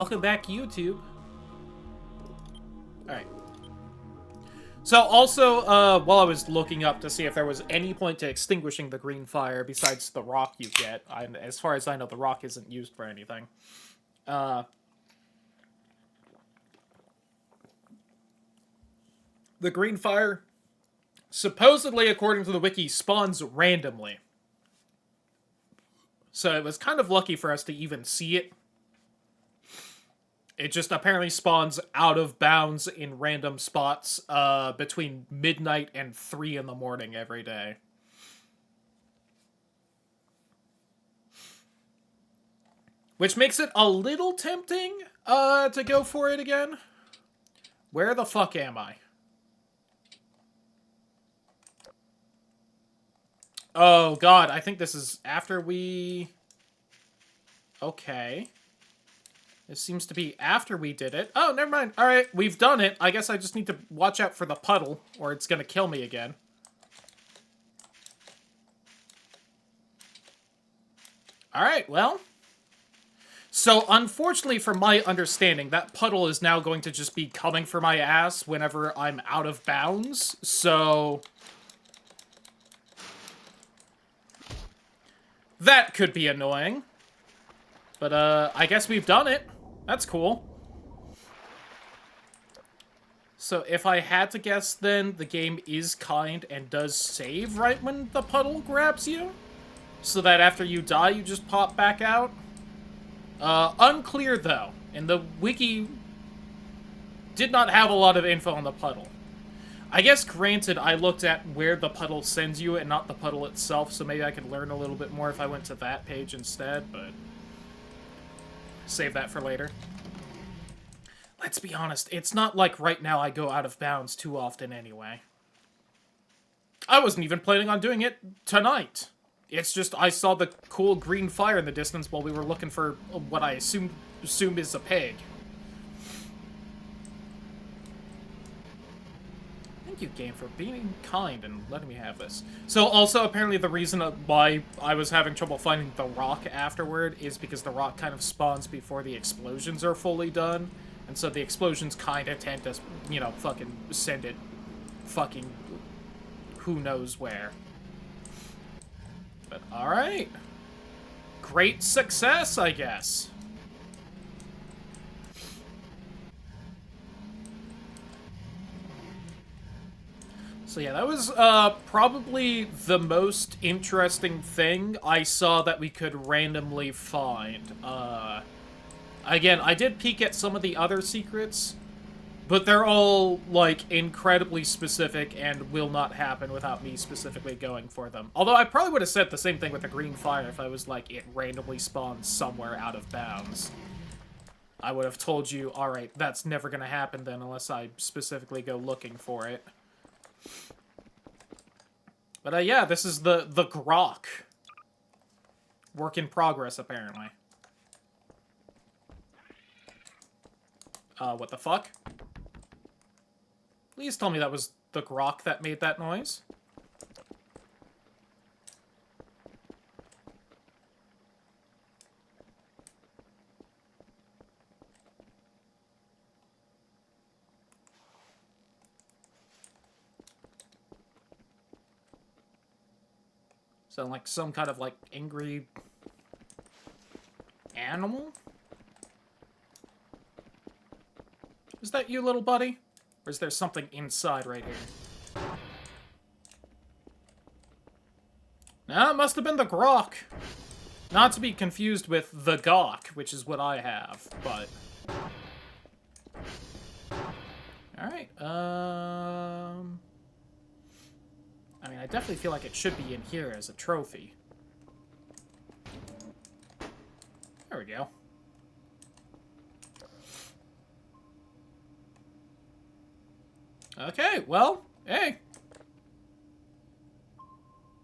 Welcome back, YouTube. Alright. So, also, while I was looking up to see if there was any point to extinguishing the green fire besides the rock you get, as far as I know, the rock isn't used for anything. The green fire, supposedly, according to the wiki, spawns randomly. So it was kind of lucky for us to even see it. It just apparently spawns out of bounds in random spots between midnight and 3 in the morning every day. Which makes it a little tempting to go for it again. Where the fuck am I? Oh god, I think this is after we... Okay. This seems to be after we did it. Oh, never mind. Alright, we've done it. I guess I just need to watch out for the puddle, or it's gonna kill me again. Alright, well. So, unfortunately, from my understanding, that puddle is now going to just be coming for my ass whenever I'm out of bounds, so... that could be annoying. But, I guess we've done it. That's cool. So if I had to guess, then, the game is kind and does save right when the puddle grabs you? So that after you die, you just pop back out? Unclear, though. And the wiki did not have a lot of info on the puddle. I guess, granted, I looked at where the puddle sends you and not the puddle itself, so maybe I could learn a little bit more if I went to that page instead, but... save that for later. Let's be honest, it's not like right now I go out of bounds too often anyway. I wasn't even planning on doing it tonight. It's just I saw the cool green fire in the distance while we were looking for what I assume is a pig. Thank you, game, for being kind and letting me have this. So also, apparently the reason why I was having trouble finding the rock afterward is because the rock kind of spawns before the explosions are fully done. And so the explosions kind of tend to, you know, fucking send it fucking who knows where. But alright. Great success, I guess. So yeah, that was probably the most interesting thing I saw that we could randomly find. Again, I did peek at some of the other secrets, but they're all, like, incredibly specific and will not happen without me specifically going for them. Although I probably would have said the same thing with the green fire if I was like, it randomly spawns somewhere out of bounds. I would have told you, alright, that's never gonna happen then unless I specifically go looking for it. But, yeah, this is the grok. Work in progress, apparently. What the fuck? Please tell me that was the grok that made that noise. Sound like some kind of, like, angry animal? Is that you, little buddy? Or is there something inside right here? No, it must have been the grok. Not to be confused with the gawk, which is what I have, but... Alright, I mean, I definitely feel like it should be in here as a trophy. There we go. Okay, well, hey.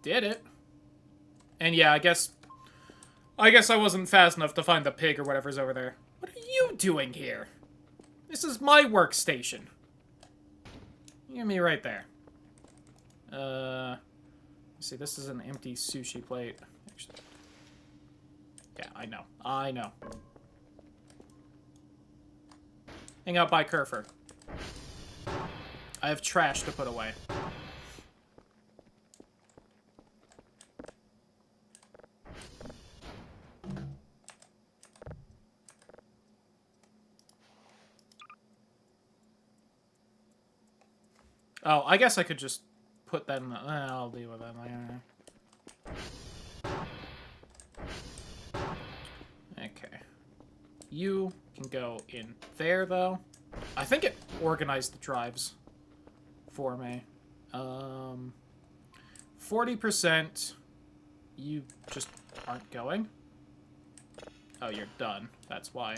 Did it. And yeah, I guess I wasn't fast enough to find the pig or whatever's over there. What are you doing here? This is my workstation. Give me right there. Let's see, this is an empty sushi plate. Actually, yeah, I know. Hang out by Kerfer. I have trash to put away. Oh, I guess I could just put that in the... I'll deal with that. Okay. You can go in there, though. I think it organized the drives for me. 40%. You just aren't going? Oh, you're done. That's why.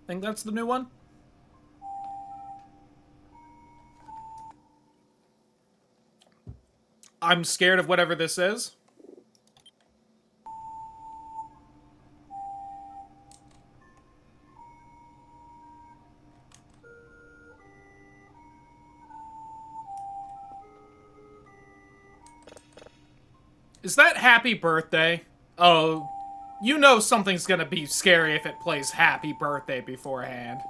Think that's the new one? I'm scared of whatever this is. Is that Happy Birthday? Oh, you know something's gonna be scary if it plays Happy Birthday beforehand.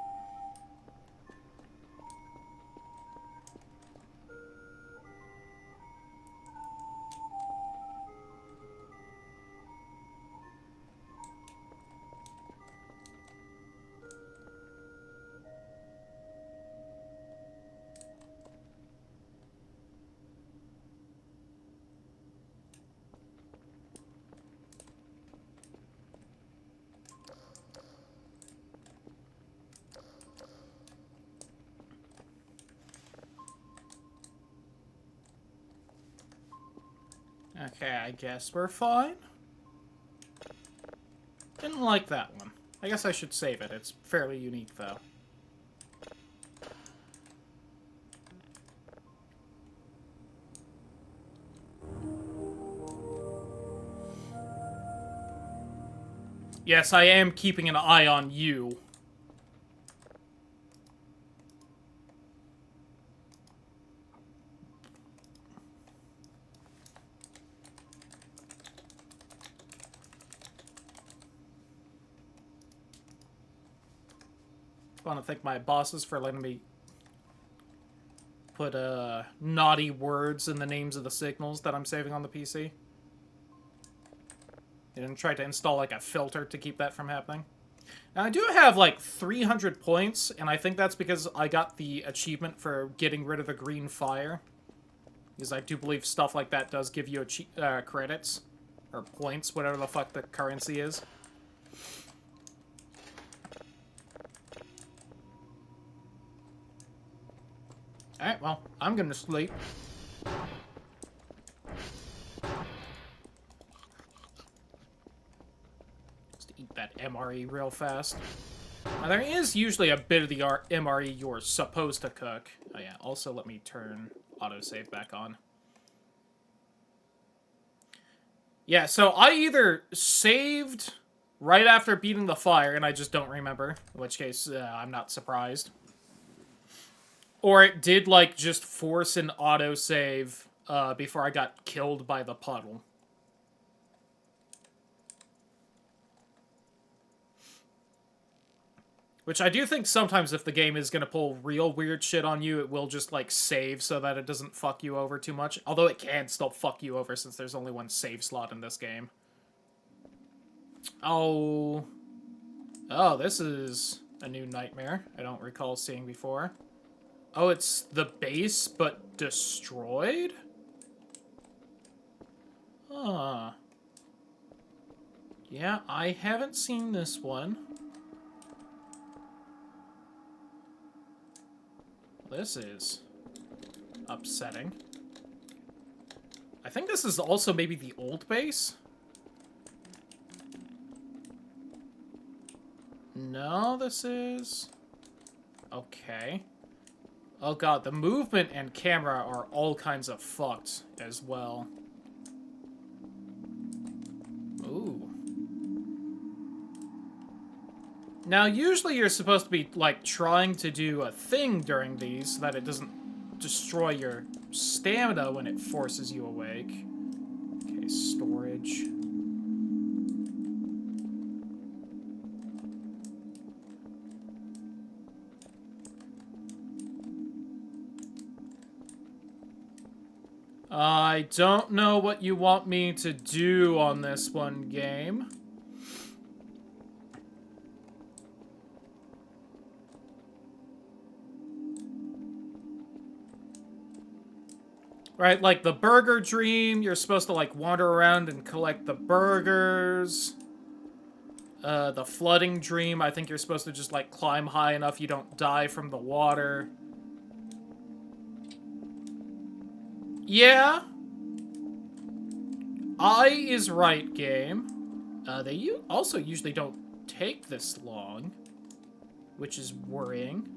Okay, I guess we're fine. Didn't like that one. I guess I should save it. It's fairly unique, though. Yes, I am keeping an eye on you. I want to thank my bosses for letting me put naughty words in the names of the signals that I'm saving on the PC. I didn't try to install like a filter to keep that from happening. Now, I do have like 300 points, and I think that's because I got the achievement for getting rid of the green fire. Because I do believe stuff like that does give you credits. Or points, whatever the fuck the currency is. Alright, well, I'm gonna sleep. Just eat that MRE real fast. Now, there is usually a bit of the MRE you're supposed to cook. Oh yeah, also let me turn autosave back on. Yeah, so I either saved right after beating the fire, and I just don't remember, in which case I'm not surprised. Or it did, like, just force an autosave before I got killed by the puddle. Which I do think sometimes if the game is going to pull real weird shit on you, it will just, like, save so that it doesn't fuck you over too much. Although it can still fuck you over since there's only one save slot in this game. Oh. Oh, this is a new nightmare I don't recall seeing before. Oh, it's the base, but destroyed? Huh. Yeah, I haven't seen this one. This is upsetting. I think this is also maybe the old base? No, this is... Okay. Oh god, the movement and camera are all kinds of fucked as well. Ooh. Now, usually you're supposed to be, like, trying to do a thing during these so that it doesn't destroy your stamina when it forces you awake. Okay, storage. I don't know what you want me to do on this one, game. Right, like the burger dream, you're supposed to, like, wander around and collect the burgers. The flooding dream, I think you're supposed to just, like, climb high enough you don't die from the water. Yeah. I is right, game. They also usually don't take this long, which is worrying.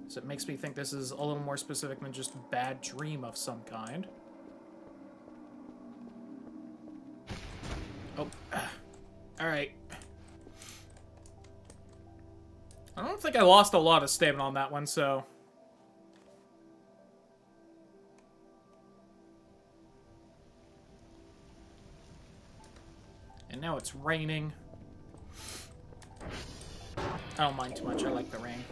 So it makes me think this is a little more specific than just bad dream of some kind. Oh. Alright. I don't think I lost a lot of stamina on that one, so... And now it's raining. I don't mind too much, I like the rain.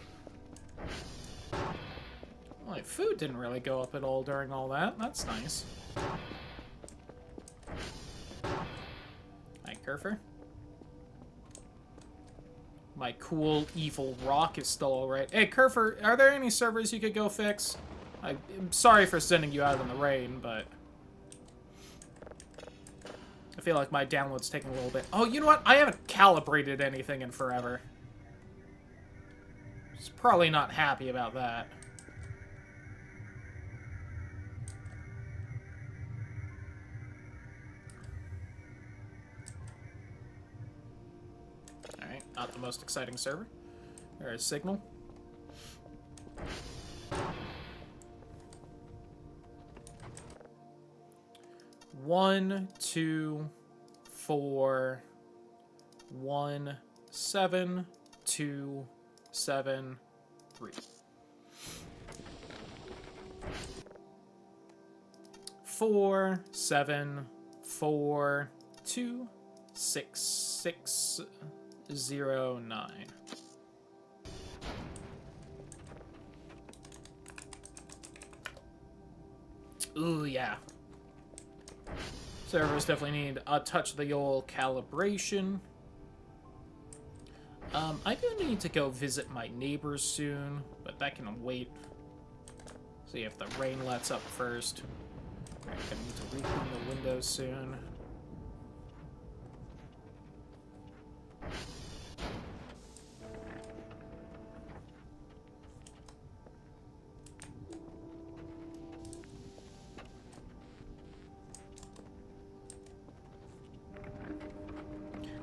Well, my food didn't really go up at all during all that. That's nice. Hi, Kerfer. My cool, evil rock is still alright. Hey, Kerfer, are there any servers you could go fix? I'm sorry for sending you out in the rain, but... I feel like my download's taking a little bit. Oh, you know what? I haven't calibrated anything in forever. Just probably not happy about that. Alright, not the most exciting server. There's Signal. One, 2, 4, 1, 7, 2, 7, 3. 4, 7, 4, 2, 6, 6, 0, 9. Ooh, yeah. Servers definitely need a touch of the old calibration. I do need to go visit my neighbors soon, but that can wait. See if the rain lets up first. I'm gonna need to re-clean the windows soon.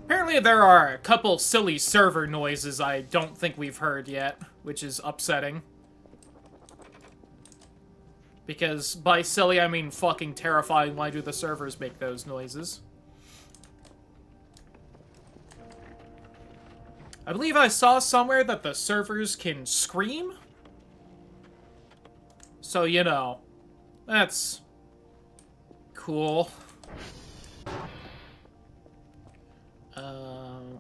Apparently there are a couple silly server noises I don't think we've heard yet, which is upsetting. Because by silly, I mean fucking terrifying. Why do the servers make those noises? I believe I saw somewhere that the servers can scream. So, you know, that's cool.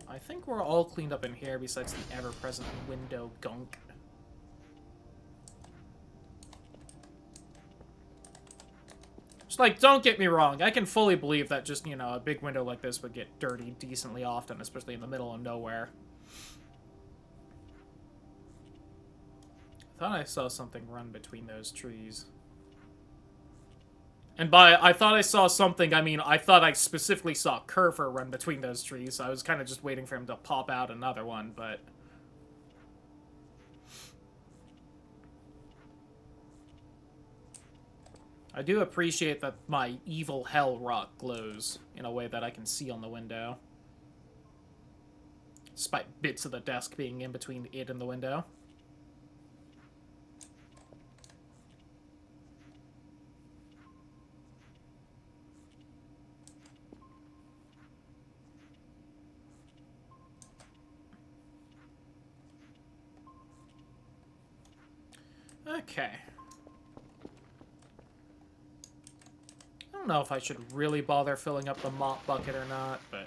I think we're all cleaned up in here besides the ever-present window gunk. Just, like, don't get me wrong, I can fully believe that just, you know, a big window like this would get dirty decently often, especially in the middle of nowhere. I thought I saw something run between those trees. And by I thought I saw something, I mean, I thought I specifically saw Kerfer run between those trees, so I was kind of just waiting for him to pop out another one, but... I do appreciate that my evil hell rock glows in a way that I can see on the window. Despite bits of the desk being in between it and the window. Okay. I don't know if I should really bother filling up the mop bucket or not, but...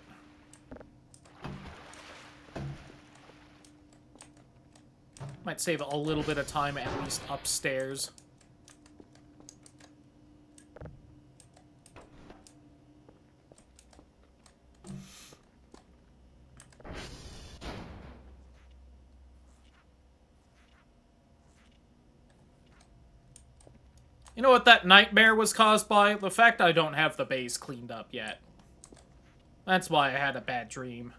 might save a little bit of time, at least upstairs. You know what that nightmare was caused by? The fact I don't have the base cleaned up yet. That's why I had a bad dream.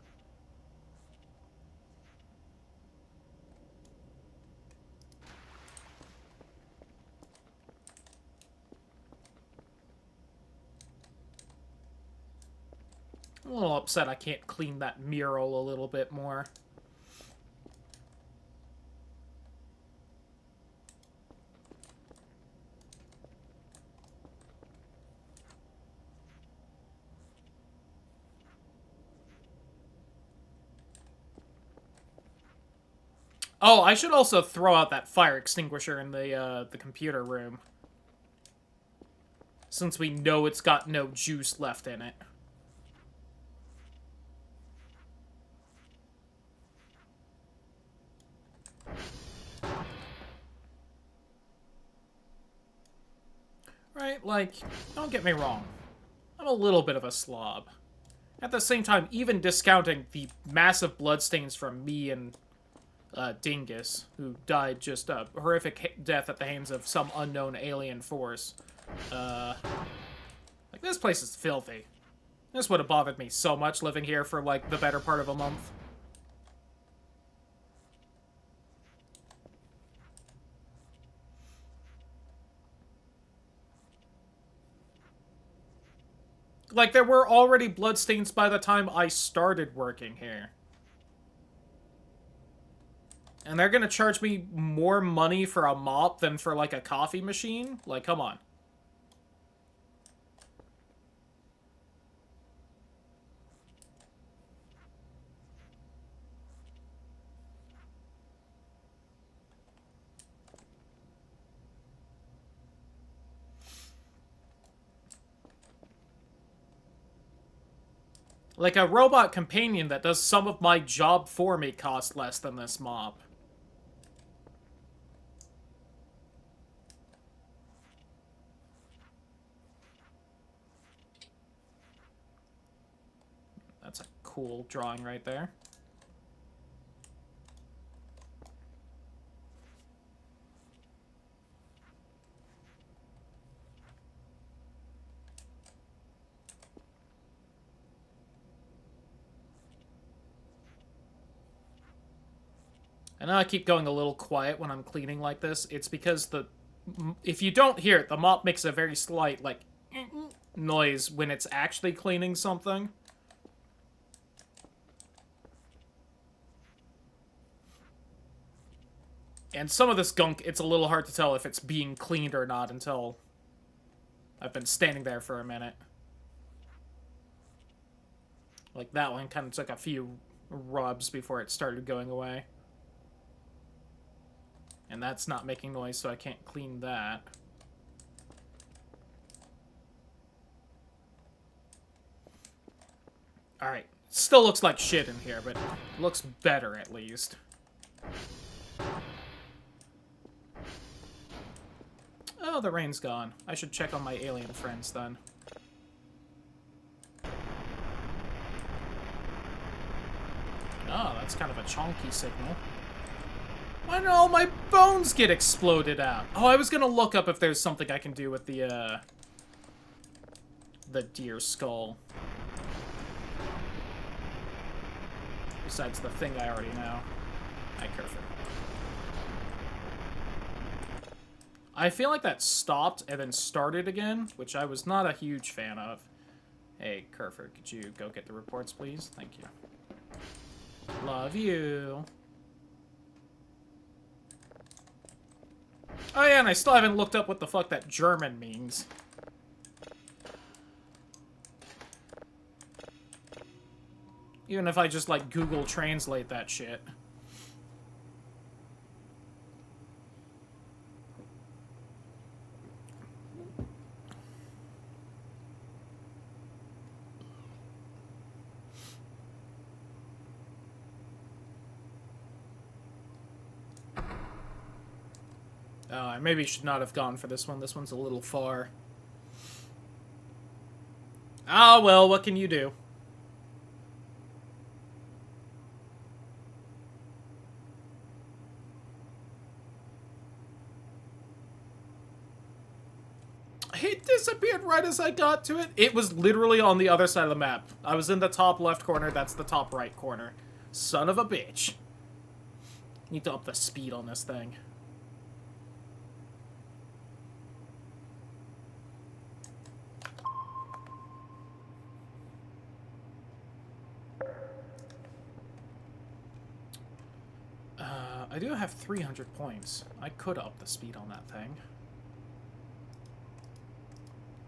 I'm a little upset I can't clean that mural a little bit more. Oh, I should also throw out that fire extinguisher in the computer room. Since we know it's got no juice left in it. Right, like, don't get me wrong. I'm a little bit of a slob. At the same time, even discounting the massive bloodstains from me and Dingus, who died just a horrific death at the hands of some unknown alien force. Like, this place is filthy. This would have bothered me so much living here for, like, the better part of a month. Like, there were already bloodstains by the time I started working here. And they're gonna charge me more money for a mop than for, like, a coffee machine? Like, come on. Like, a robot companion that does some of my job for me costs less than this mop. That's a cool drawing right there. I know I keep going a little quiet when I'm cleaning like this. It's because if you don't hear it, the mop makes a very slight, like, noise when it's actually cleaning something. And some of this gunk, it's a little hard to tell if it's being cleaned or not until I've been standing there for a minute. Like, that one kind of took a few rubs before it started going away. And that's not making noise, so I can't clean that. Alright. Still looks like shit in here, but looks better at least. Oh, the rain's gone. I should check on my alien friends then. Oh, that's kind of a chonky signal. Why did all my bones get exploded out? Oh, I was gonna look up if there's something I can do with the deer skull. Besides the thing I already know. Hi, Kerfur. I feel like that stopped and then started again, which I was not a huge fan of. Hey, Kerfur, could you go get the reports, please? Thank you. Love you. Oh yeah, and I still haven't looked up what the fuck that German means. Even if I just, like, Google Translate that shit. I maybe should not have gone for this one. This one's a little far. Ah, well, what can you do? It disappeared right as I got to it. It was literally on the other side of the map. I was in the top left corner. That's the top right corner. Son of a bitch. Need to up the speed on this thing. I do have 300 points. I could up the speed on that thing.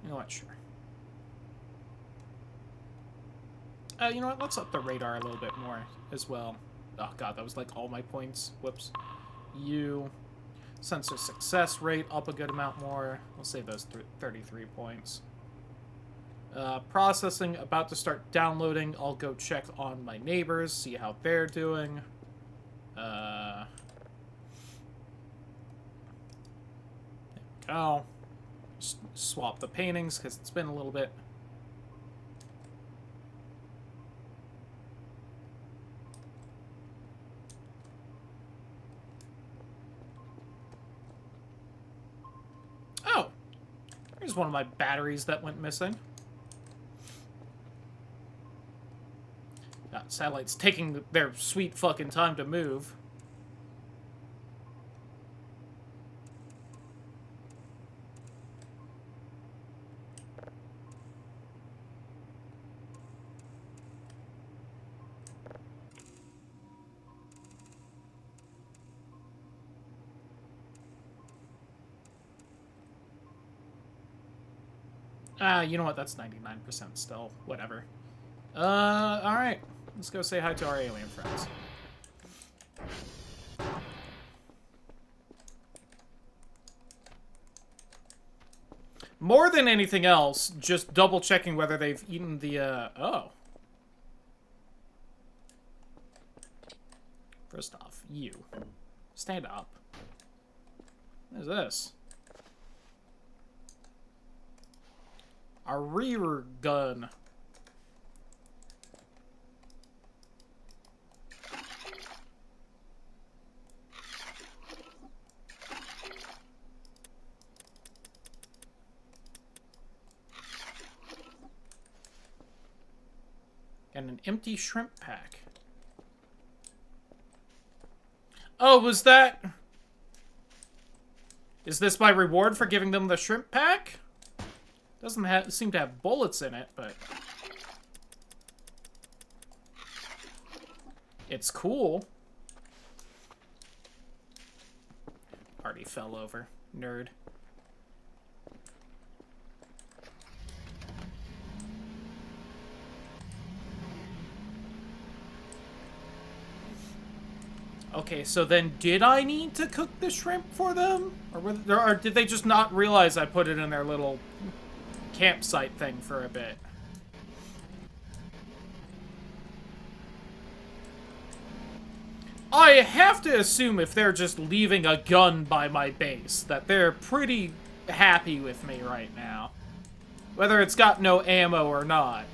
You know what? Sure. You know what? Let's up the radar a little bit more as well. Oh god, that was like all my points. Whoops. Sensor success rate up a good amount more. We'll save those 33 points. Processing, about to start downloading. I'll go check on my neighbors, see how they're doing. There we go. Swap the paintings, because it's been a little bit. Oh! Here's one of my batteries that went missing. God, satellite's taking their sweet fucking time to move. You know what? That's 99% still. Whatever. Alright. Let's go say hi to our alien friends. More than anything else, just double-checking whether they've eaten the, oh. First off, you. Stand up. What is this? A rear gun. And an empty shrimp pack. Oh, was that... Is this my reward for giving them the shrimp pack? Doesn't seem to have bullets in it, but... It's cool. Already fell over. Nerd. Okay, so then did I need to cook the shrimp for them? Or did they just not realize I put it in their little campsite thing for a bit? I have to assume if they're just leaving a gun by my base, that they're pretty happy with me right now. Whether it's got no ammo or not.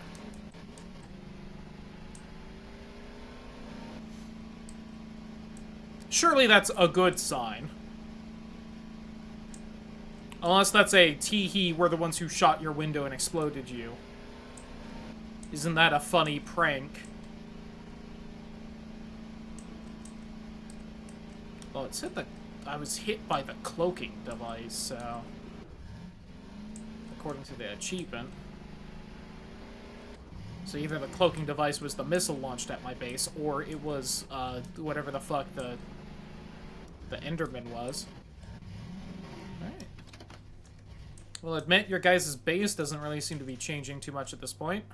Surely that's a good sign. Unless that's a tee-hee, we're the ones who shot your window and exploded you. Isn't that a funny prank? Well, it said that I was hit by the cloaking device, so... According to the achievement. So either the cloaking device was the missile launched at my base, or it was, whatever the fuck the Enderman was. Alright. Well, admit your guys' base doesn't really seem to be changing too much at this point.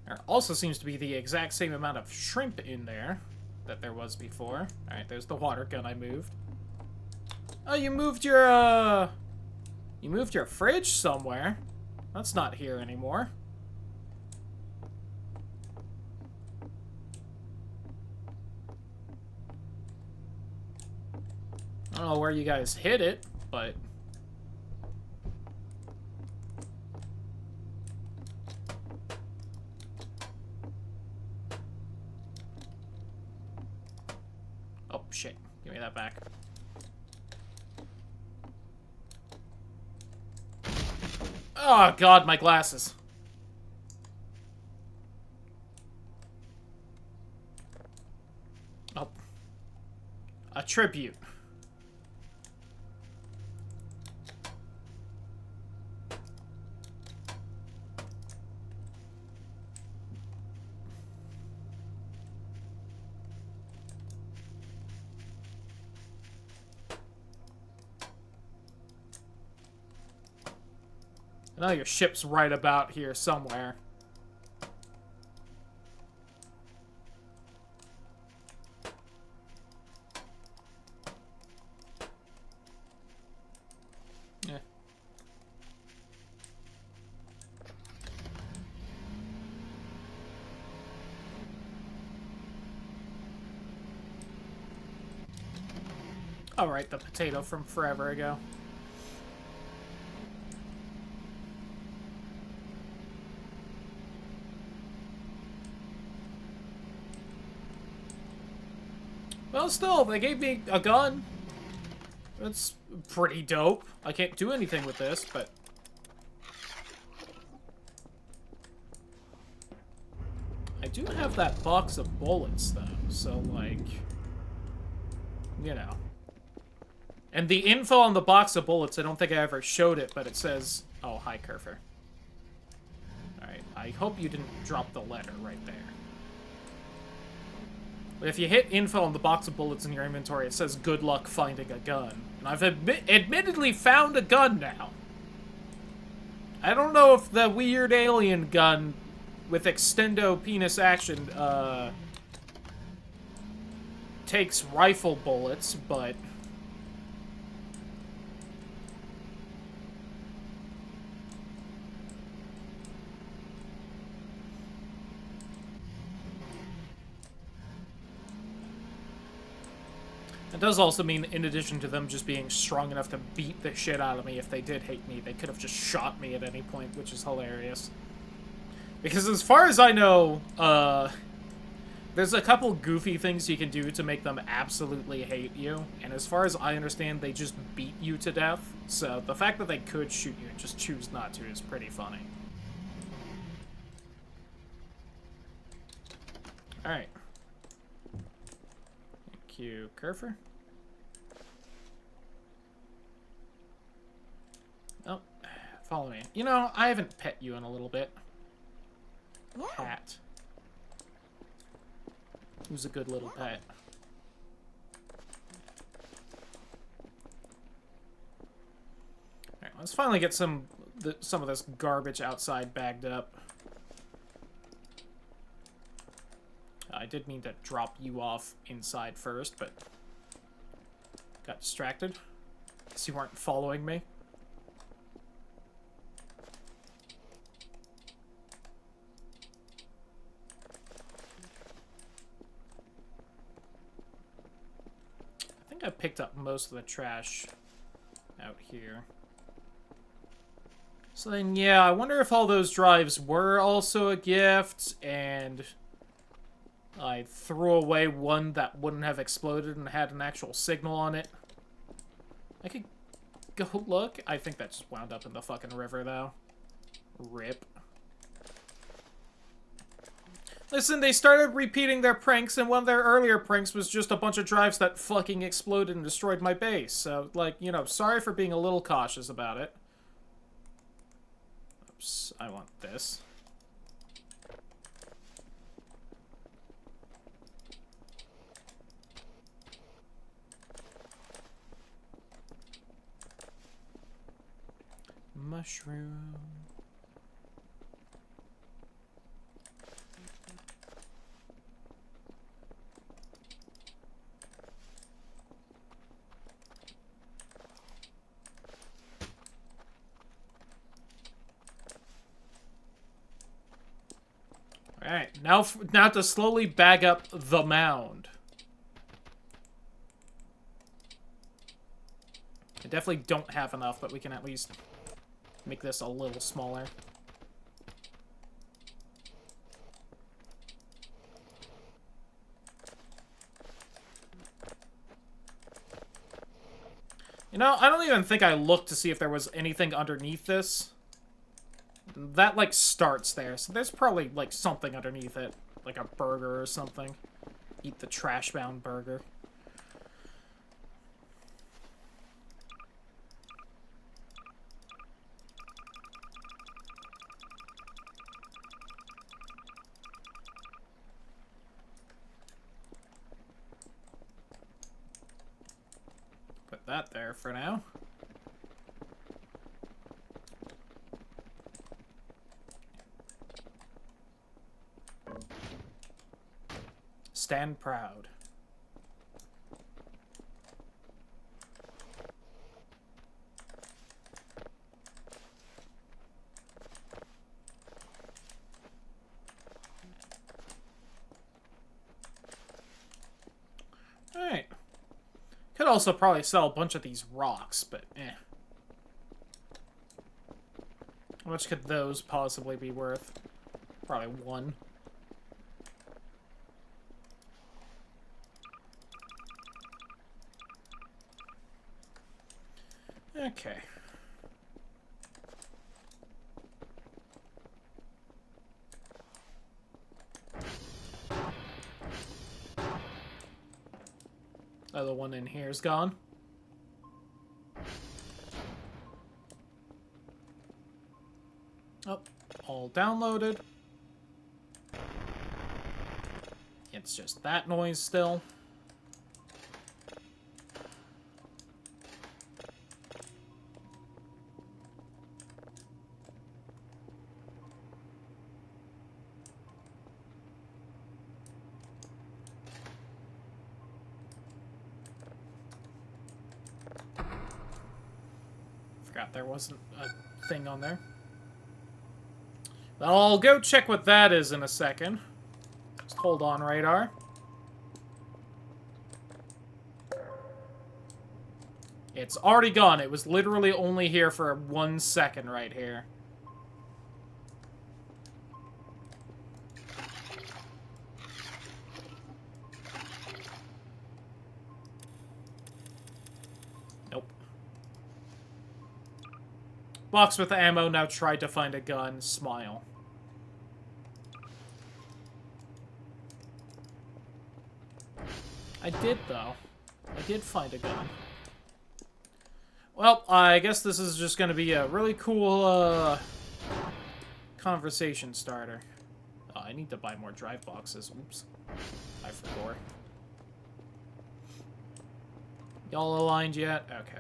There also seems to be the exact same amount of shrimp in there that there was before. Alright, there's the water gun I moved. Oh, you moved your fridge somewhere. That's not here anymore. I don't know where you guys hid it, but... Oh, shit. Give me that back. Oh, God, my glasses. Oh. A tribute. I know your ship's right about here somewhere. Yeah. All right, the potato from forever ago. Well, still, they gave me a gun. That's pretty dope. I can't do anything with this, but... I do have that box of bullets, though, so, like... You know. And the info on the box of bullets, I don't think I ever showed it, but it says... Oh, hi, Kerfer. Alright, I hope you didn't drop the letter right there. But if you hit info on the box of bullets in your inventory, it says good luck finding a gun. And I've admittedly found a gun now. I don't know if the weird alien gun with extendo penis action takes rifle bullets, but... It does also mean, in addition to them just being strong enough to beat the shit out of me if they did hate me, they could have just shot me at any point, which is hilarious. Because as far as I know, there's a couple goofy things you can do to make them absolutely hate you, and as far as I understand, they just beat you to death, so the fact that they could shoot you and just choose not to is pretty funny. Alright. Thank you, Kerfer. Oh, follow me. You know, I haven't pet you in a little bit. Cat. Who's a good little pet? Alright, let's finally get some of this garbage outside bagged up. I did mean to drop you off inside first, but got distracted. Guess you weren't following me. I think I picked up most of the trash out here. So then, yeah, I wonder if all those drives were also a gift, and I threw away one that wouldn't have exploded and had an actual signal on it. I could go look. I think that just wound up in the fucking river, though. Rip. Listen, they started repeating their pranks, and one of their earlier pranks was just a bunch of drives that fucking exploded and destroyed my base. So, like, you know, sorry for being a little cautious about it. Oops. I want this. Mushroom. Alright, now to slowly bag up the mound. I definitely don't have enough, but we can at least make this a little smaller. You know, I don't even think I looked to see if there was anything underneath this. That, like, starts there, so there's probably, like, something underneath it. Like a burger or something. Eat the trash-bound burger. Put that there for now. Stand proud. Alright. Could also probably sell a bunch of these rocks, but eh. How much could those possibly be worth? Probably 1. Okay. Other one in here is gone. Oh, all downloaded. It's just that noise still. Forgot there wasn't a thing on there. I'll go check what that is in a second. Just hold on, radar. It's already gone. It was literally only here for 1 second right here. Nope. Box with ammo, now tried to find a gun. Smile. I did, though. I did find a gun. Well, I guess this is just going to be a really cool, conversation starter. Oh, I need to buy more drive boxes. Oops. I forgot. Y'all aligned yet? Okay.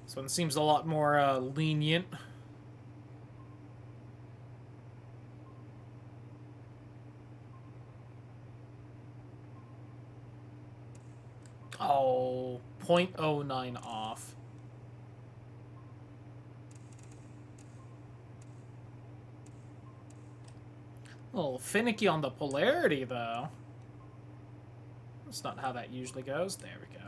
This one seems a lot more lenient. Oh, 0.09 off. A little finicky on the polarity, though. That's not how that usually goes. There we go.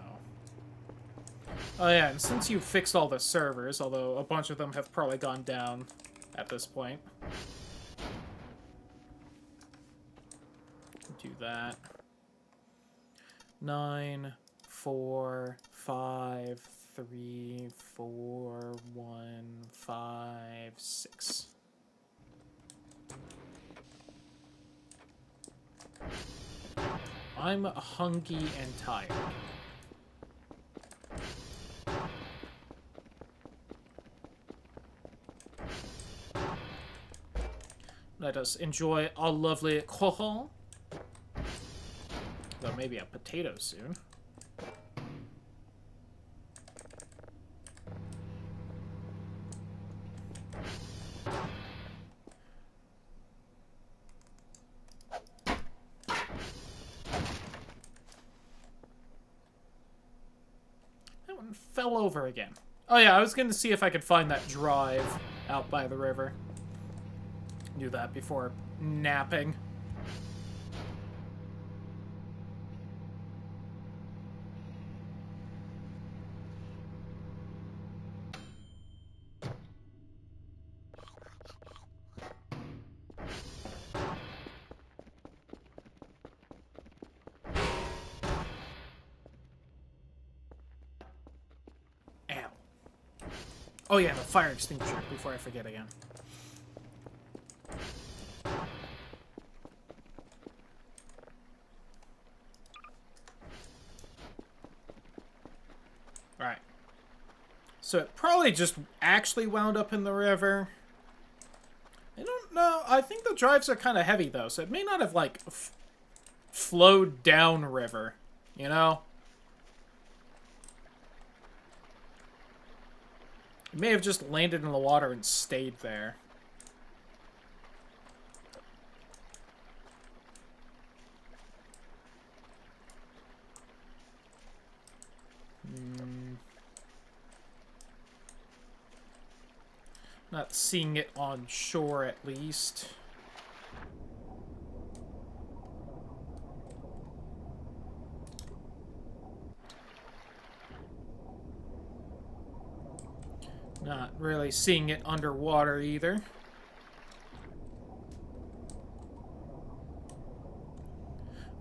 Oh yeah, and since you fixed all the servers, although a bunch of them have probably gone down at this point. Do that. 9, 4, 5, 3, 4, 1, 5, 6. I'm hungry and tired. Let us enjoy a lovely croissant. Though maybe a potato soon. That one fell over again. Oh yeah, I was going to see if I could find that drive out by the river. Do that before napping. Ow. Oh yeah, the fire extinguisher before I forget again. Alright. So it probably just actually wound up in the river. I don't know. I think the drives are kind of heavy, though, so it may not have, like, flowed down river, you know? It may have just landed in the water and stayed there. Not seeing it on shore, at least. Not really seeing it underwater, either.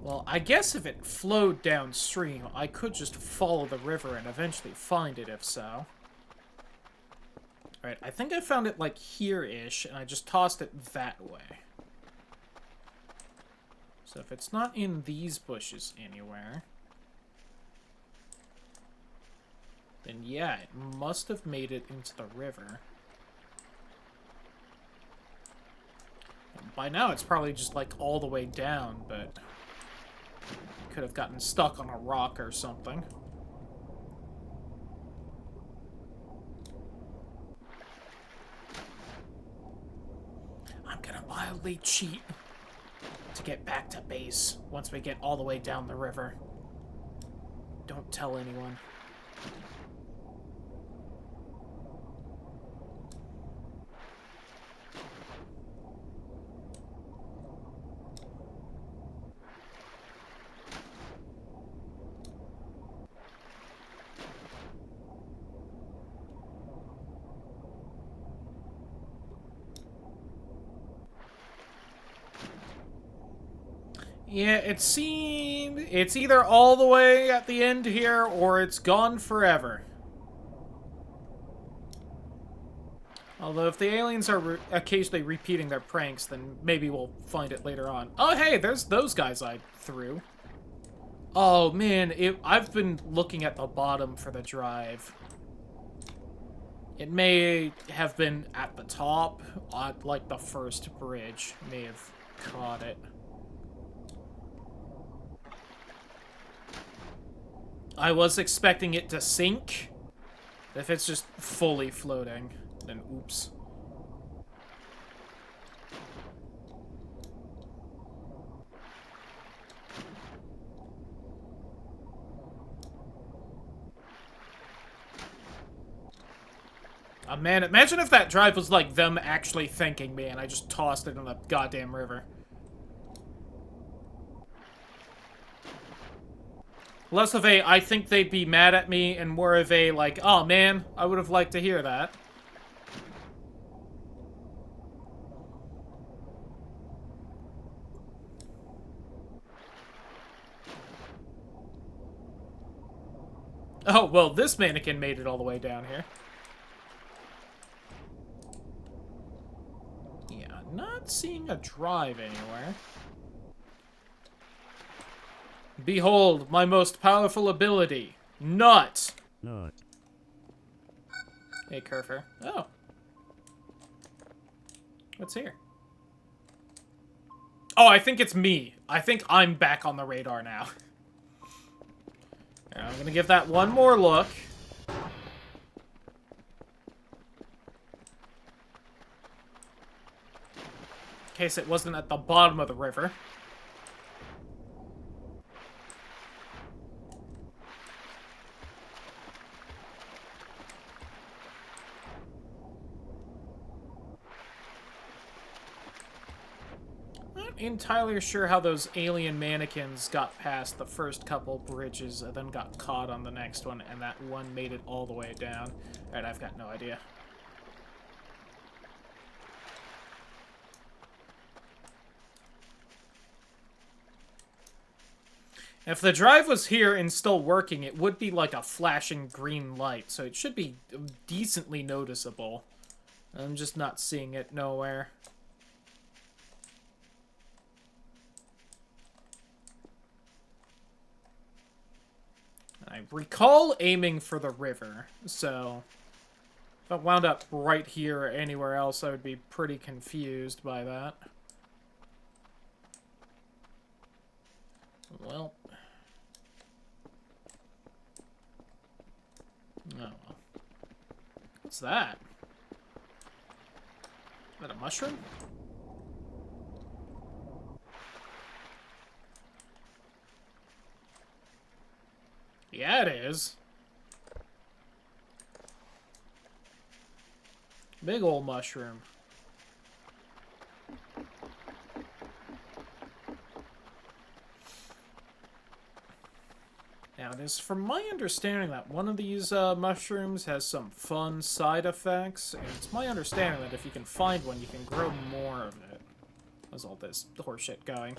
Well, I guess if it flowed downstream, I could just follow the river and eventually find it, if so. Alright, I think I found it, like, here-ish, and I just tossed it that way. So if it's not in these bushes anywhere, then yeah, it must have made it into the river. By now, it's probably just, like, all the way down, but could have gotten stuck on a rock or something. I'm gonna mildly cheat to get back to base once we get all the way down the river. Don't tell anyone. Yeah, it seemed it's either all the way at the end here or it's gone forever. Although if the aliens are occasionally repeating their pranks, then maybe we'll find it later on. Oh, hey, there's those guys I threw. Oh, man, I've been looking at the bottom for the drive. It may have been at the top, like the first bridge. May have caught it. I was expecting it to sink. If it's just fully floating, then oops. Oh, man, imagine if that drive was like them actually thanking me and I just tossed it in the goddamn river. Less of a, I think they'd be mad at me, and more of a, like, oh man, I would have liked to hear that. Oh, well, this mannequin made it all the way down here. Yeah, not seeing a drive anywhere. Behold, my most powerful ability. Nut! Nut. Hey, Kerfer. Oh. What's here? Oh, I think it's me. I think I'm back on the radar now. I'm gonna give that one more look. In case it wasn't at the bottom of the river. Not entirely sure how those alien mannequins got past the first couple bridges and then got caught on the next one, and that one made it all the way down. Alright, I've got no idea. If the drive was here and still working, it would be like a flashing green light, so it should be decently noticeable. I'm just not seeing it nowhere. I recall aiming for the river, so if I wound up right here or anywhere else, I would be pretty confused by that. Well. Oh, well. What's that? Is that a mushroom? Yeah, it is. Big ol' mushroom. Now, it is from my understanding that one of these mushrooms has some fun side effects, and it's my understanding that if you can find one, you can grow more of it. How's all this horseshit going?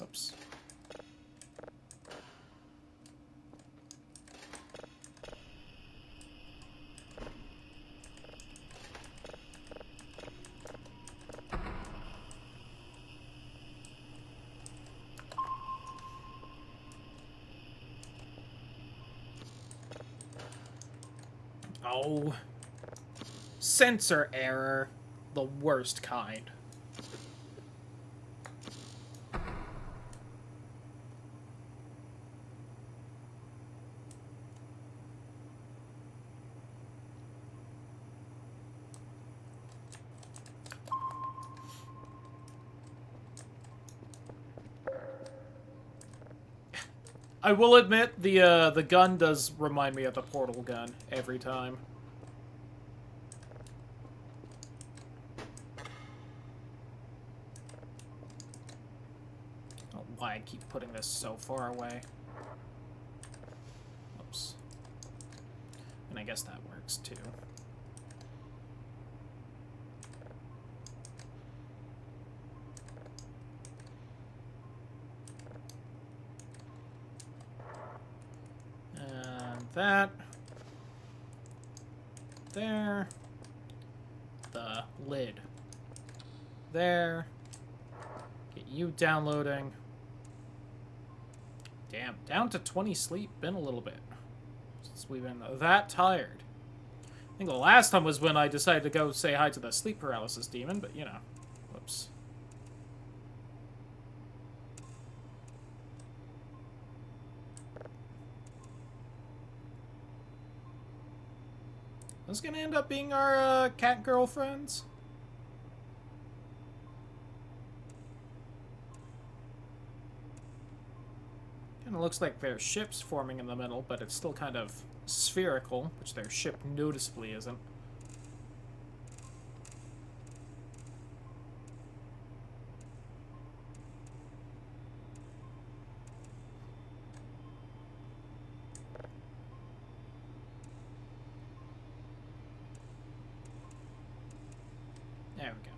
Oops. Oh. Sensor error. The worst kind. I will admit, the gun does remind me of the portal gun every time. I don't know why I keep putting this so far away. Oops. And I guess that works too. That. There. The lid. There. Get you downloading. Damn, down to 20 sleep. Been a little bit since we've been that tired. I think the last time was when I decided to go say hi to the sleep paralysis demon, but you know. Whoops. This is gonna end up being our cat girlfriends. Kind of looks like their ship's forming in the middle, but it's still kind of spherical, which their ship noticeably isn't. There we go.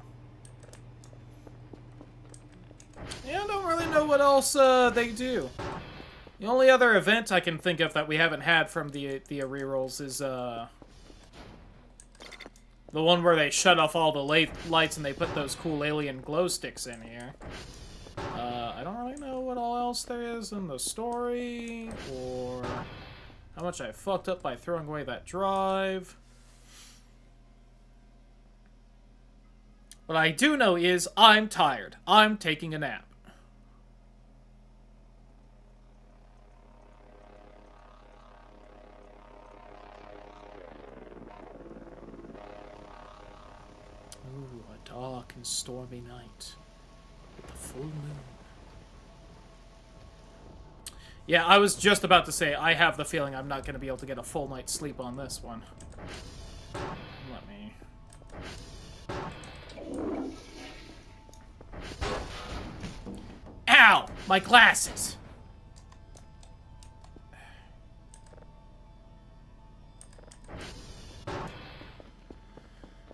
Yeah, I don't really know what else they do. The only other event I can think of that we haven't had from the rerolls is the one where they shut off all the lights and they put those cool alien glow sticks in here. I don't really know what all else there is in the story, or how much I fucked up by throwing away that drive. What I do know is I'm tired. I'm taking a nap. Ooh, a dark and stormy night with the full moon. Yeah, I was just about to say, I have the feeling I'm not going to be able to get a full night's sleep on this one. Let me... Ow! My glasses!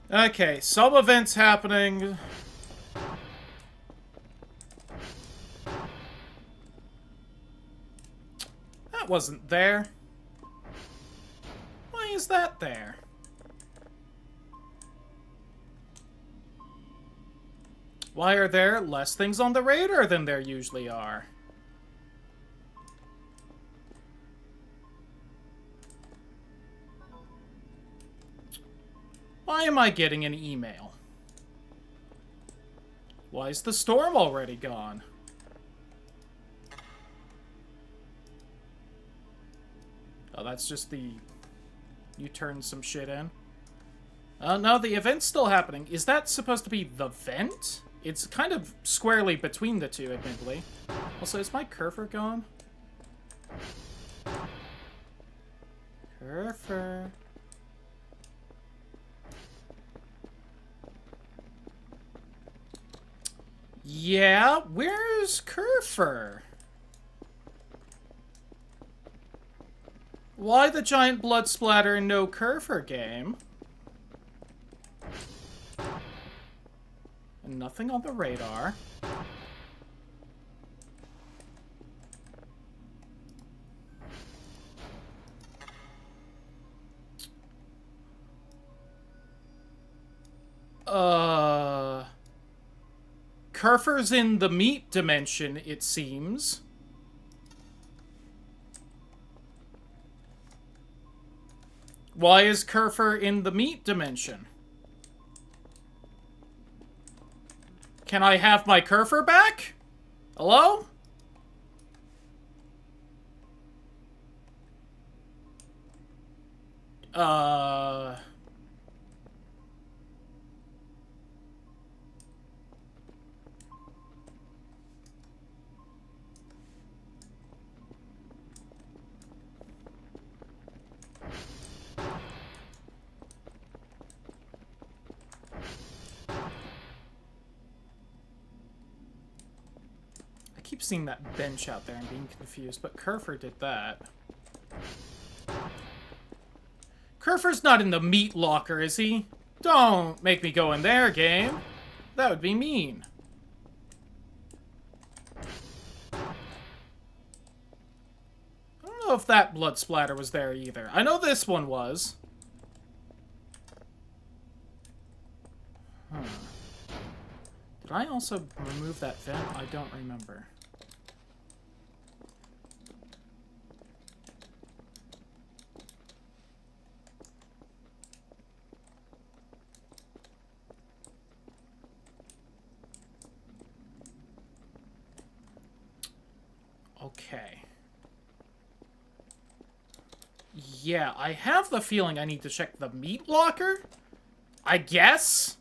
Okay, some events happening. That wasn't there. Why is that there? Why are there less things on the radar than there usually are? Why am I getting an email? Why is the storm already gone? Oh, that's just the... You turned some shit in. No, the event's still happening. Is that supposed to be the vent? It's kind of squarely between the two, admittedly. Also, is my cursor gone? Cursor. Yeah, where's Kerfer? Why the giant blood splatter and no Kerfer game? And nothing on the radar. Kerfer's in the meat dimension, it seems. Why is Kerfer in the meat dimension? Can I have my Kerfer back? Hello? I keep seeing that bench out there and being confused, but Kerfer did that. Kerfer's not in the meat locker, is he? Don't make me go in there, game. That would be mean. I don't know if that blood splatter was there either. I know this one was. Huh. Did I also remove that vent? I don't remember. Okay. Yeah, I have the feeling I need to check the meat locker? I guess?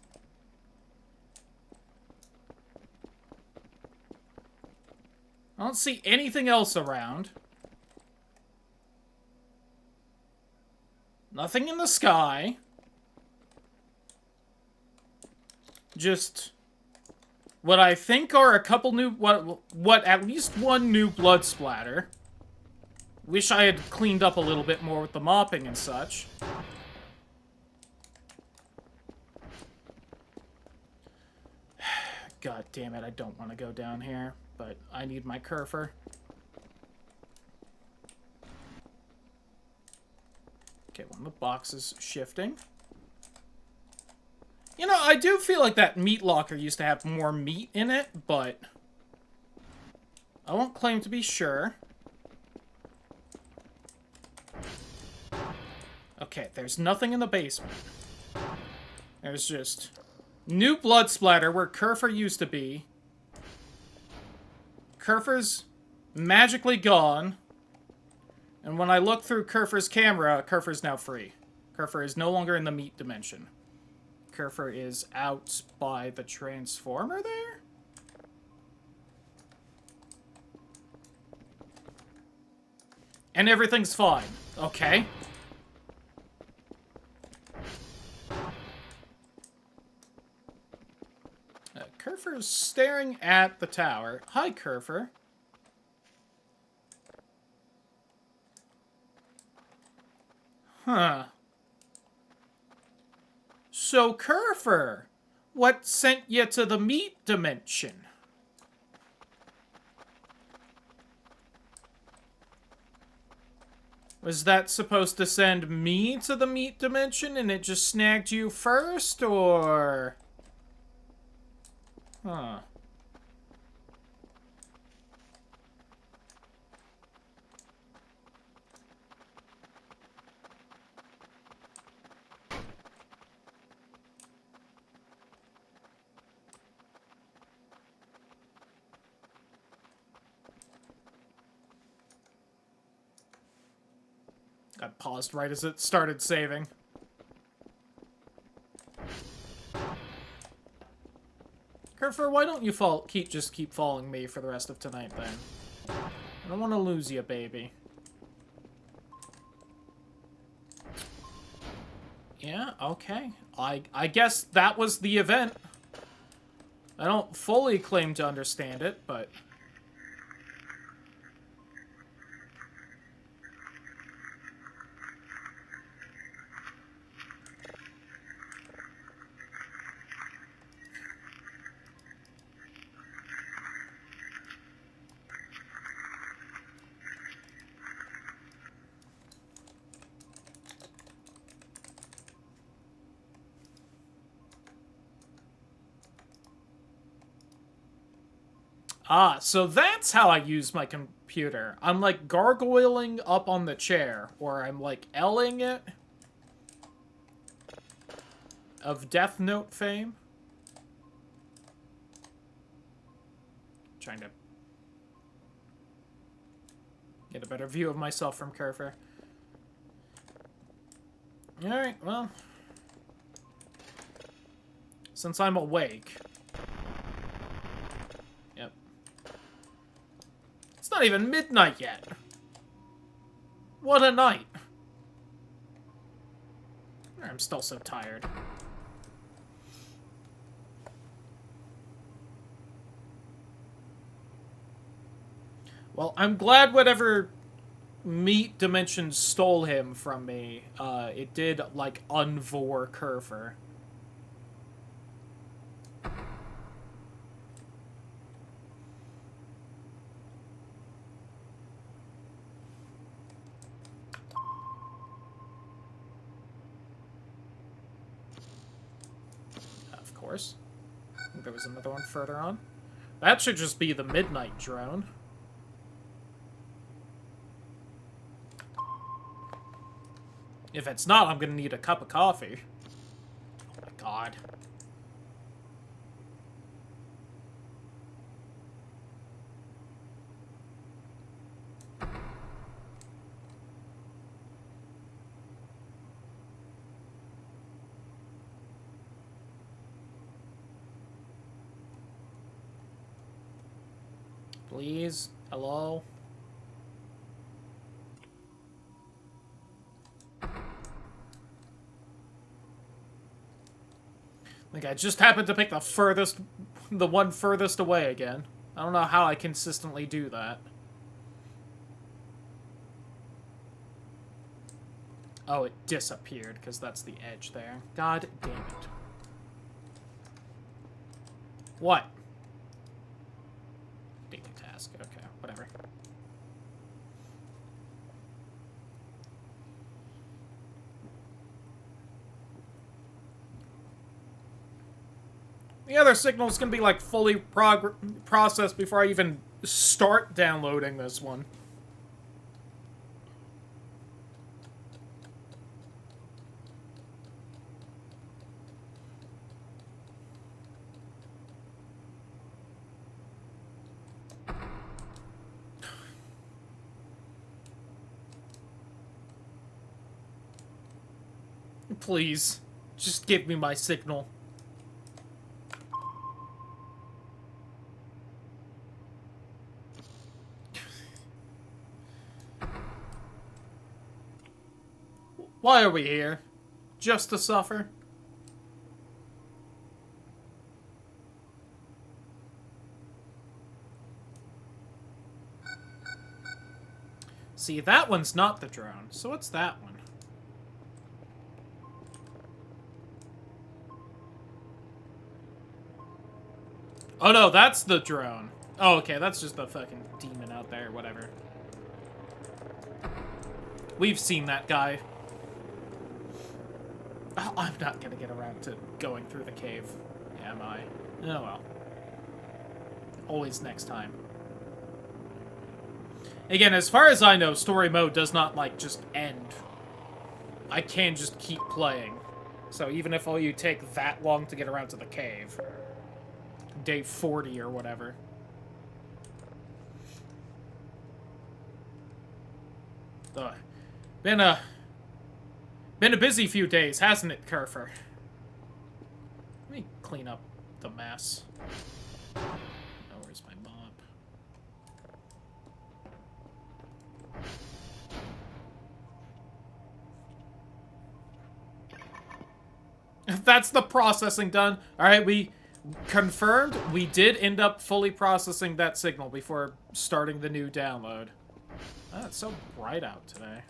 I don't see anything else around. Nothing in the sky. Just what I think are a couple new... What at least one new blood splatter. Wish I had cleaned up a little bit more with the mopping and such. God damn it, I don't want to go down here. but I need my Kerfer. Okay, one of the boxes shifting. You know, I do feel like that meat locker used to have more meat in it, but I won't claim to be sure. Okay, there's nothing in the basement. There's just new blood splatter where Kerfer used to be. Kerfer's magically gone. And when I look through Kerfer's camera, Kerfer's now free. Kerfer is no longer in the meat dimension. Kerfer is out by the transformer there? And everything's fine. Okay. Kerfer's staring at the tower. Hi, Kerfer. Huh. So, Kerfer, what sent you to the meat dimension? Was that supposed to send me to the meat dimension and it just snagged you first, or... Huh. I paused right as it started saving. Kerfer, why don't you just keep following me for the rest of tonight, then? I don't want to lose you, baby. Yeah, okay. I guess that was the event. I don't fully claim to understand it, but... Ah, so that's how I use my computer. I'm, like, gargoyling up on the chair, or I'm, like, L-ing it. Of Death Note fame. Trying to get a better view of myself from Kerfer. Alright, well. Since I'm awake... Yep. It's not even midnight yet. What a night. I'm still so tired. Well, I'm glad whatever meat dimension stole him from me, it did, like, unvor Kerfer. Of course. I think there was another one further on. That should just be the midnight drone. If it's not, I'm gonna need a cup of coffee. Oh my god. Please? Hello? Like, I just happened to pick the one furthest away again. I don't know how I consistently do that. Oh, it disappeared, because that's the edge there. God damn it. What? Damn it. task. Okay, whatever. The other signal's gonna be, like, fully processed before I even start downloading this one. Please, just give me my signal. Why are we here? Just to suffer? See, that one's not the drone. So what's that one? Oh no, that's the drone. Oh, okay, that's just the fucking demon out there, whatever. We've seen that guy. Oh, I'm not gonna get around to going through the cave, am I? Oh well. Always next time. Again, as far as I know, story mode does not, like, just end. I can just keep playing. So even if all you take that long to get around to the cave, day 40 or whatever. Ugh. Been a busy few days, hasn't it, Kerfer? Let me clean up the mess. Oh, where's my mop? That's the processing done. Alright, we confirmed we did end up fully processing that signal before starting the new download. Oh, it's so bright out today.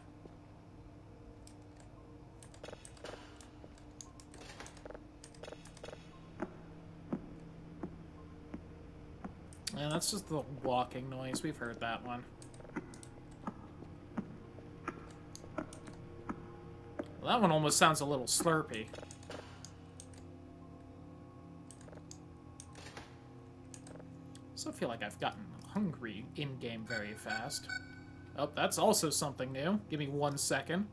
Yeah, that's just the walking noise. We've heard that one. Well, that one almost sounds a little slurpy. I also feel like I've gotten hungry in-game very fast. Oh, that's also something new. Give me 1 second.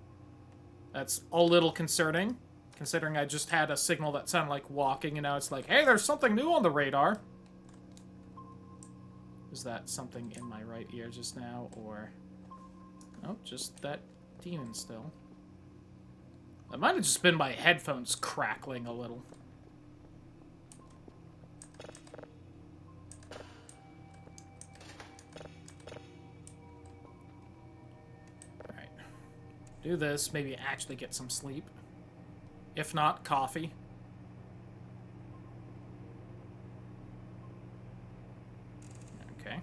That's a little concerning, considering I just had a signal that sounded like walking, and now it's like, hey, there's something new on the radar. Was that something in my right ear just now, or... Oh, just that demon still. That might have just been my headphones crackling a little. Alright. Do this, maybe actually get some sleep. If not, coffee. Okay.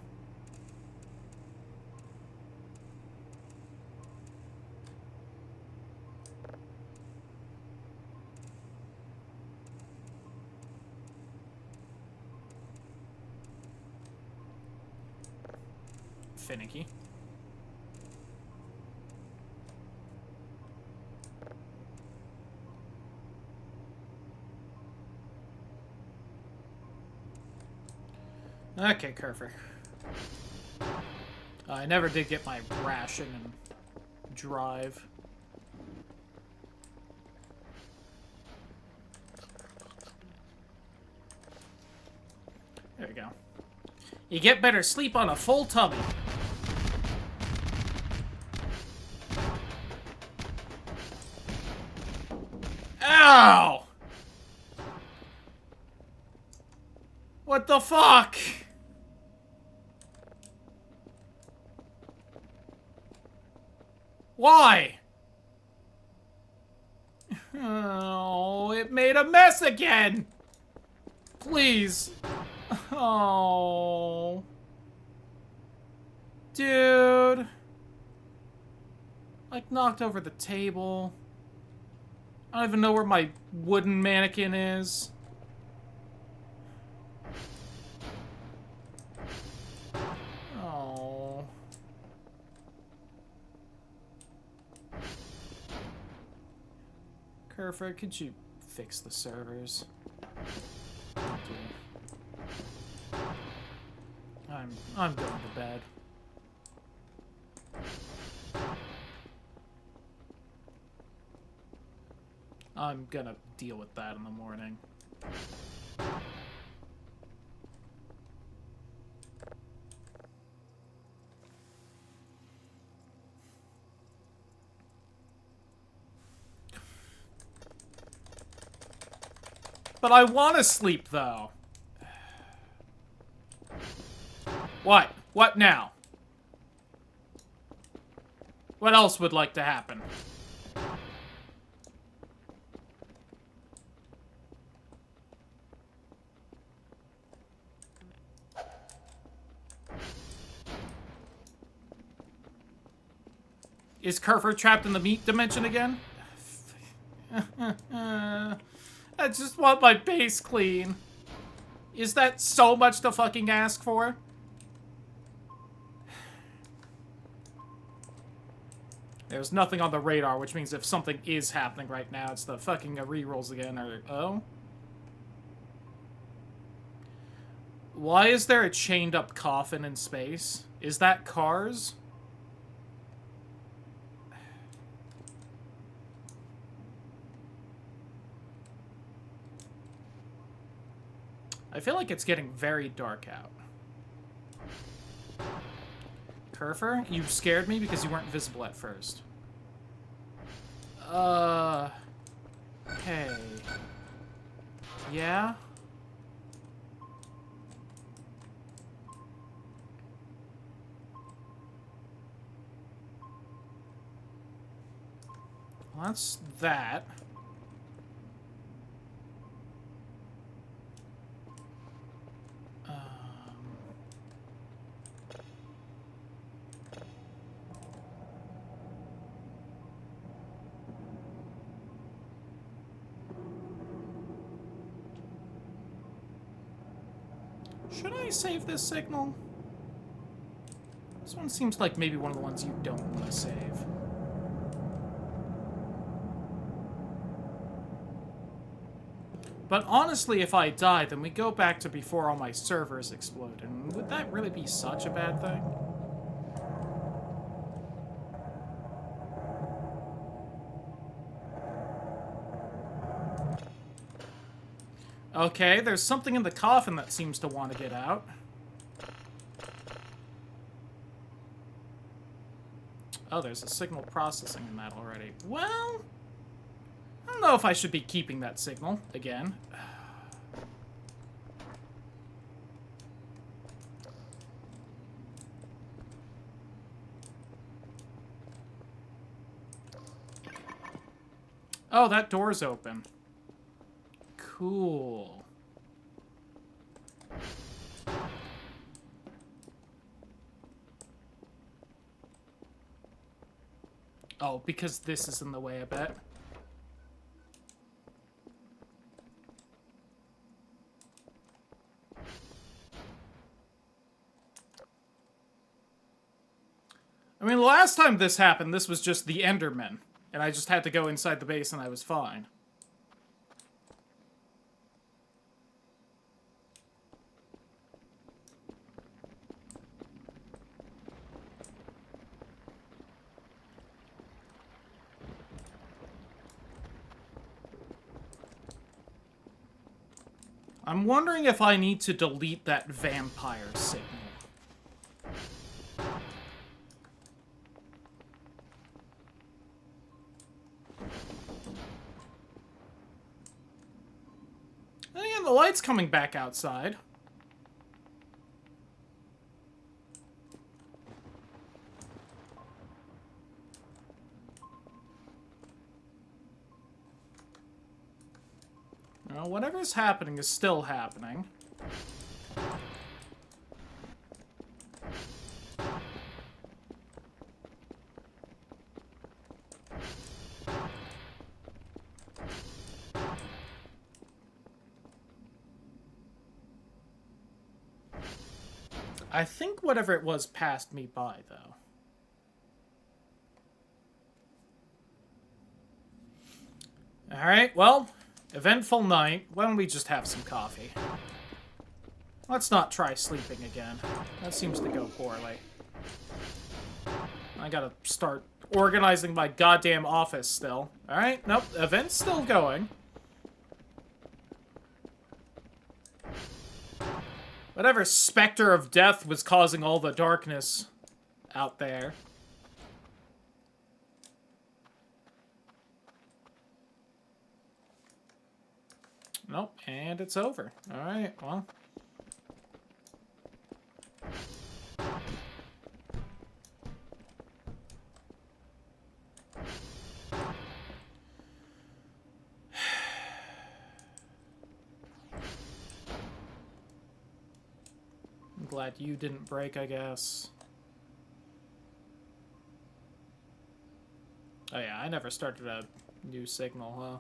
Finicky. Okay, Kerfer. I never did get my ration and drive. There we go. You get better sleep on a full tummy. Ow! What the fuck? Why? Oh, it made a mess again! Please. Oh. Dude. Like, knocked over the table. I don't even know where my wooden mannequin Kerfer, could you fix the servers? Thank you. I'm going to bed. I'm gonna deal with that in the morning. But I want to sleep, though. What? What now? What else would like to happen? Is Kerfer trapped in the meat dimension again? I just want my base clean. Is that so much to fucking ask for? There's nothing on the radar, which means if something is happening right now, it's the fucking rerolls again, or... Oh? Why is there a chained-up coffin in space? Is that Cars? I feel like it's getting very dark out. Kerfer, you scared me because you weren't visible at first. Hey. Yeah? Well, that's that. Should I save this signal? This one seems like maybe one of the ones you don't want to save. But honestly, if I die, then we go back to before all my servers explode, and would that really be such a bad thing? Okay, there's something in the coffin that seems to want to get out. Oh, there's a signal processing in that already. Well, I don't know if I should be keeping that signal again. Oh, that door's open. Cool. Oh, because this is in the way, I bet. I mean, the last time this happened, this was just the Enderman. And I just had to go inside the base and I was fine. I'm wondering if I need to delete that vampire signal. And again, the light's coming back outside. Well, whatever's happening is still happening. I think whatever it was passed me by, though. Alright, well, eventful night. Why don't we just have some coffee? Let's not try sleeping again. That seems to go poorly. I gotta start organizing my goddamn office still. Alright, nope, event's still going. Whatever specter of death was causing all the darkness out there. Nope, and it's over. Alright, well. I'm glad you didn't break, I guess. Oh yeah, I never started a new signal, huh?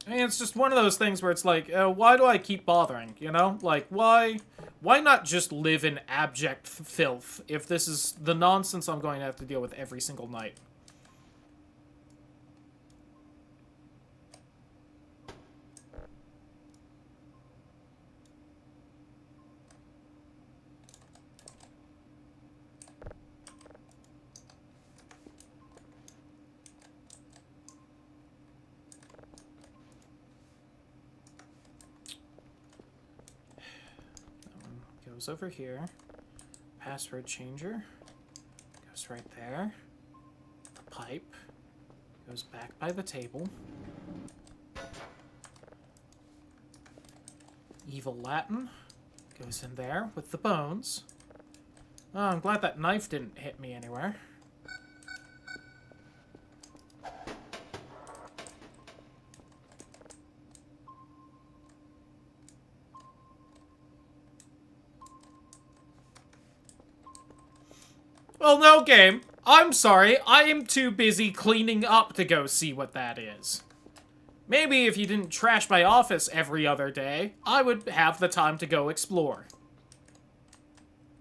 I mean, it's just one of those things where it's like, why do I keep bothering, you know? Like, why not just live in abject filth if this is the nonsense I'm going to have to deal with every single night? Goes over here. Password changer. Goes right there. The pipe. Goes back by the table. Evil Latin. Goes in there with the bones. Oh, I'm glad that knife didn't hit me anywhere. Well, no, game. I'm sorry. I am too busy cleaning up to go see what that is. Maybe if you didn't trash my office every other day, I would have the time to go explore.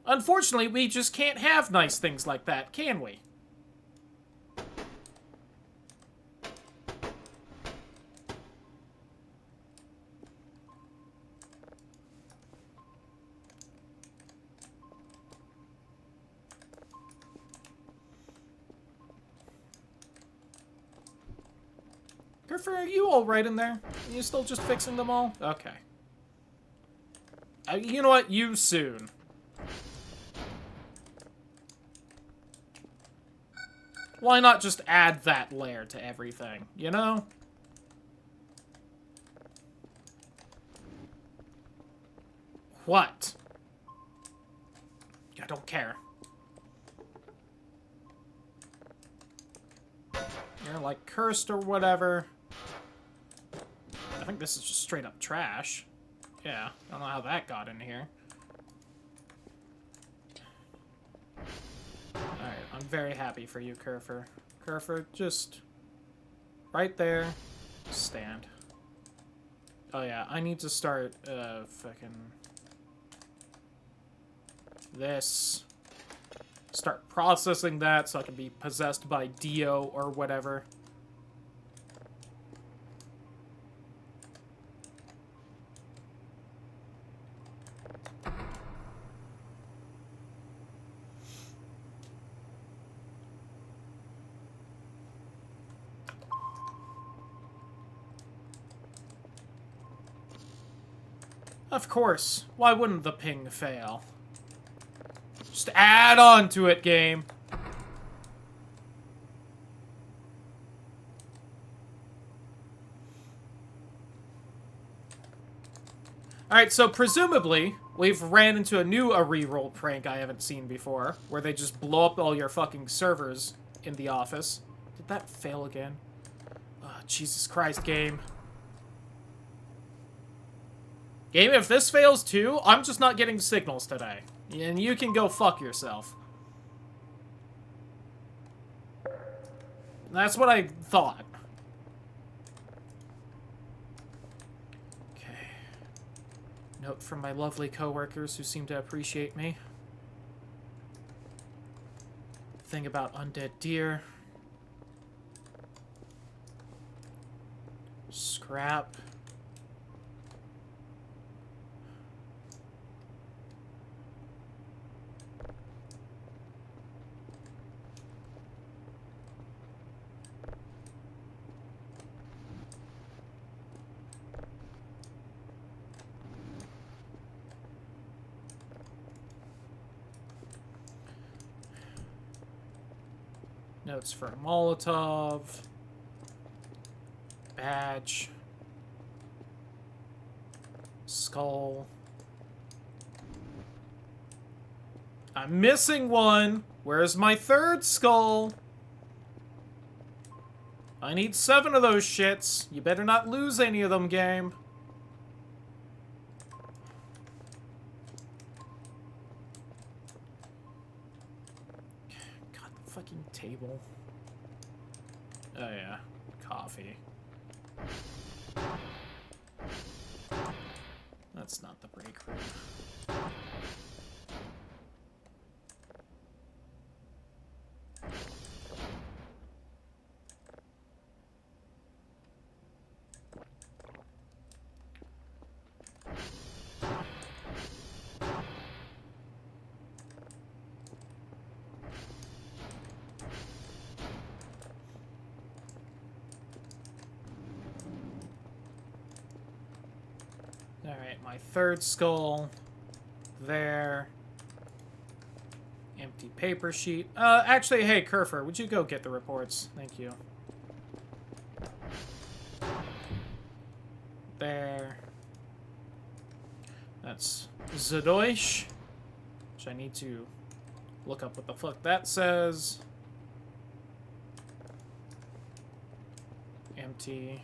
Unfortunately, we just can't have nice things like that, can we? Griffin, are you all right in there? Are you still just fixing them all? Okay. You know what? You soon. Why not just add that layer to everything, you know? What? I don't care. You're, like, cursed or whatever. I think this is just straight up trash. Yeah, I don't know how that got in here. Alright, I'm very happy for you, Kerfer. Kerfer, just... right there. Stand. Oh yeah, I need to start, fucking... this. Start processing that so I can be possessed by Dio or whatever. Of course. Why wouldn't the ping fail? Just add on to it, game. Alright, so presumably, we've ran into a new reroll prank I haven't seen before, where they just blow up all your fucking servers in the office. Did that fail again? Oh, Jesus Christ, game. Game, if this fails too, I'm just not getting signals today. And you can go fuck yourself. That's what I thought. Okay. Note from my lovely coworkers who seem to appreciate me. anything about undead deer. Scrap. Notes for a Molotov. Badge. Skull. I'm missing one. Where's my third skull? I need 7 of those shits. You better not lose any of them, game. God, the fucking table. Oh yeah, coffee. That's not the break room. Alright, my third skull. There. Empty paper sheet. Actually, hey, Kerfer, would you go get the reports? Thank you. There. That's Zadoish. Which I need to look up what the fuck that says. Empty.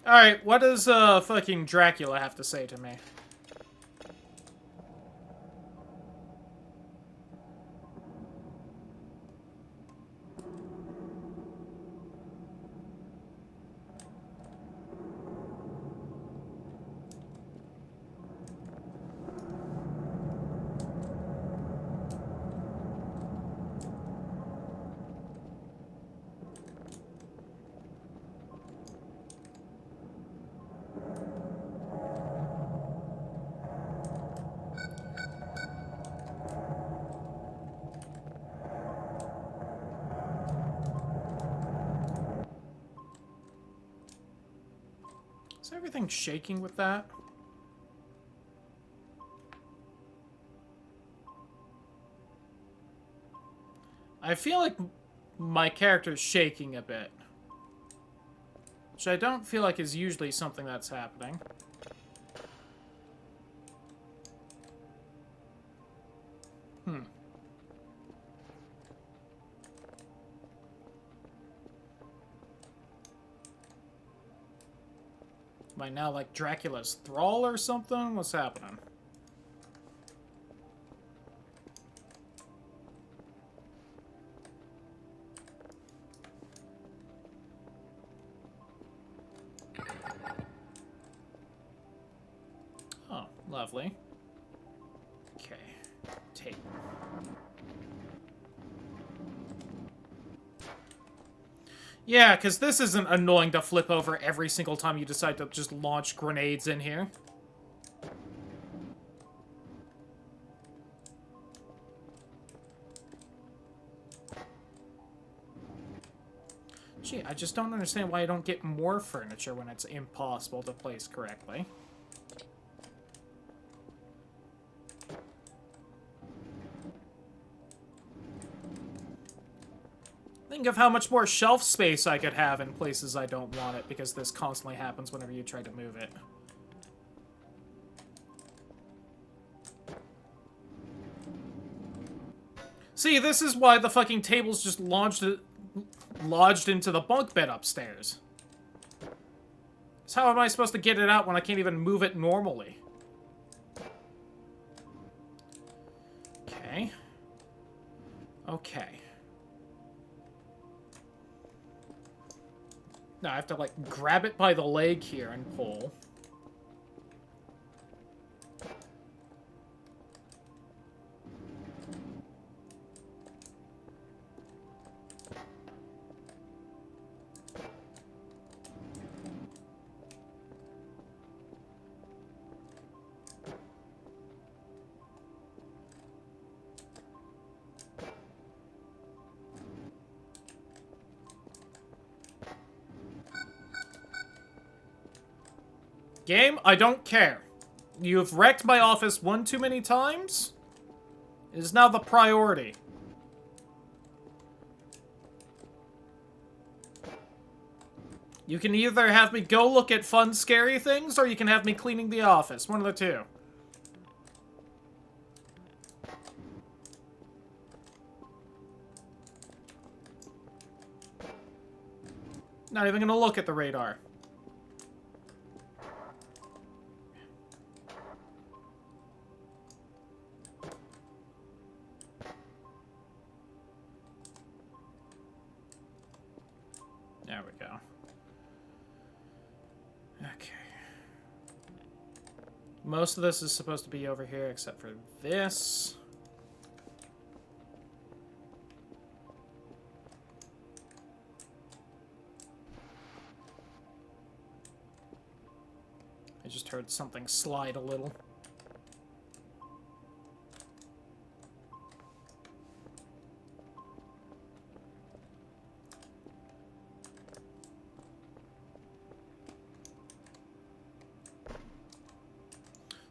Alright, what does fucking Dracula have to say to me? Is everything shaking with that? I feel like my character's shaking a bit. Which I don't feel like is usually something that's happening. Am I now like Dracula's thrall or something? What's happening? Oh, lovely. Okay, table. Yeah, because this isn't annoying to flip over every single time you decide to just launch grenades in here. Gee, I just don't understand why I don't get more furniture when it's impossible to place correctly. Think of how much more shelf space I could have in places I don't want it, because this constantly happens whenever you try to move it. See, this is why the fucking table's just lodged into the bunk bed upstairs. So how am I supposed to get it out when I can't even move it normally? Okay. Okay. Now I have to, like, grab it by the leg here and pull. Game, I don't care. You've wrecked my office one too many times. It is now the priority. You can either have me go look at fun, scary things, or you can have me cleaning the office. One of the two. Not even gonna look at the radar. There we go. Okay. Most of this is supposed to be over here, except for this. I just heard something slide a little.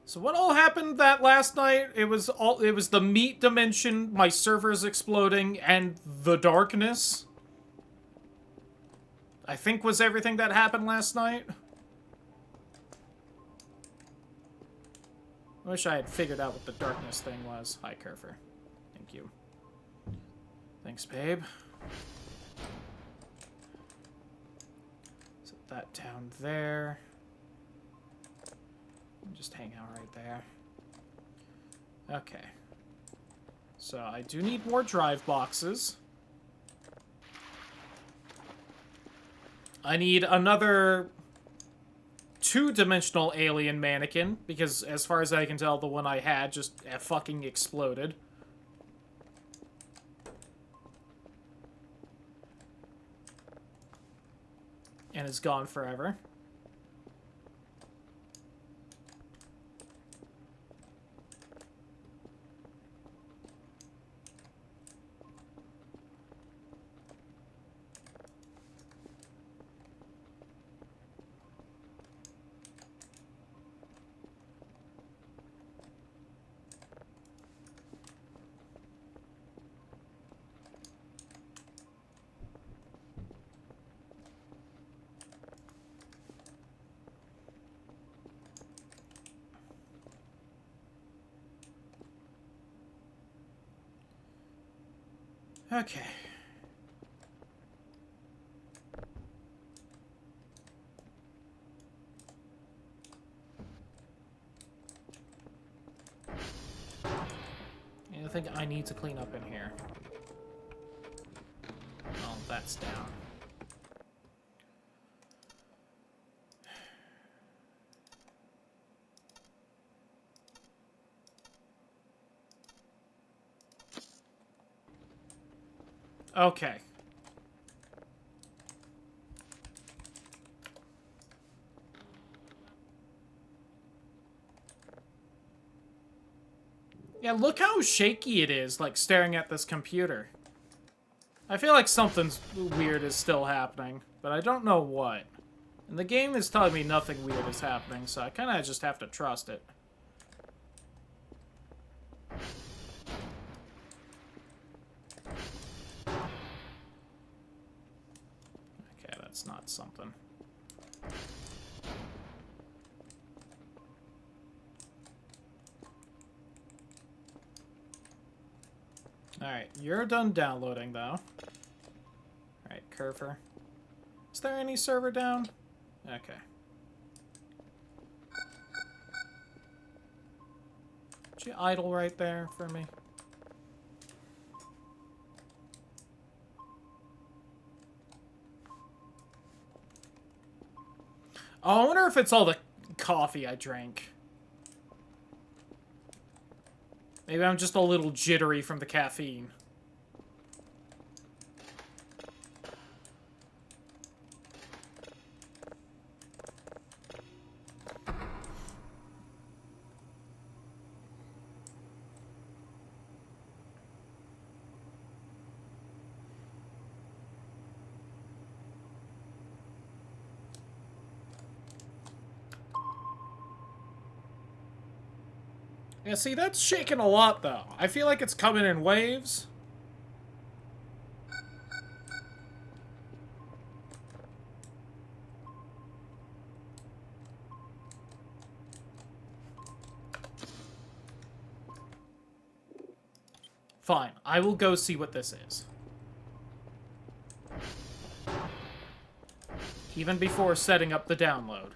So what all happened that last night? It was the meat dimension, my servers exploding, and the darkness. I think was everything that happened last night. I wish I had figured out what the darkness thing was. Hi, Kerfer. Thank you. Thanks, babe. Set that down there. Just hang out right there. Okay. So I do need more drive boxes. I need another two-dimensional alien mannequin, because as far as I can tell, the one I had just fucking exploded. And is gone forever. Okay. Anything I need to clean up in here? Oh, that's down. Okay. Yeah, look how shaky it is, like, staring at this computer. I feel like something's weird is still happening, but I don't know what. And the game is telling me nothing weird is happening, so I kind of just have to trust it. Okay, that's not something. Alright, you're done downloading, though. Alright, Kerfer. Is there any server down? Okay. Could you idle right there for me? Oh, I wonder if it's all the coffee I drank. Maybe I'm just a little jittery from the caffeine. Yeah, see, that's shaking a lot, though. I feel like it's coming in waves. Fine, I will go see what this is. Even before setting up the download.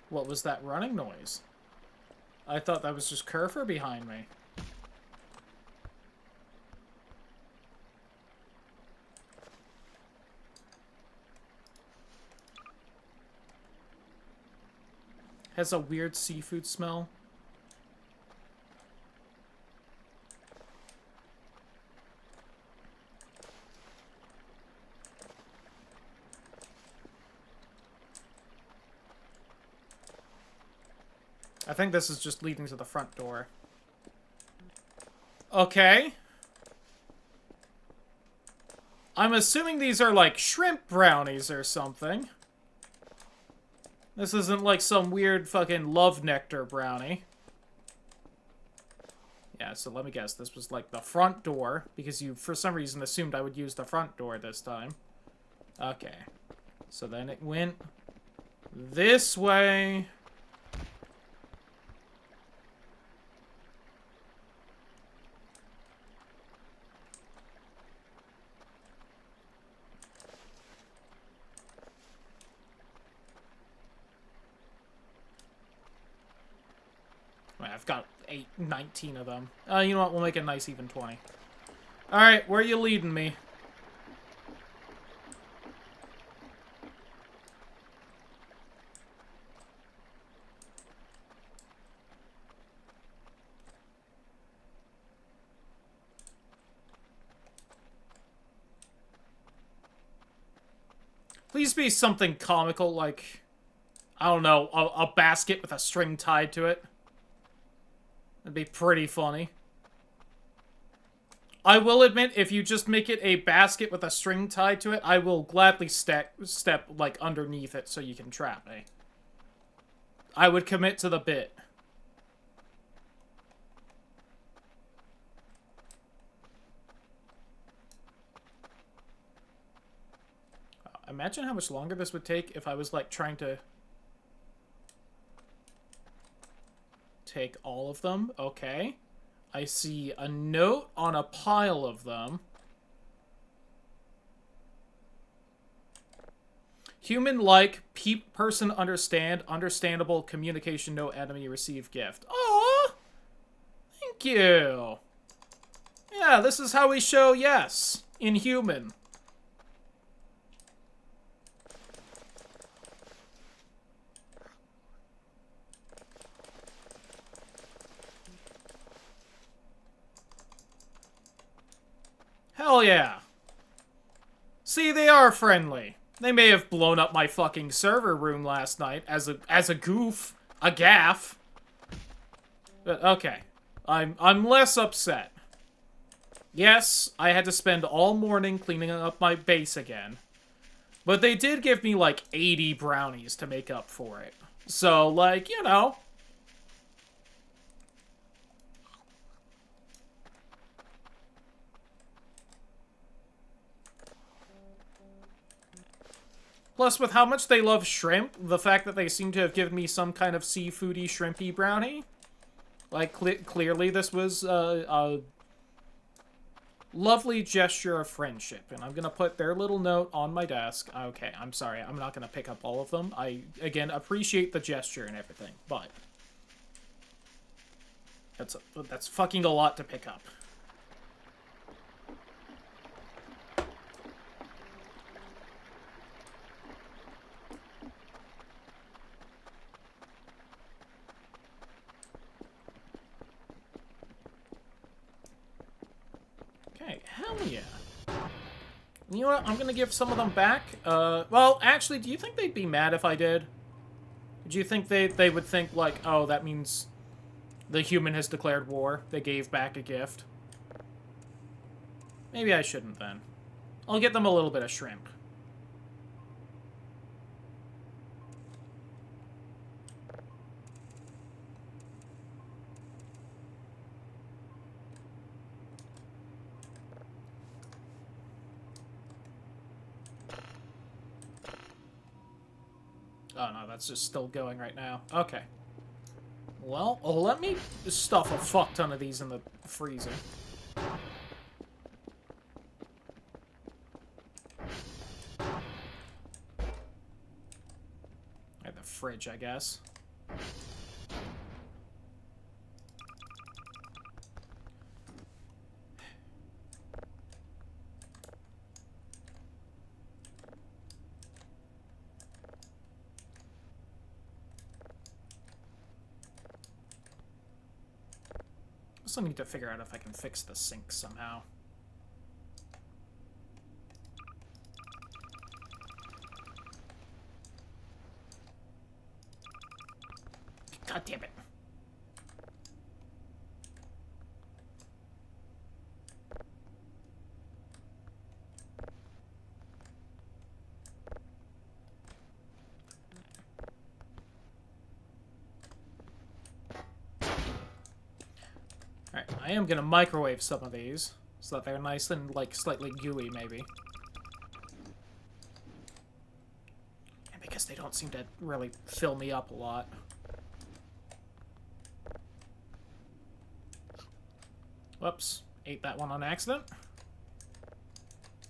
What was that running noise? I thought that was just Kerfer behind me. Has a weird seafood smell. I think this is just leading to the front door. Okay. I'm assuming these are like shrimp brownies or something. This isn't like some weird fucking love nectar brownie. Yeah, so let me guess. This was like the front door, because you, for some reason, assumed I would use the front door this time. Okay. So then it went this way. I've got 19 of them. You know what? We'll make a nice even 20. Alright, where are you leading me? Please be something comical, like, I don't know, a basket with a string tied to it. That'd be pretty funny. I will admit, if you just make it a basket with a string tied to it, I will gladly step, like, underneath it so you can trap me. I would commit to the bit. Imagine how much longer this would take if I was, like, trying to take all of them. Okay. I see a note on a pile of them. Human-like, person understand, understandable, communication, no enemy, receive gift. Aww! Thank you! Yeah, this is how we show yes in human. Hell yeah. See, they are friendly. They may have blown up my fucking server room last night as a goof, a gaff. But okay. I'm less upset. Yes, I had to spend all morning cleaning up my base again. But they did give me like 80 brownies to make up for it. So, like, you know, plus, with how much they love shrimp, the fact that they seem to have given me some kind of seafoody, shrimpy brownie, Like, clearly this was a lovely gesture of friendship, and I'm gonna put their little note on my desk. Okay, I'm sorry, I'm not gonna pick up all of them. I, again, appreciate the gesture and everything, but that's fucking a lot to pick up. Okay, hell yeah. You know what? I'm gonna give some of them back. Well, actually, do you think they'd be mad if I did? Do you think they would think, like, oh, that means the human has declared war? They gave back a gift. Maybe I shouldn't, then. I'll get them a little bit of shrimp. Oh, no, that's just still going right now. Okay. Well, let me stuff a fuck ton of these in the freezer. Or the fridge, I guess. I need to figure out if I can fix the sink somehow. God damn it. Alright, I am gonna microwave some of these, so that they're nice and, like, slightly gooey, maybe. And because they don't seem to really fill me up a lot. Whoops. Ate that one on accident.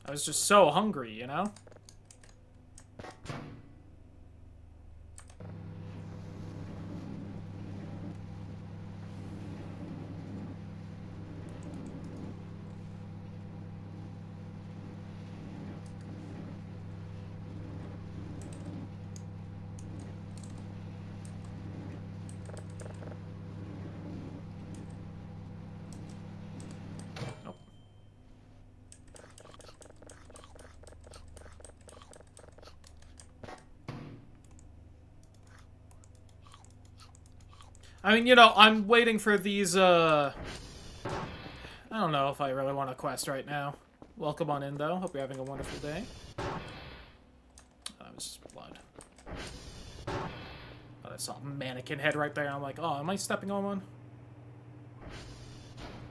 I was just so hungry, you know? I mean, you know, I'm waiting for these, I don't know if I really want a quest right now. Welcome on in, though. Hope you're having a wonderful day. That was just blood. Oh, I saw a mannequin head right there. I'm like, oh, am I stepping on one?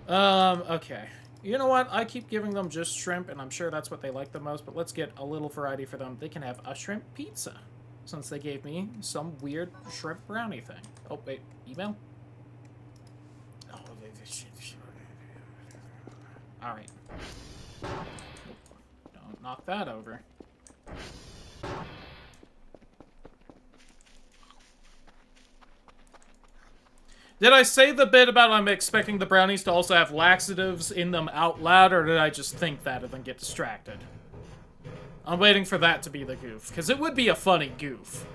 Okay. You know what? I keep giving them just shrimp, and I'm sure that's what they like the most, but let's get a little variety for them. They can have a shrimp pizza, since they gave me some weird shrimp brownie thing. Oh, wait. Email? Oh, alright. Don't knock that over. Did I say the bit about I'm expecting the brownies to also have laxatives in them out loud, or did I just think that and then get distracted? I'm waiting for that to be the goof, because it would be a funny goof.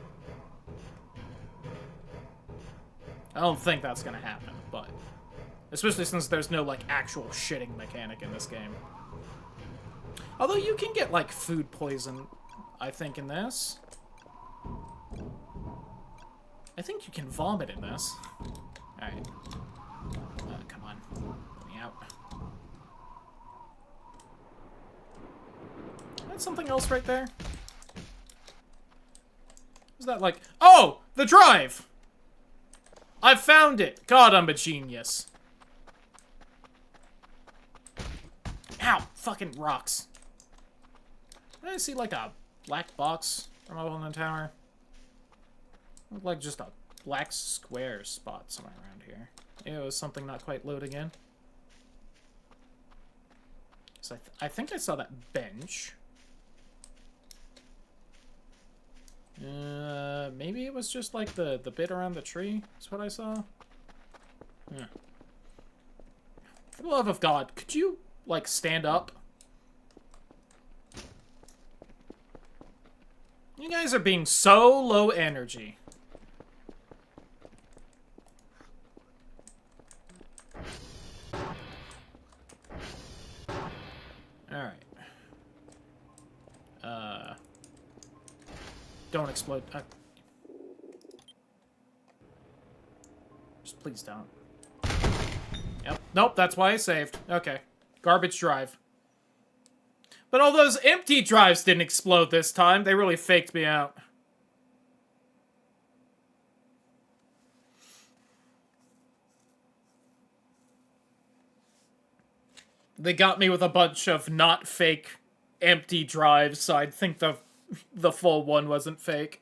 I don't think that's gonna happen, but... Especially since there's no, like, actual shitting mechanic in this game. Although you can get, like, food poison, I think, in this. I think you can vomit in this. Alright. Come on. Let me out. That's something else right there. Is that like... Oh! The drive! I found it! God, I'm a genius. Ow! Fucking rocks. Did I see, like, a black box from up on the tower? Looked like just a black square spot somewhere around here. It was something not quite loading in. So I think I saw that bench. Maybe it was just like the bit around the tree. That's what I saw. Yeah. For the love of God, could you, like, stand up? You guys are being so low energy. Alright. Don't explode. Just please don't. Yep. Nope, that's why I saved. Okay. Garbage drive. But all those empty drives didn't explode this time. They really faked me out. They got me with a bunch of not fake empty drives, so I'd think the full one wasn't fake.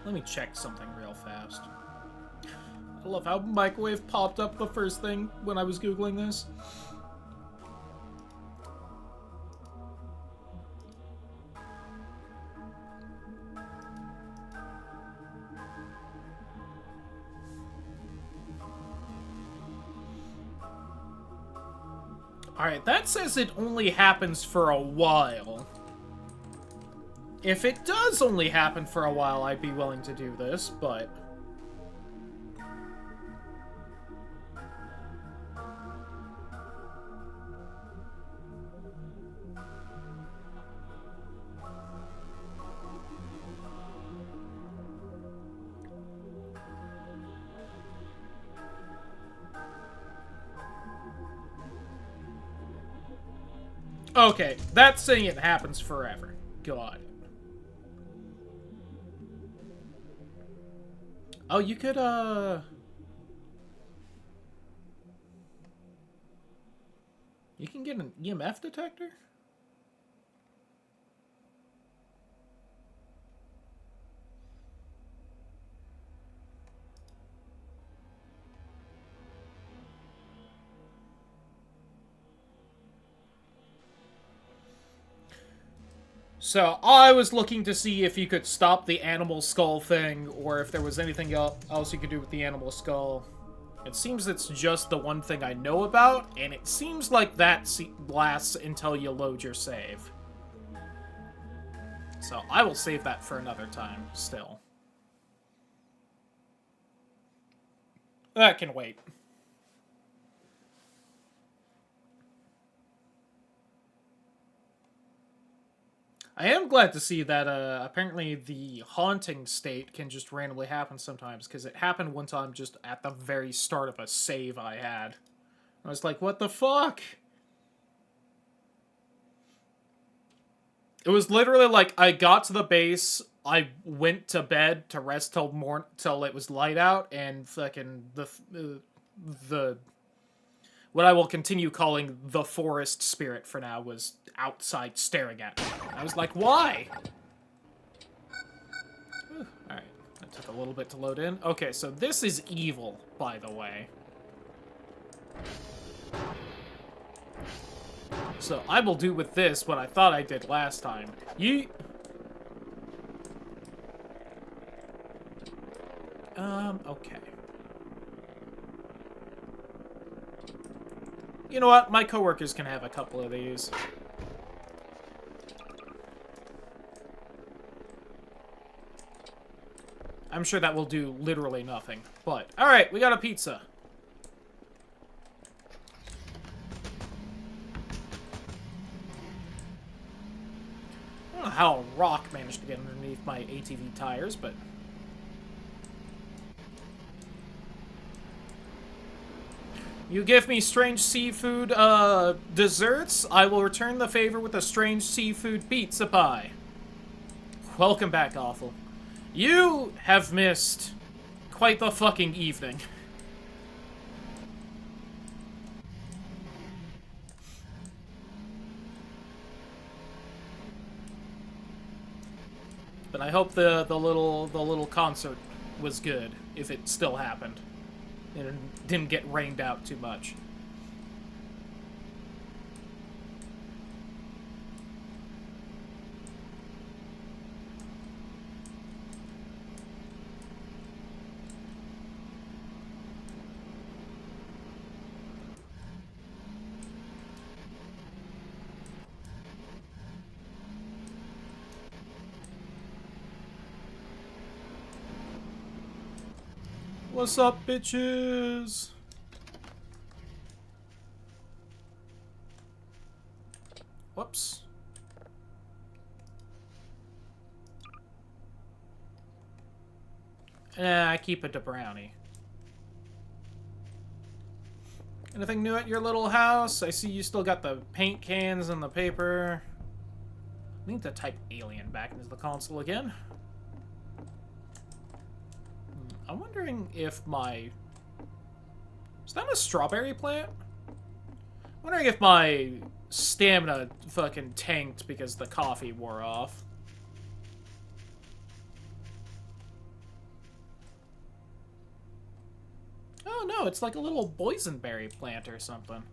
Let me check something real fast. I love how microwave popped up the first thing when I was Googling this. Alright, that says it only happens for a while. If it does only happen for a while, I'd be willing to do this, but... Okay, that's saying it happens forever. Got it. Oh, you could, you can get an EMF detector? So, I was looking to see if you could stop the animal skull thing, or if there was anything else you could do with the animal skull. It seems it's just the one thing I know about, and it seems like that lasts until you load your save. So, I will save that for another time, still. That can wait. I am glad to see that, apparently the haunting state can just randomly happen sometimes, because it happened one time just at the very start of a save I had. I was like, what the fuck? It was literally like, I got to the base, I went to bed to rest till it was light out, and fucking the what I will continue calling the forest spirit for now was outside staring at me. I was like, why? Alright, that took a little bit to load in. Okay, so this is evil, by the way. So I will do with this what I thought I did last time. Okay. You know what? My coworkers can have a couple of these. I'm sure that will do literally nothing. But, alright, we got a pizza. how a rock managed to get underneath my ATV tires, but... You give me strange seafood, desserts, I will return the favor with a strange seafood pizza pie. Welcome back, Awful. You have missed quite the fucking evening. But I hope the little concert was good, if it still happened. And it didn't get rained out too much. What's up, bitches? Whoops. I keep it to brownie. Anything new at your little house? I see you still got the paint cans and the paper. I need to type alien back into the console again. I'm wondering if my... Is that a strawberry plant? I'm wondering if my stamina fucking tanked because the coffee wore off. Oh no, it's like a little boysenberry plant or something.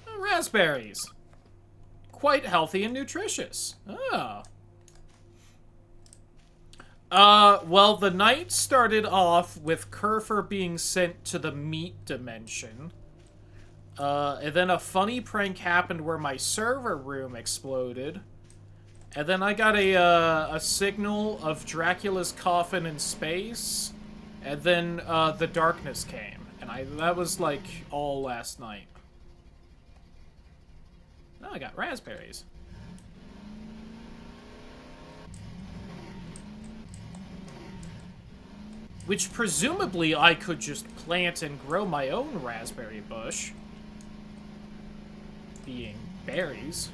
Oh, raspberries. Quite healthy and nutritious. Oh. Well, the night started off with Kerfer being sent to the meat dimension. And then a funny prank happened where my server room exploded. And then I got a signal of Dracula's coffin in space. And then, the darkness came. And that was, like, all last night. Oh, I got raspberries. Which presumably I could just plant and grow my own raspberry bush. Being berries.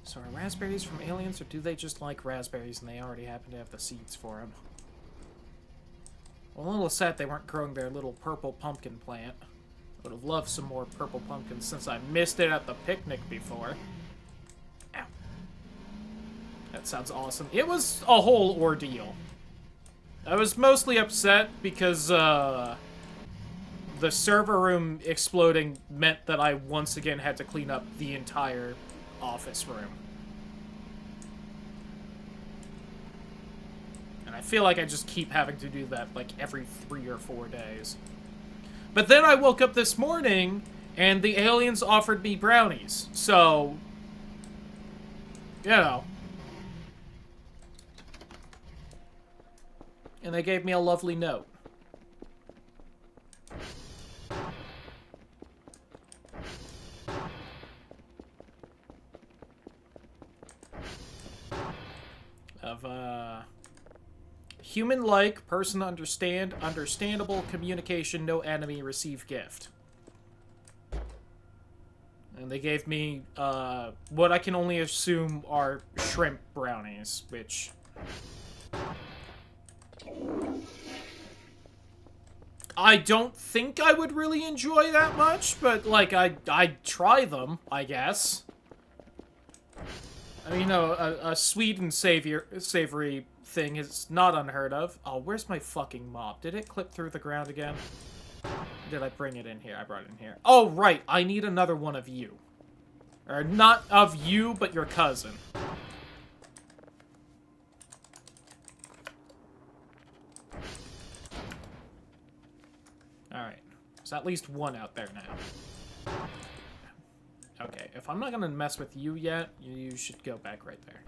So are raspberries from aliens, or do they just like raspberries and they already happen to have the seeds for them? Well, I'm a little sad they weren't growing their little purple pumpkin plant. Would have loved some more purple pumpkins since I missed it at the picnic before. Ow. That sounds awesome. It was a whole ordeal. I was mostly upset because, the server room exploding meant that I once again had to clean up the entire office room. And I feel like I just keep having to do that, like, every 3 or 4 days. But then I woke up this morning, and the aliens offered me brownies. So, you know. And they gave me a lovely note. Of, human-like, person understand, understandable, communication, no enemy, receive gift. And they gave me, what I can only assume are shrimp brownies, which... I don't think I would really enjoy that much, but, like, I'd try them, I guess. I mean, you know, a sweet and savory thing is not unheard of. Oh, where's my fucking mop? Did it clip through the ground again? Did I bring it in here? I brought it in here. Oh, right. I need another one of you. Or not of you, but your cousin. Alright. There's at least one out there now. Okay, if I'm not gonna mess with you yet, you should go back right there.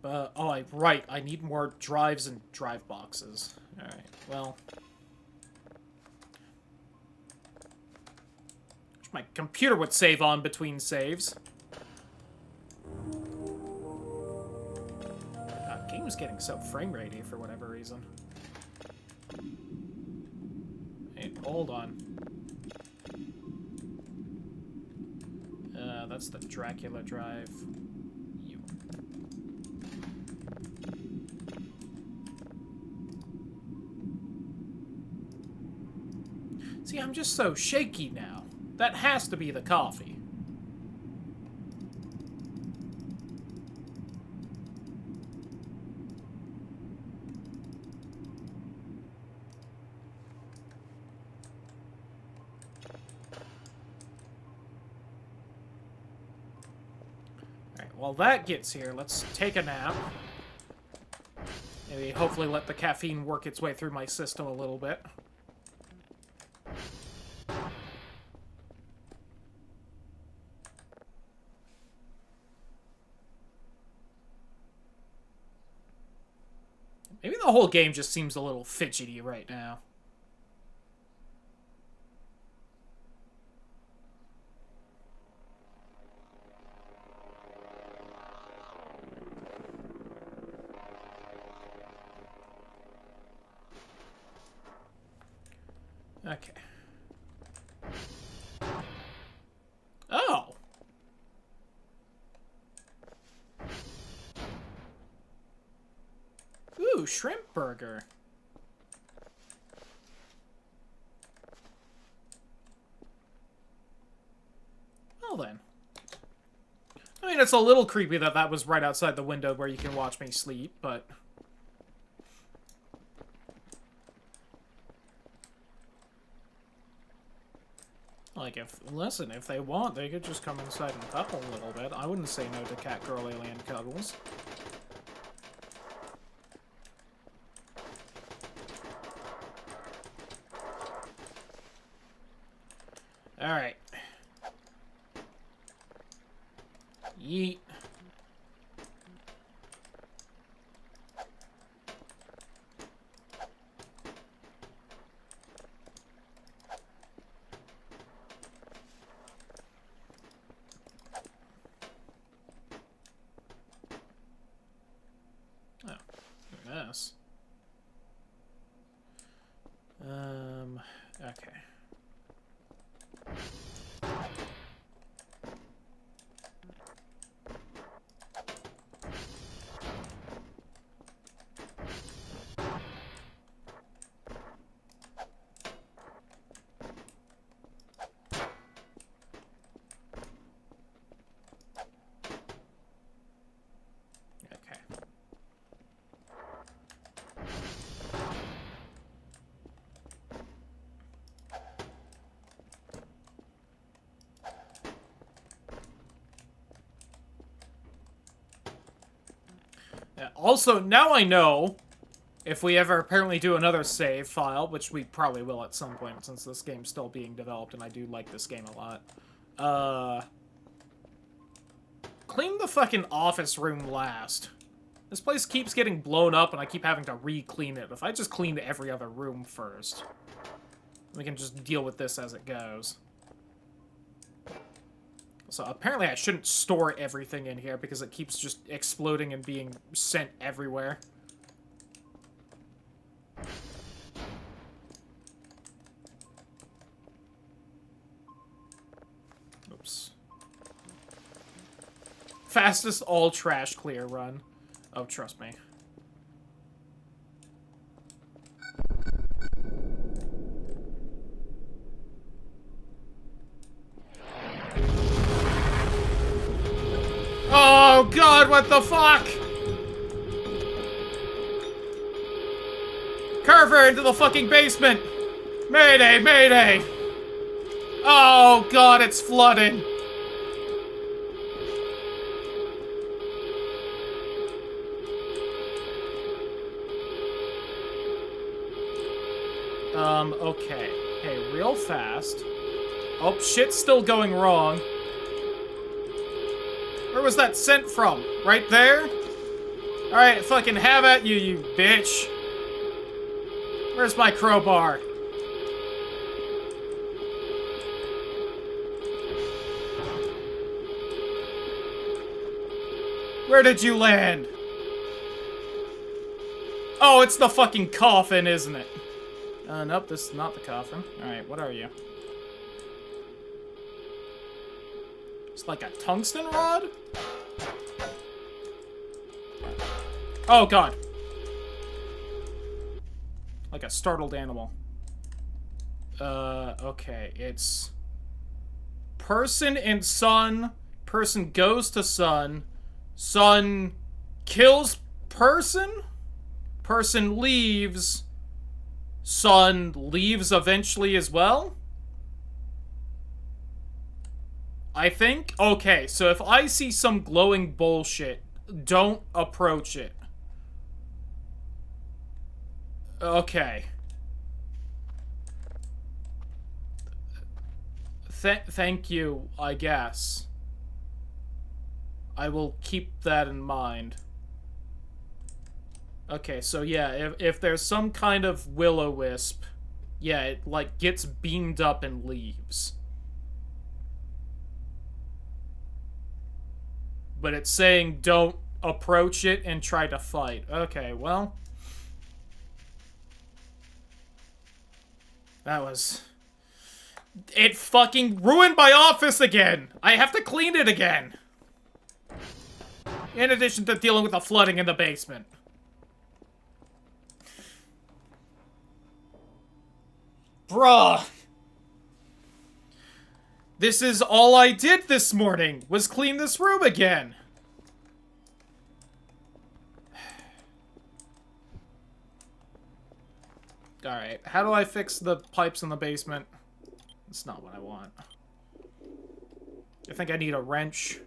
Oh, right. I need more drives and drive boxes. Alright, well. My computer would save on between saves. Game was getting so frame ratey for whatever reason. Hey, hold on. That's the Dracula drive. You. See, I'm just so shaky now. That has to be the coffee. While that gets here, let's take a nap. Maybe hopefully let the caffeine work its way through my system a little bit. Maybe the whole game just seems a little fidgety right now. Okay. Oh! Ooh, shrimp burger. Well then. I mean, it's a little creepy that that was right outside the window where you can watch me sleep, but... Like, listen, if they want, they could just come inside and cuddle a little bit. I wouldn't say no to cat girl alien cuddles. Alright. Yeet. Okay. Also, now I know, if we ever apparently do another save file, which we probably will at some point since this game's still being developed and I do like this game a lot, clean the fucking office room last. This place keeps getting blown up and I keep having to re-clean it. If I just clean every other room first, we can just deal with this as it goes. So apparently I shouldn't store everything in here because it keeps just exploding and being sent everywhere. Oops. Fastest all trash clear run. Oh, trust me. Oh god, what the fuck? Curve into the fucking basement! Mayday, mayday! Oh god, it's flooding! Okay. Hey, real fast. Oh, shit's still going wrong. Where was that scent from? Right there? Alright, fucking have at you, you bitch. Where's my crowbar? Where did you land? Oh, it's the fucking coffin, isn't it? Nope, this is not the coffin. Alright, what are you? It's like a tungsten rod? Oh, God. Like a startled animal. Okay, it's... person and sun. Person goes to sun. Sun kills person? Person leaves. Sun leaves eventually as well? I think? Okay, so if I see some glowing bullshit, don't approach it. Okay. Thank you, I guess. I will keep that in mind. Okay, so yeah, if there's some kind of will-o-wisp, yeah, it, like, gets beamed up and leaves. But it's saying don't approach it and try to fight. Okay, well... that was... it fucking ruined my office again! I have to clean it again! In addition to dealing with the flooding in the basement. Bruh. This is all I did this morning, was clean this room again. Alright, how do I fix the pipes in the basement? That's not what I want. I think I need a wrench.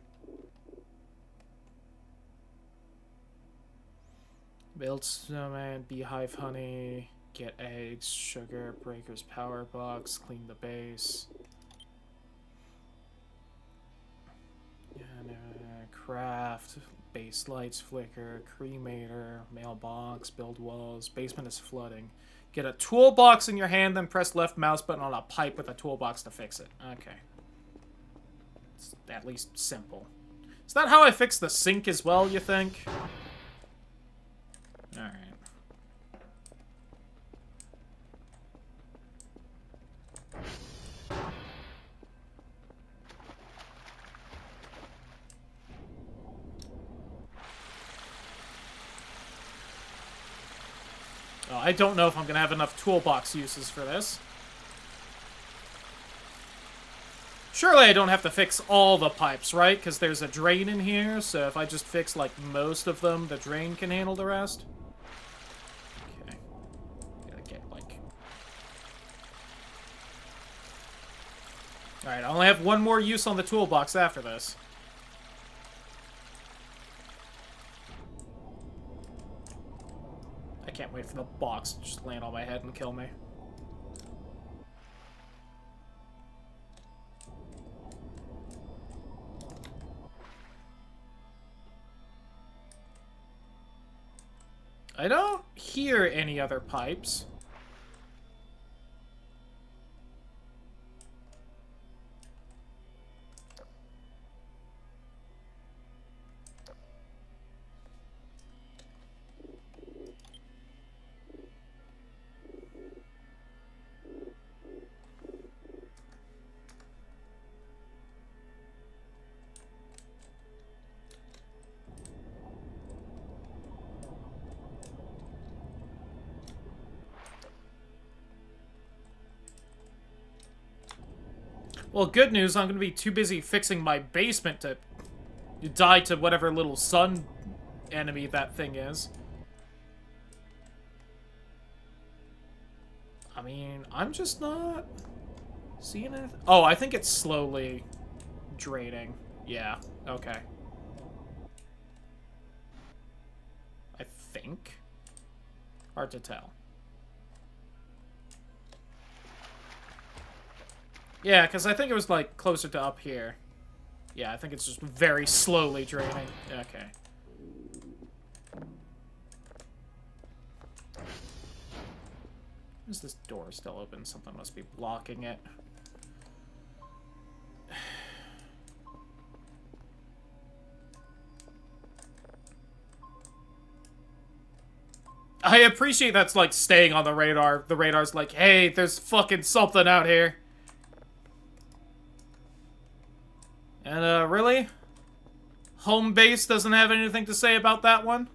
Build snowman, beehive honey, get eggs, sugar, breakers, power box, clean the base. And, craft, base lights flicker, cremator, mailbox, build walls, basement is flooding. Get a toolbox in your hand, then press left mouse button on a pipe with a toolbox to fix it. Okay. It's at least simple. Is that how I fix the sink as well, you think? Alright. Oh, I don't know if I'm gonna have enough toolbox uses for this. Surely I don't have to fix all the pipes, right? Because there's a drain in here, so if I just fix, like, most of them, the drain can handle the rest. Okay. Gotta get, like... alright, I only have one more use on the toolbox after this. I can't wait for the box to just land on my head and kill me. I don't hear any other pipes. Well, good news, I'm gonna be too busy fixing my basement to die to whatever little sun enemy that thing is. I mean, I'm just not seeing it. Oh, I think it's slowly draining. Yeah, okay. I think. Hard to tell. Yeah, because I think it was, like, closer to up here. Yeah, I think it's just very slowly draining. Okay. Is this door still open? Something must be blocking it. I appreciate that's, like, staying on the radar. The radar's like, hey, there's fucking something out here. And, really? Home base doesn't have anything to say about that one?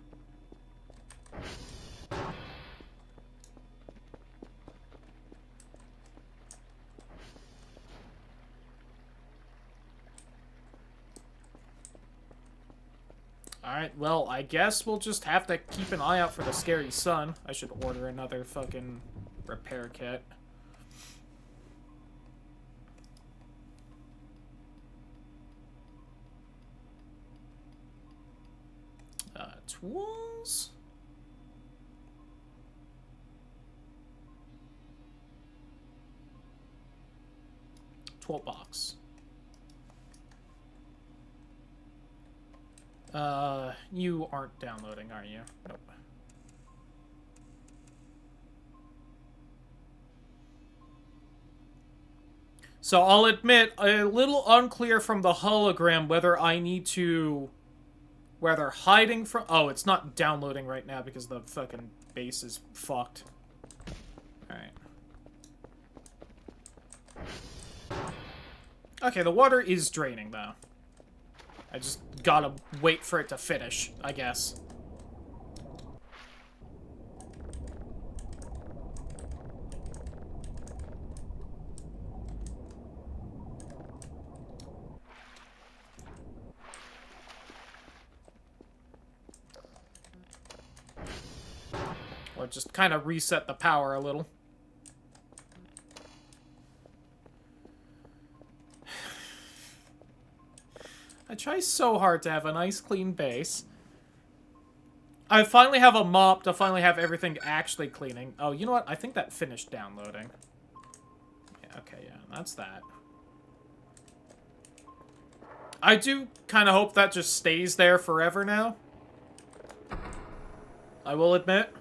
Alright, well, I guess we'll just have to keep an eye out for the scary sun. I should order another fucking repair kit. Tools? Toolbox. You aren't downloading, are you? Nope. So I'll admit, a little unclear from the hologram whether I need to... Whether hiding from... Oh, it's not downloading right now because the fucking base is fucked. Alright. Okay, the water is draining, though. I just gotta wait for it to finish, I guess. Or just kind of reset the power a little. I try so hard to have a nice, clean base. I finally have a mop to finally have everything actually cleaning. Oh, you know what? I think that finished downloading. Yeah, okay, yeah, that's that. I do kind of hope that just stays there forever now. I will admit.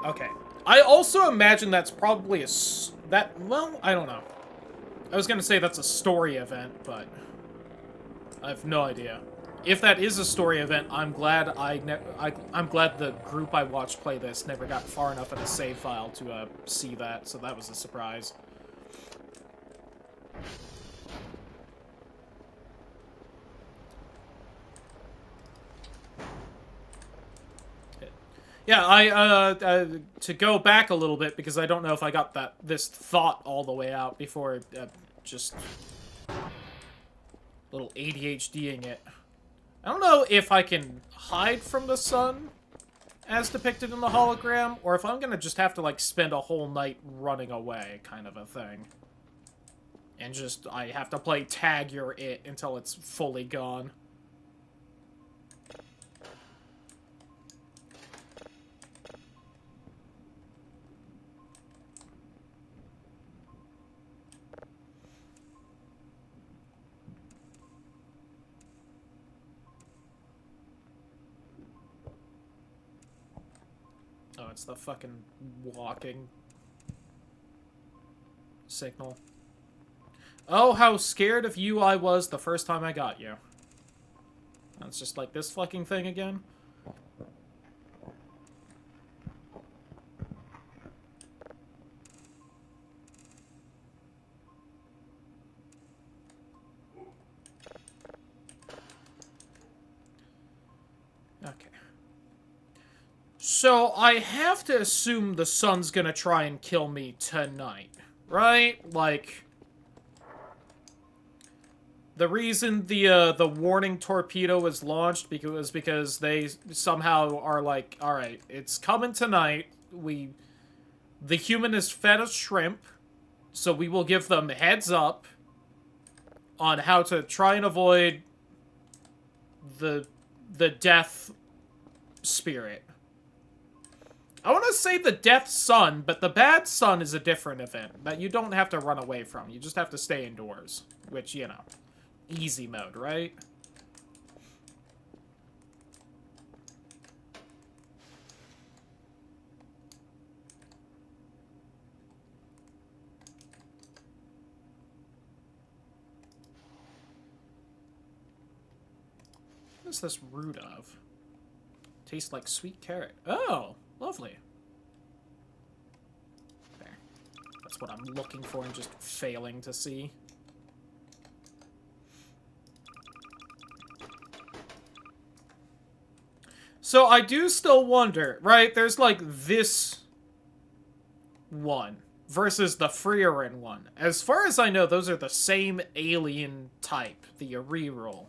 Okay. I also imagine that's probably a... well, I don't know. I was gonna say that's a story event, but... I have no idea. If that is a story event, I'm glad I'm glad the group I watched play this never got far enough in a save file to see that, so that was a surprise. Yeah, to go back a little bit, because I don't know if I got this thought all the way out before just little ADHDing it. I don't know if I can hide from the sun, as depicted in the hologram, or if I'm gonna just have to, like, spend a whole night running away, kind of a thing. And just, I have to play tag your it until it's fully gone. Oh, it's the fucking walking signal. Oh, how scared of you I was the first time I got you. It's just like this fucking thing again. Okay. So, I have to assume the sun's gonna try and kill me tonight, right? Like, the reason the warning torpedo was launched was because they somehow are like, alright, it's coming tonight, the human is fed a shrimp, so we will give them heads up on how to try and avoid the death spirit. I want to say the Death Sun, but the Bad Sun is a different event that you don't have to run away from. You just have to stay indoors, which, you know, easy mode, right? What is this root of? Tastes like sweet carrot. Oh, lovely. There. That's what I'm looking for and just failing to see. So I do still wonder, right? There's like this one versus the Freerin one. As far as I know, those are the same alien type, the reroll.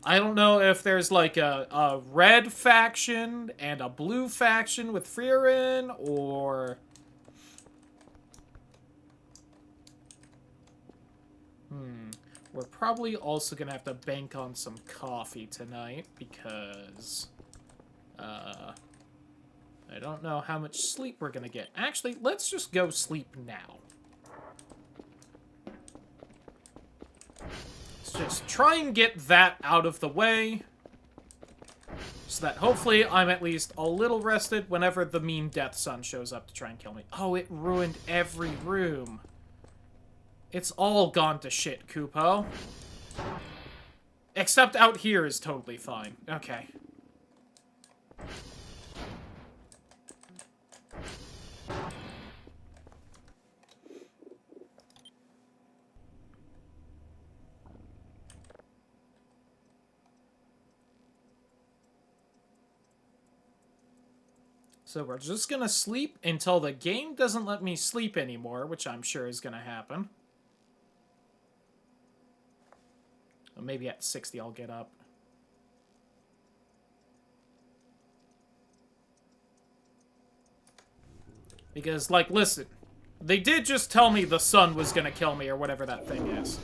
I don't know if there's like a red faction and a blue faction with Freerin, or... We're probably also gonna have to bank on some coffee tonight, because... I don't know how much sleep we're gonna get. Actually, let's just go sleep now. Let's just try and get that out of the way, so that hopefully I'm at least a little rested whenever the mean Death Sun shows up to try and kill me. Oh, it ruined every room. It's all gone to shit, Kupo. Except out here is totally fine. Okay. So we're just gonna sleep until the game doesn't let me sleep anymore, which I'm sure is gonna happen. Or maybe at 60 I'll get up. Because, like, listen, they did just tell me the sun was gonna kill me or whatever that thing is.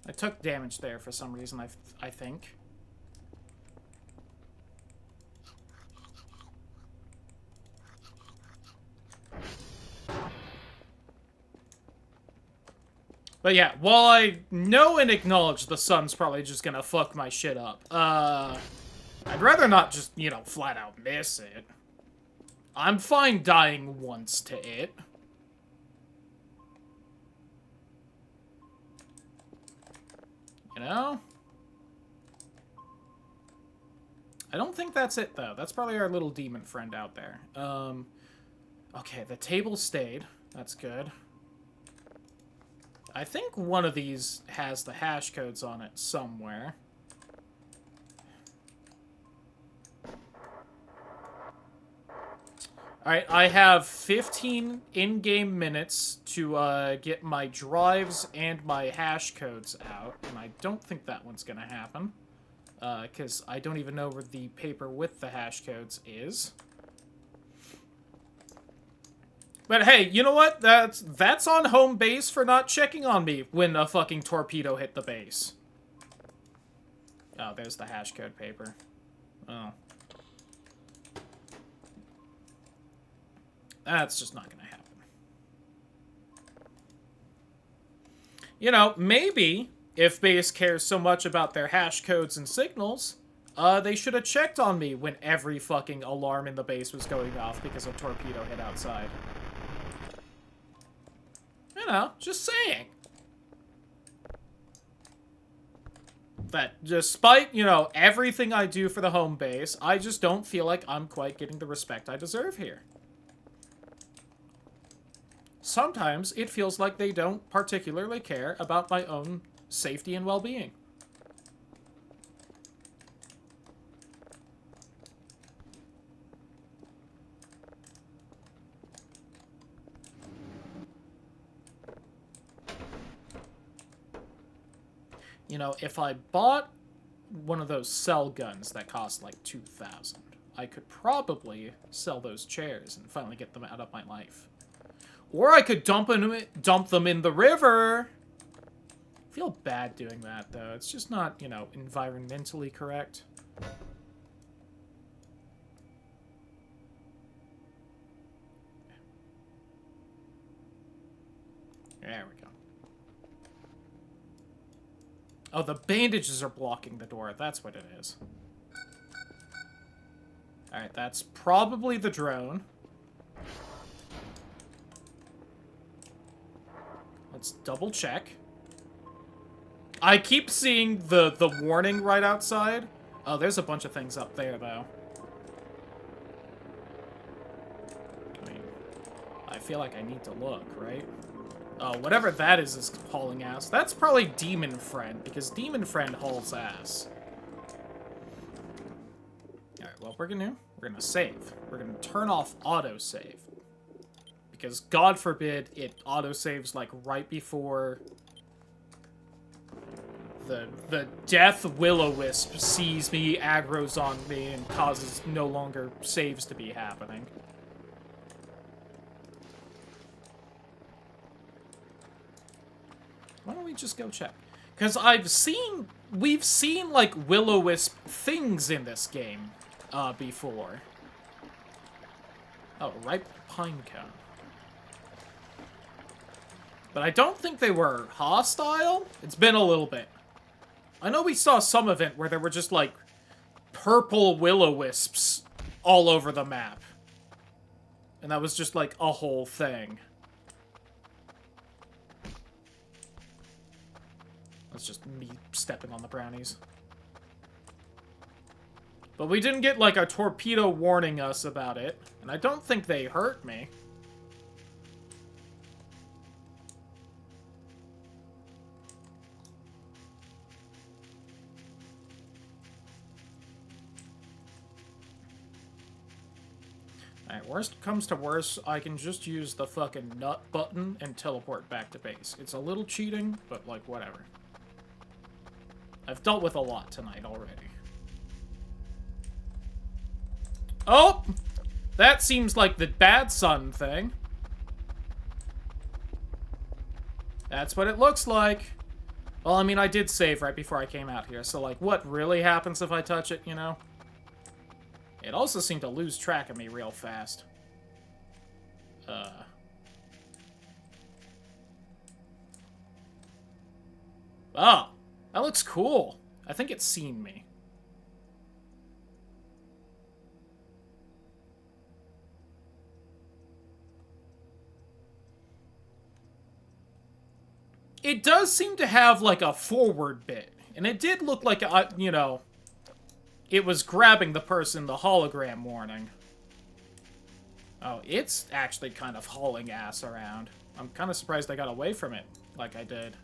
I took damage there for some reason, I think. But yeah, while I know and acknowledge the sun's probably just gonna fuck my shit up, I'd rather not just, you know, flat out miss it. I'm fine dying once to it. You know? I don't think that's it, though. That's probably our little demon friend out there. Okay, the table stayed. That's good. I think one of these has the hash codes on it somewhere. Alright, I have 15 in-game minutes to get my drives and my hash codes out, and I don't think that one's gonna happen. Because I don't even know where the paper with the hash codes is. But hey, you know what? That's on home base for not checking on me when a fucking torpedo hit the base. Oh, there's the hash code paper. Oh. That's just not gonna happen. You know, maybe if base cares so much about their hash codes and signals, they should have checked on me when every fucking alarm in the base was going off because a torpedo hit outside. You know, just saying. That despite, you know, everything I do for the home base, I just don't feel like I'm quite getting the respect I deserve here. Sometimes it feels like they don't particularly care about my own safety and well-being. You know, if I bought one of those cell guns that cost like 2,000, I could probably sell those chairs and finally get them out of my life. Or I could dump them in the river. I feel bad doing that, though. It's just not, you know, environmentally correct. There we go. Oh, the bandages are blocking the door. That's what it is. Alright, that's probably the drone. Let's double check. I keep seeing the warning right outside. Oh, there's a bunch of things up there, though. I mean, I feel like I need to look, right? Oh, whatever that is hauling ass. That's probably Demon Friend, because Demon Friend hauls ass. Alright, well, we're gonna save. We're gonna turn off autosave. Because, God forbid, it autosaves, like, right before the death will-o-wisp sees me, aggroes on me, and causes no longer saves to be happening. Why don't we just go check? Because we've seen, like, will-o-wisp things in this game, before. Oh, ripe pine cone. But I don't think they were hostile. It's been a little bit. I know we saw some event where there were just, like, purple will-o-wisps all over the map. And that was just, like, a whole thing. That's just me stepping on the brownies. But we didn't get, like, a torpedo warning us about it. And I don't think they hurt me. Alright, worst comes to worst, I can just use the fucking nut button and teleport back to base. It's a little cheating, but, like, whatever. I've dealt with a lot tonight already. Oh! That seems like the bad sun thing. That's what it looks like. Well, I mean, I did save right before I came out here, so, like, what really happens if I touch it, you know? It also seemed to lose track of me real fast. Oh, that looks cool. I think it's seen me. It does seem to have, like, a forward bit. And it did look like, you know, it was grabbing the person the hologram warning. Oh, it's actually kind of hauling ass around. I'm kind of surprised I got away from it like I did.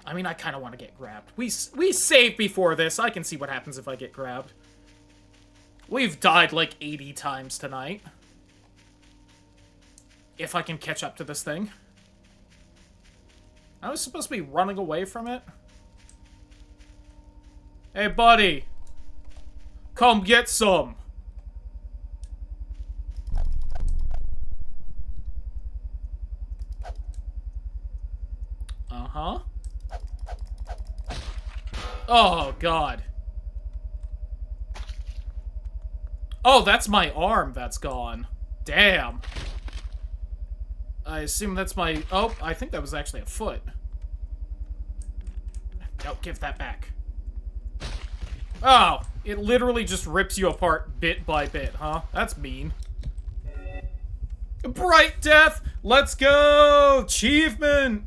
I mean, I kind of want to get grabbed. We saved before this. I can see what happens if I get grabbed. We've died like 80 times tonight. If I can catch up to this thing. I was supposed to be running away from it. Hey, buddy. Come get some. Uh-huh. Oh, God. Oh, that's my arm that's gone. Damn. I assume that's my... Oh, I think that was actually a foot. No, give that back. Oh, it literally just rips you apart bit by bit, huh? That's mean. Bright Death! Let's go! Achievement!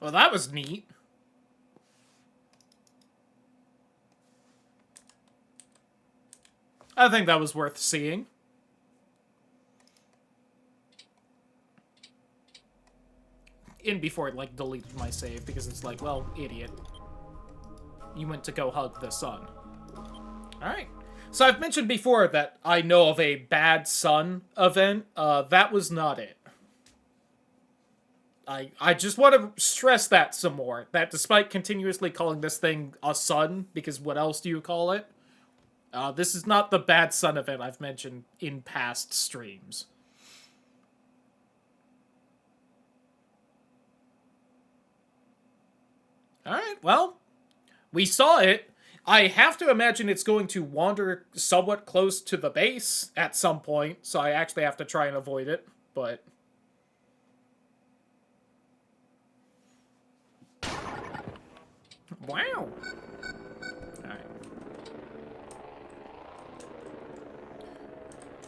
Well, that was neat. I think that was worth seeing. In before it, like, deleted my save, because it's like, well, idiot. You went to go hug the sun. Alright. So I've mentioned before that I know of a bad sun event. That was not it. I just want to stress that some more. That despite continuously calling this thing a sun, because what else do you call it? This is not the bad sun event I've mentioned in past streams. Alright, well, we saw it. I have to imagine it's going to wander somewhat close to the base at some point, so I actually have to try and avoid it, but... Wow! Alright.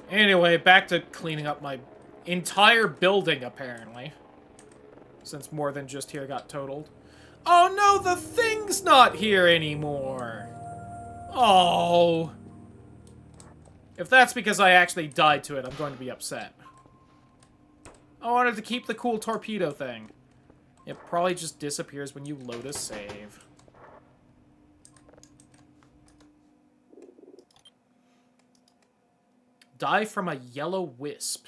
Anyway, back to cleaning up my entire building, apparently. Since more than just here got totaled. Oh no, the thing's not here anymore! Oh. If that's because I actually died to it, I'm going to be upset. I wanted to keep the cool torpedo thing. It probably just disappears when you load a save. Die from a yellow wisp.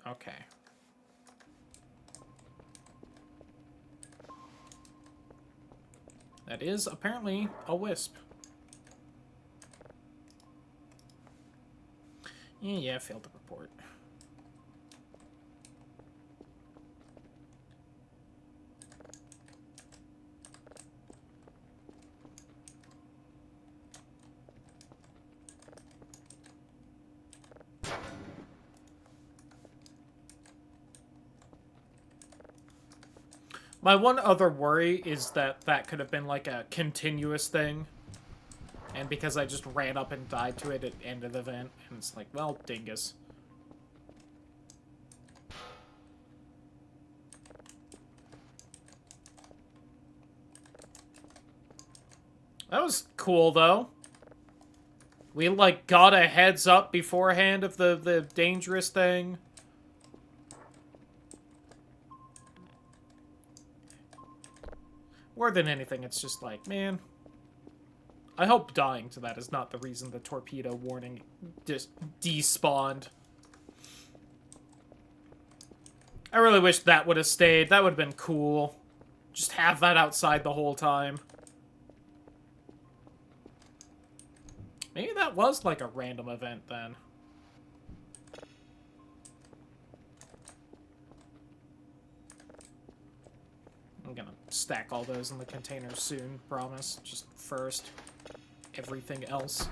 Okay. That is apparently a wisp. Yeah, failed to report. My one other worry is that that could have been like a continuous thing. And because I just ran up and died to it, it ended the event. And it's like, well, dingus. That was cool, though. We, like, got a heads up beforehand of the dangerous thing. More than anything, it's just like, man... I hope dying to that is not the reason the torpedo warning despawned. I really wish that would have stayed. That would have been cool. Just have that outside the whole time. Maybe that was like a random event then. I'm gonna stack all those in the containers soon, promise. Just first. Everything else.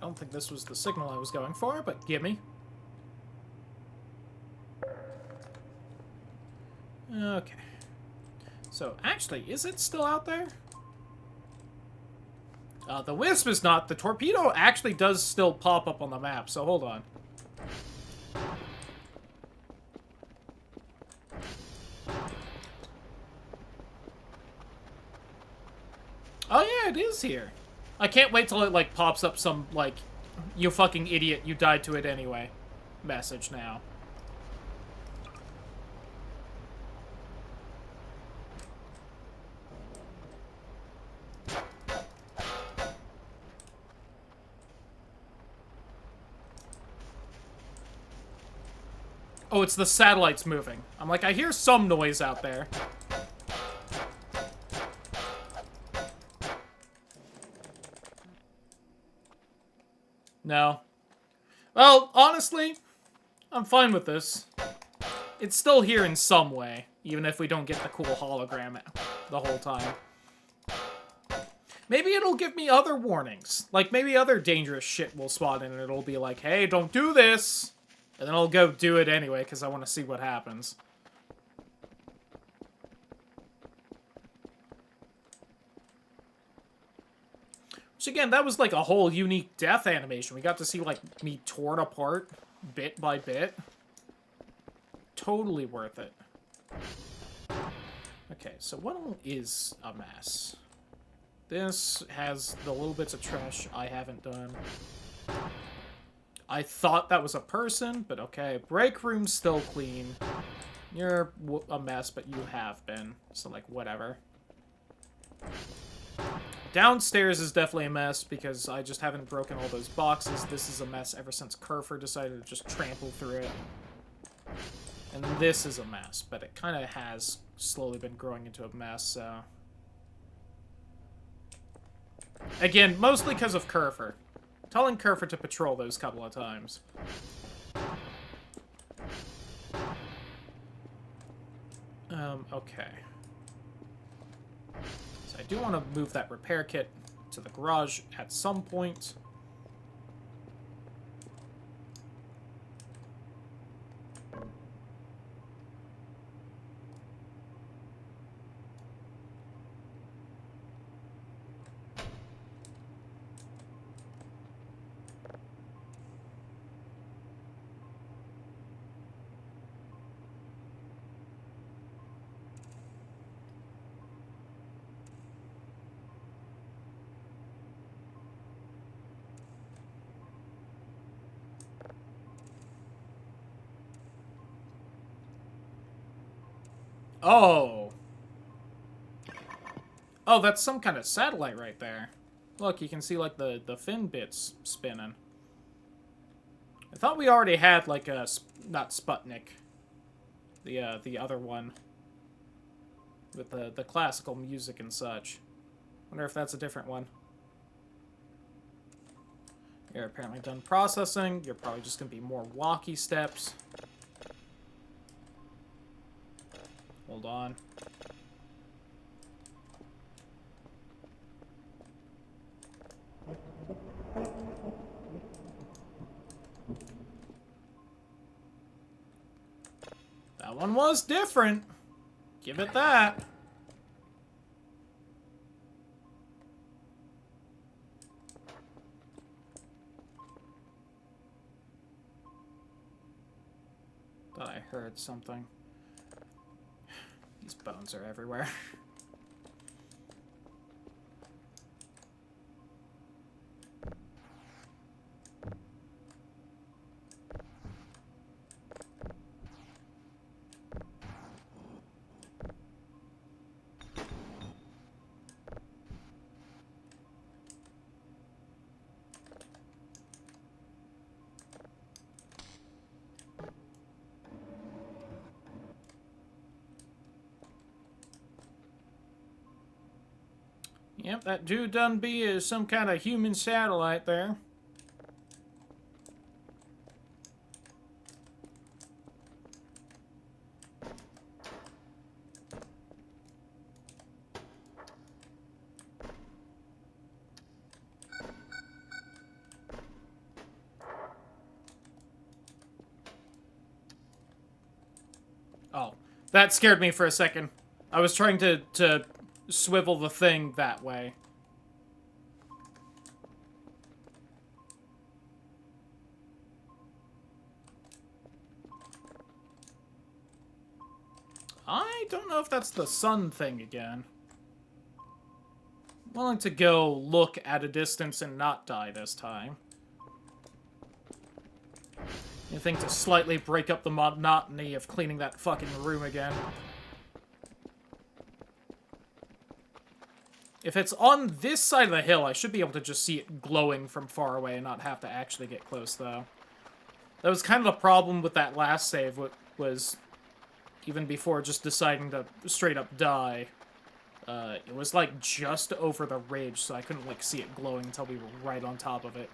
I don't think this was the signal I was going for, but gimme. Okay. So, actually, is it still out there? The Wisp is not. The torpedo actually does still pop up on the map, so hold on. Oh yeah, it is here. I can't wait till it, like, pops up some, like, you fucking idiot, you died to it anyway message now. Oh, it's the satellites moving. I'm like, I hear some noise out there. No. Well, honestly, I'm fine with this. It's still here in some way, even if we don't get the cool hologram the whole time. Maybe it'll give me other warnings. Like, maybe other dangerous shit will spawn in and it'll be like, hey, don't do this! And then I'll go do it anyway, because I want to see what happens. Which, again, that was like a whole unique death animation. We got to see, like, me torn apart bit by bit. Totally worth it. Okay, so what all is a mess? This has the little bits of trash I haven't done. I thought that was a person, but okay. Break room's still clean. You're a mess, but you have been. So, like, whatever. Downstairs is definitely a mess because I just haven't broken all those boxes. This is a mess ever since Kerfer decided to just trample through it. And this is a mess, but it kind of has slowly been growing into a mess, so... Again, mostly because of Kerfer. Telling Kerfer to patrol those couple of times. Okay. So I do want to move that repair kit to the garage at some point. Oh! Oh, that's some kind of satellite right there. Look, you can see, like, the fin bits spinning. I thought we already had, like, a... Not Sputnik. The other one. With the classical music and such. Wonder if that's a different one. You're apparently done processing. You're probably just gonna be more walkie steps. Hold on. That one was different. Give it that. Thought I heard something. These bones are everywhere. Yep, that dude done be is some kind of human satellite there. Oh, that scared me for a second. I was trying to swivel the thing that way. I don't know if that's the sun thing again. I'm willing to go look at a distance and not die this time. You think to slightly break up the monotony of cleaning that fucking room again. If it's on this side of the hill, I should be able to just see it glowing from far away and not have to actually get close, though. That was kind of the problem with that last save, was even before just deciding to straight up die. It was, like, just over the ridge, so I couldn't, like, see it glowing until we were right on top of it.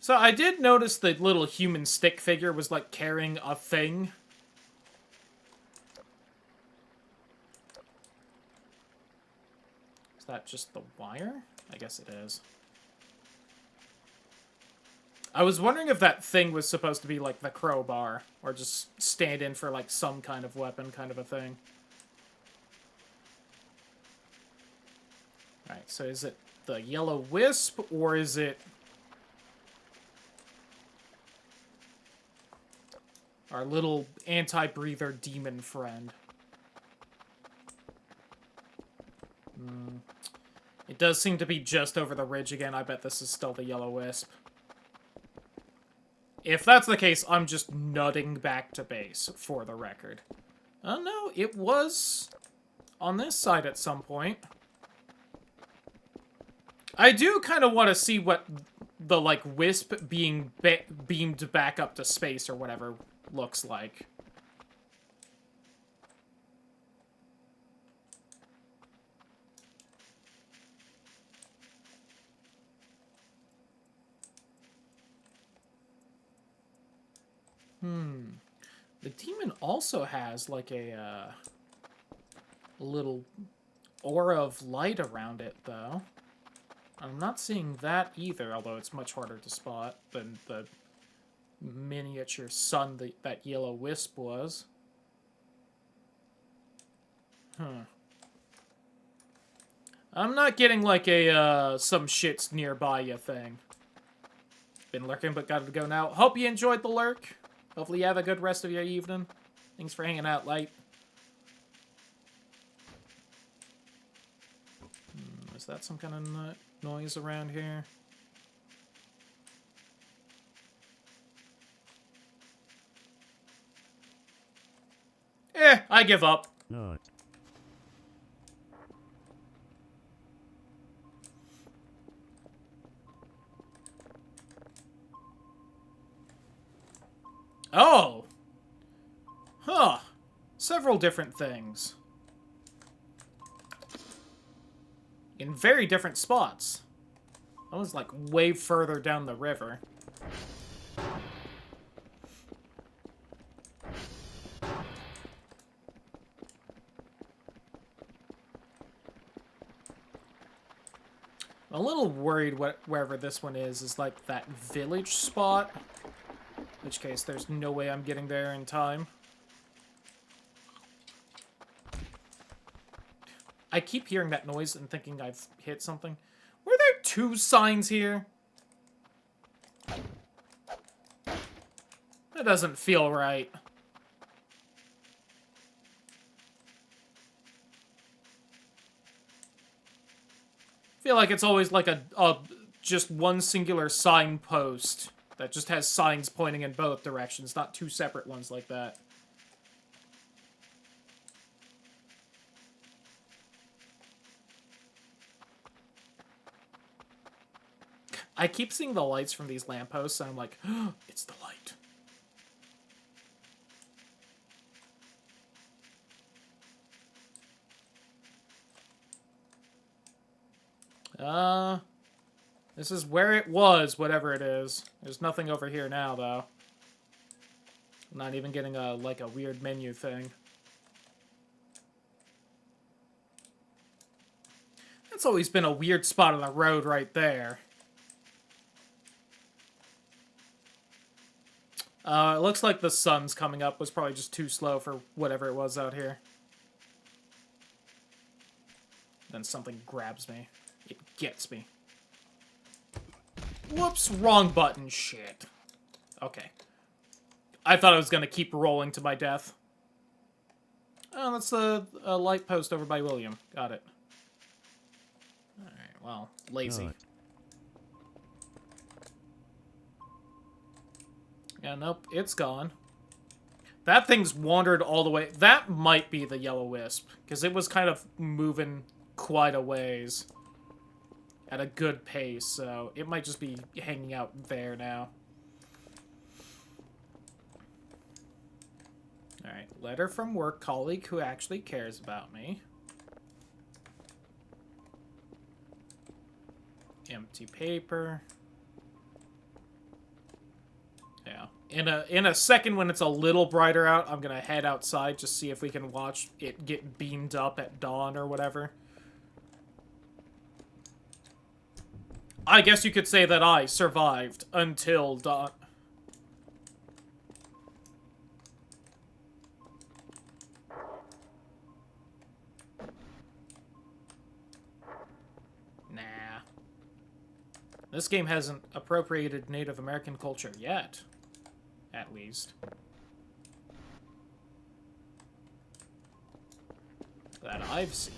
So I did notice the little human stick figure was, like, carrying a thing. Is that just the wire? I guess it is. I was wondering if that thing was supposed to be, like, the crowbar, or just stand in for, like, some kind of weapon kind of a thing. Alright, so is it the yellow wisp, or is it our little anti-breather demon friend? It does seem to be just over the ridge again. I bet this is still the yellow wisp. If that's the case, I'm just nutting back to base, for the record. Oh no, it was on this side at some point. I do kind of want to see what the, like, wisp being beamed back up to space or whatever looks like. The demon also has, like, a little aura of light around it, though. I'm not seeing that either, although it's much harder to spot than the miniature sun that yellow wisp was. I'm not getting, like, a, some shit's nearby ya thing. Been lurking, but gotta go now. Hope you enjoyed the lurk. Hopefully you have a good rest of your evening. Thanks for hanging out, Light. Is that some kind of noise around here? I give up. No. Oh! Huh. Several different things. In very different spots. That was, like, way further down the river. I'm a little worried wherever this one is like that village spot. In which case, there's no way I'm getting there in time. I keep hearing that noise and thinking I've hit something. Were there 2 signs here? That doesn't feel right. I feel like it's always like a just one singular signpost that just has signs pointing in both directions, not 2 separate ones like that. I keep seeing the lights from these lampposts, and I'm like, oh, it's the light. This is where it was, whatever it is. There's nothing over here now, though. I'm not even getting a, like, a weird menu thing. That's always been a weird spot on the road right there. It looks like the sun's coming up was probably just too slow for whatever it was out here. Then something grabs me. It gets me. Whoops, wrong button, shit. Okay. I thought I was gonna keep rolling to my death. Oh, that's the light post over by William. Got it. Alright, well, lazy. No. Yeah, nope, it's gone. That thing's wandered all the way. That might be the yellow wisp, because it was kind of moving quite a ways at a good pace, so it might just be hanging out there now. Alright, letter from work colleague who actually cares about me. Empty paper. Yeah. In a second when it's a little brighter out, I'm gonna head outside, just see if we can watch it get beamed up at dawn or whatever. I guess you could say that I survived until dawn. Nah. This game hasn't appropriated Native American culture yet, at least. That I've seen.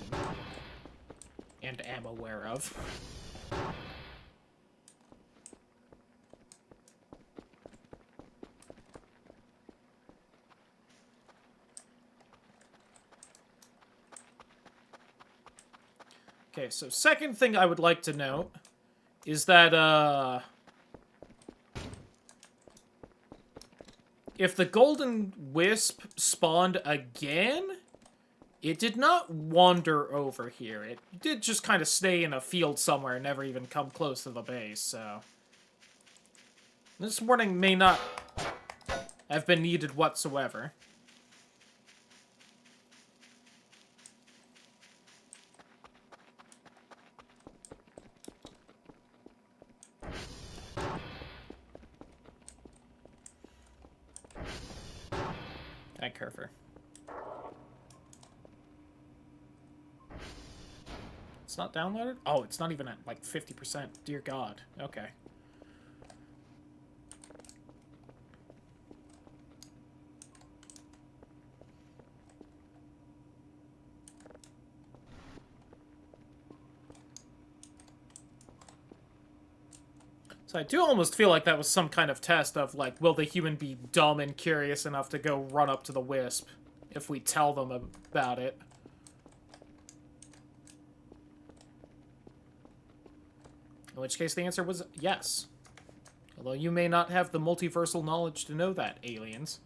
And am aware of. Okay, so second thing I would like to note is that, if the Golden Wisp spawned again, it did not wander over here. It did just kind of stay in a field somewhere and never even come close to the base, so... This warning may not have been needed whatsoever. Thank Kerfer. It's not downloaded? Oh, it's not even at, like, 50%. Dear God. Okay. So I do almost feel like that was some kind of test of, like, will the human be dumb and curious enough to go run up to the wisp if we tell them about it? In which case the answer was yes. Although you may not have the multiversal knowledge to know that, aliens.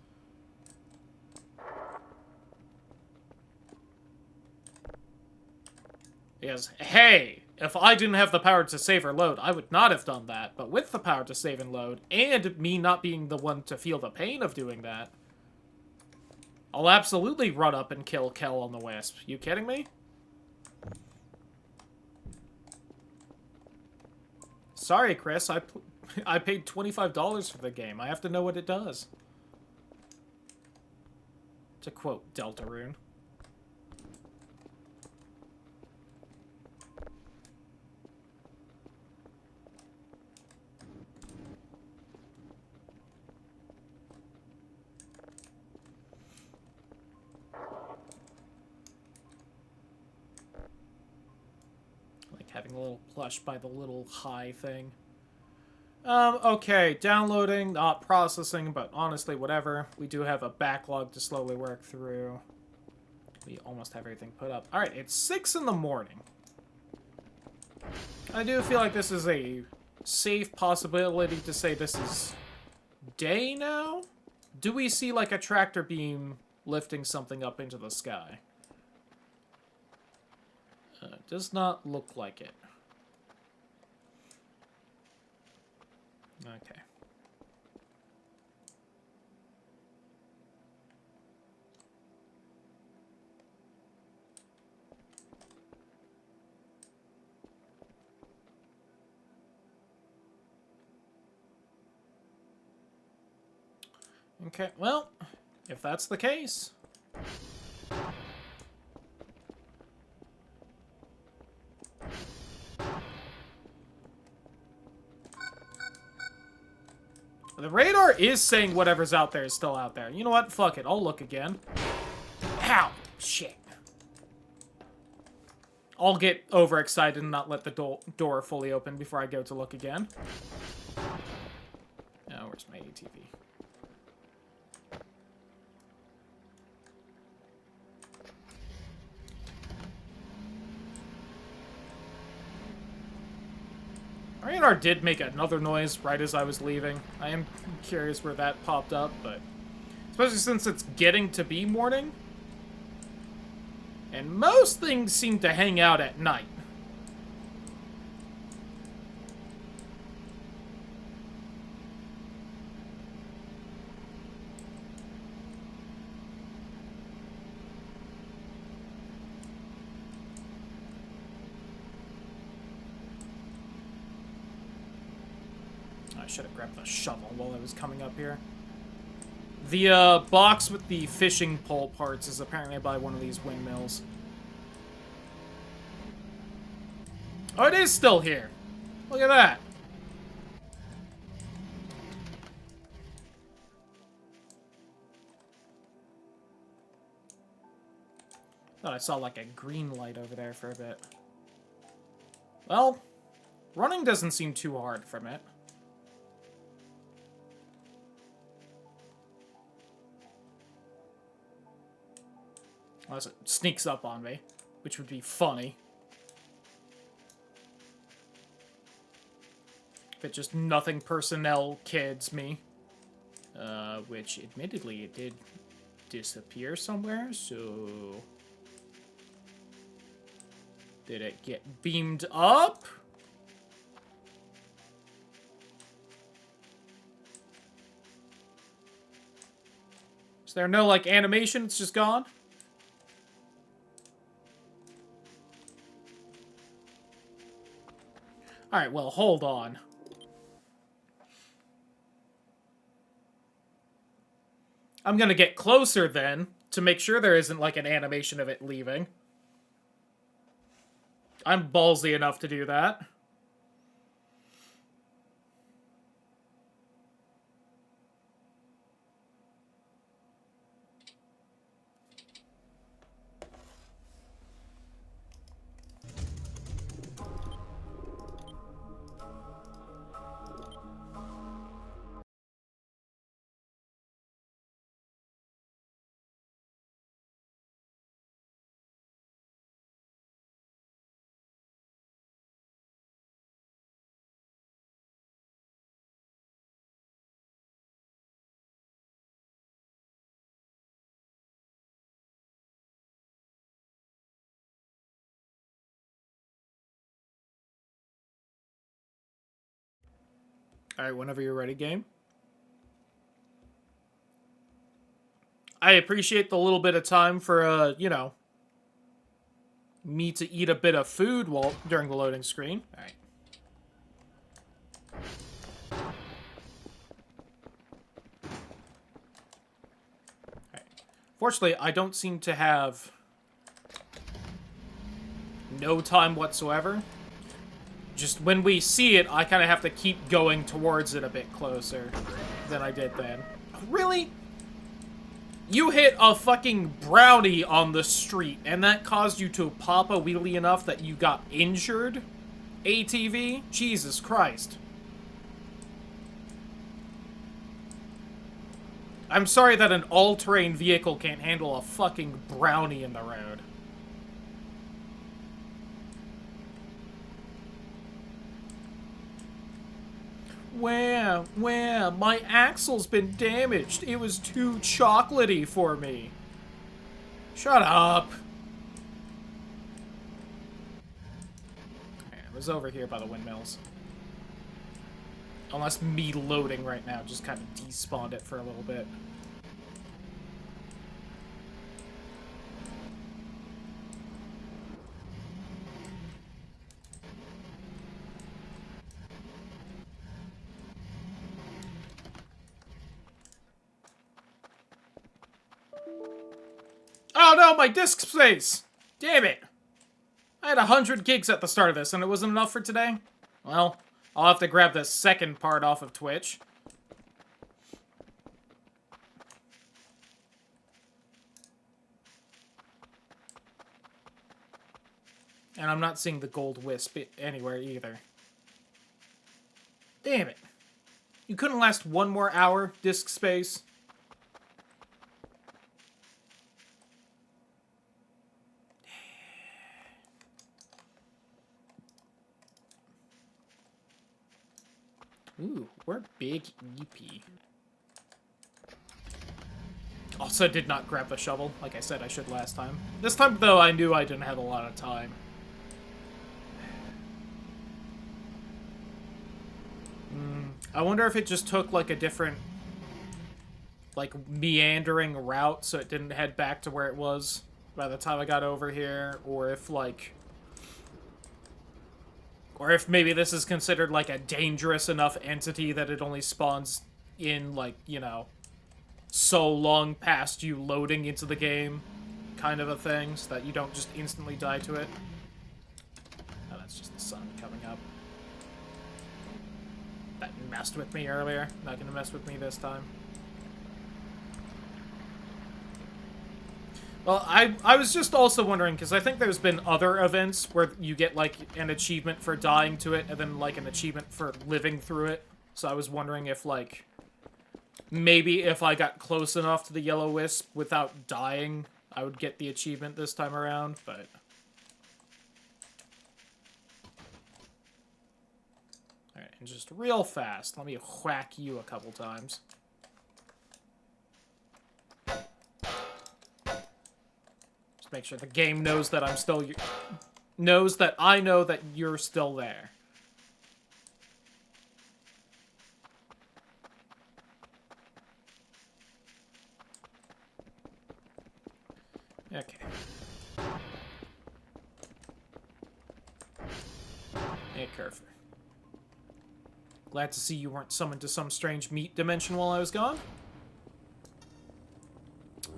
Yes, hey! If I didn't have the power to save or load, I would not have done that. But with the power to save and load, and me not being the one to feel the pain of doing that, I'll absolutely run up and kill Kel on the Wisp. You kidding me? Sorry, Chris. I paid $25 for the game. I have to know what it does. To quote Deltarune. Having a little plush by the little high thing. Okay, downloading, not processing, but honestly, whatever. We do have a backlog to slowly work through. We almost have everything put up. Alright, it's 6 in the morning. I do feel like this is a safe possibility to say this is day now? Do we see, like, a tractor beam lifting something up into the sky? Does not look like it. Okay. Okay, well, if that's the case... The radar is saying whatever's out there is still out there. You know what? Fuck it. I'll look again. Ow! Shit. I'll get overexcited and not let the door fully open before I go to look again. Oh, where's my ATV? Radar did make another noise right as I was leaving. I am curious where that popped up, but... Especially since it's getting to be morning. And most things seem to hang out at night. I should have grabbed the shovel while I was coming up here. The box with the fishing pole parts is apparently by one of these windmills. Oh, it is still here. Look at that. Thought I saw like a green light over there for a bit. Well, running doesn't seem too hard from it. Unless it sneaks up on me, which would be funny. If it just nothing personnel kids me. Which, admittedly, it did disappear somewhere, so... Did it get beamed up? Is there no, like, animation? It's just gone? Alright, well, hold on. I'm gonna get closer, then, to make sure there isn't, like, an animation of it leaving. I'm ballsy enough to do that. Alright, whenever you're ready, game. I appreciate the little bit of time for, you know, me to eat a bit of food during the loading screen. Alright. Alright. Fortunately, I don't seem to have no time whatsoever. Just when we see it, I kind of have to keep going towards it a bit closer than I did then. Really? You hit a fucking brownie on the street, and that caused you to pop a wheelie enough that you got injured? ATV? Jesus Christ. I'm sorry that an all-terrain vehicle can't handle a fucking brownie in the road. Where? My axle's been damaged. It was too chocolatey for me. Shut up. Okay, it was over here by the windmills. Unless me loading right now just kind of despawned it for a little bit. Oh no, my disk space! Damn it! I had 100 gigs at the start of this, and it wasn't enough for today? Well, I'll have to grab the second part off of Twitch. And I'm not seeing the gold wisp anywhere either. Damn it. You couldn't last one more hour, disk space? Ooh, we're big EP. Also did not grab the shovel, like I said I should last time. This time, though, I knew I didn't have a lot of time. I wonder if it just took, like, a different, like, meandering route so it didn't head back to where it was by the time I got over here, or if, like... Or if maybe this is considered, like, a dangerous enough entity that it only spawns in, like, you know, so long past you loading into the game, kind of a thing, so that you don't just instantly die to it. Oh, that's just the sun coming up. That messed with me earlier. Not gonna mess with me this time. Well, I was just also wondering, because I think there's been other events where you get, like, an achievement for dying to it, and then, like, an achievement for living through it. So I was wondering if, like, maybe if I got close enough to the Yellow Wisp without dying, I would get the achievement this time around, but... Alright, and just real fast, let me whack you a couple times. Just make sure the game knows that I'm still... knows that I know that you're still there. Okay. Hey, Kerfer. Glad to see you weren't summoned to some strange meat dimension while I was gone.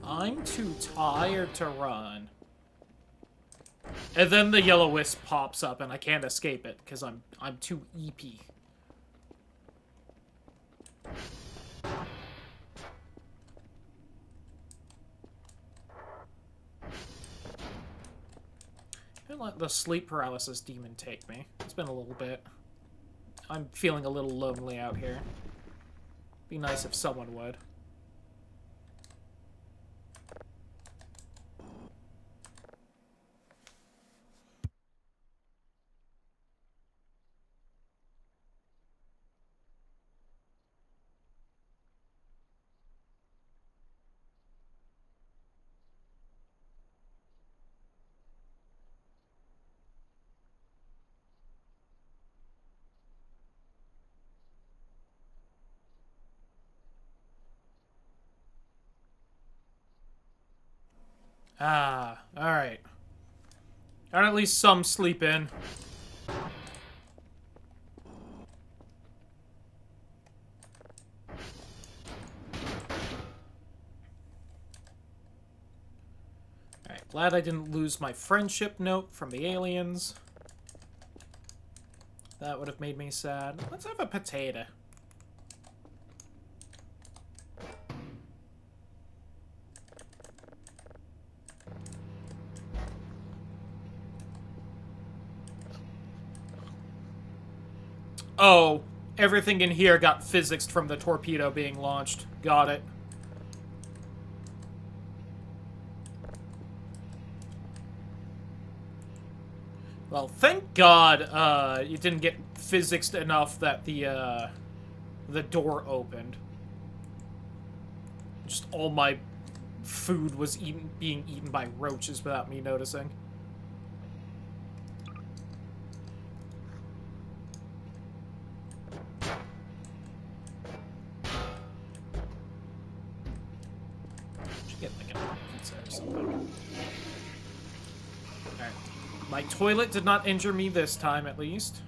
I'm too tired to run. And then the Yellow Wisp pops up and I can't escape it because I'm too EP. And let the sleep paralysis demon take me. It's been a little bit. I'm feeling a little lonely out here. Be nice if someone would. Ah, alright. Got at least some sleep in. Alright, glad I didn't lose my friendship note from the aliens. That would have made me sad. Let's have a potato. Oh, everything in here got physicsed from the torpedo being launched. Got it. Well, thank God, you didn't get physicsed enough that the door opened. Just all my food was being eaten by roaches without me noticing. Should get like a pizza or something. Alright. My toilet did not injure me this time, at least.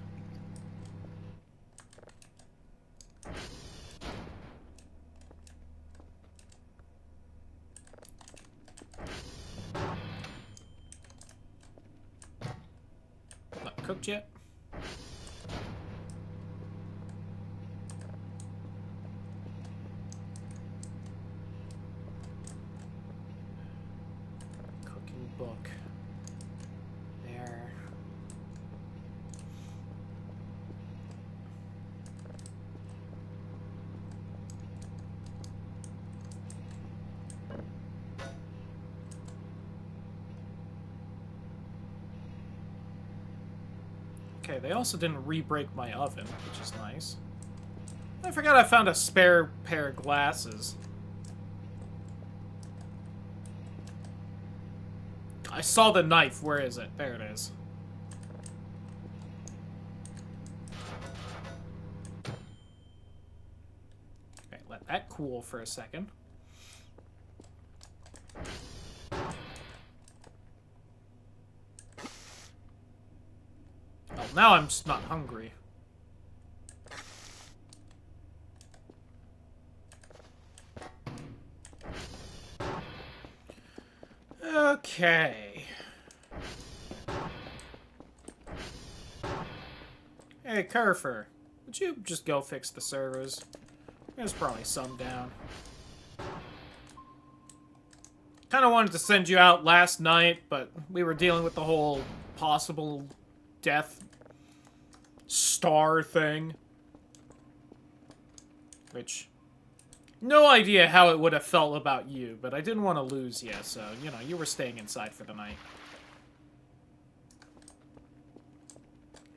Not cooked yet. Cooking book. There. Okay, they also didn't re-break my oven, which is nice. I forgot I found a spare pair of glasses. I saw the knife. Where is it? There it is. Okay, let that cool for a second. Oh, now I'm just not hungry. Okay. Hey, Kerfer, would you just go fix the servers? There's probably some down. Kind of wanted to send you out last night, but we were dealing with the whole possible death star thing. Which, no idea how it would have felt about you, but I didn't want to lose you, so, you know, you were staying inside for the night.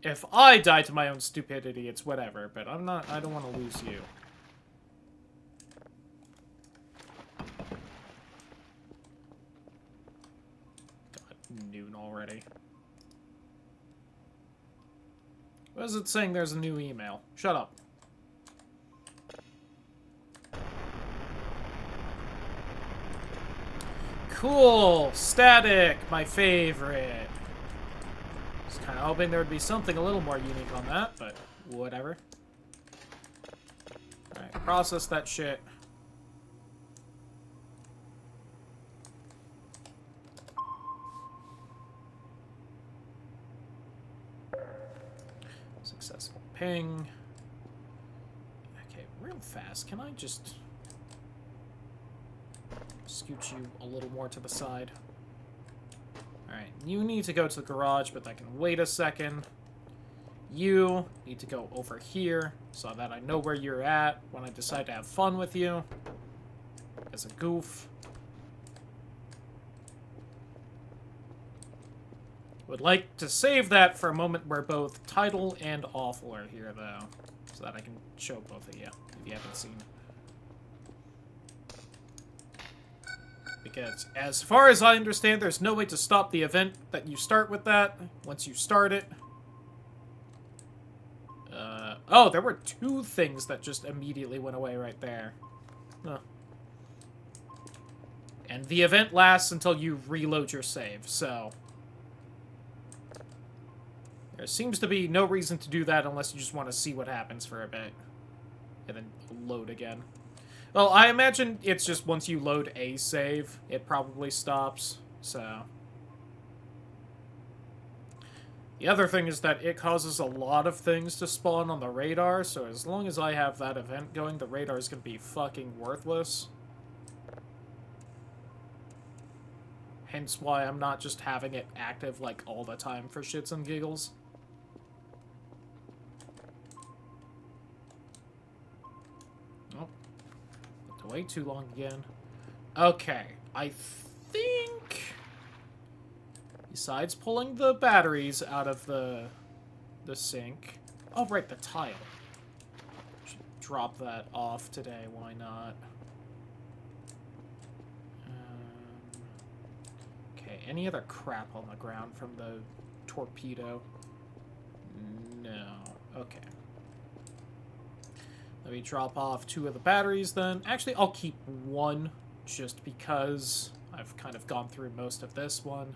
If I die to my own stupidity, it's whatever, but I don't want to lose you. God, noon already. What is it saying there's a new email? Shut up. Cool! Static! My favorite. Just kind of hoping there would be something a little more unique on that, but whatever. Alright, process that shit. Successful ping. Okay, real fast. Can I just scoot you a little more to the side? Alright, you need to go to the garage, but that can wait a second. You need to go over here, so that I know where you're at when I decide to have fun with you. As a goof. Would like to save that for a moment where both Title and Awful are here, though. So that I can show both of you, if you haven't seen. Because, as far as I understand, there's no way to stop the event that you start with that, once you start it. Oh, there were two things that just immediately went away right there. Huh. And the event lasts until you reload your save, so... There seems to be no reason to do that unless you just want to see what happens for a bit. And then load again. Well, I imagine it's just once you load a save, it probably stops, so... The other thing is that it causes a lot of things to spawn on the radar, so as long as I have that event going, the radar is going to be fucking worthless. Hence why I'm not just having it active, like, all the time for shits and giggles. Oh. Way too long again. Okay, I think... Besides pulling the batteries out of the sink... Oh, right, the tile. Should drop that off today, why not? Okay, any other crap on the ground from the torpedo? No. Okay. Let me drop off 2 of the batteries then. Actually, I'll keep 1, just because I've kind of gone through most of this one.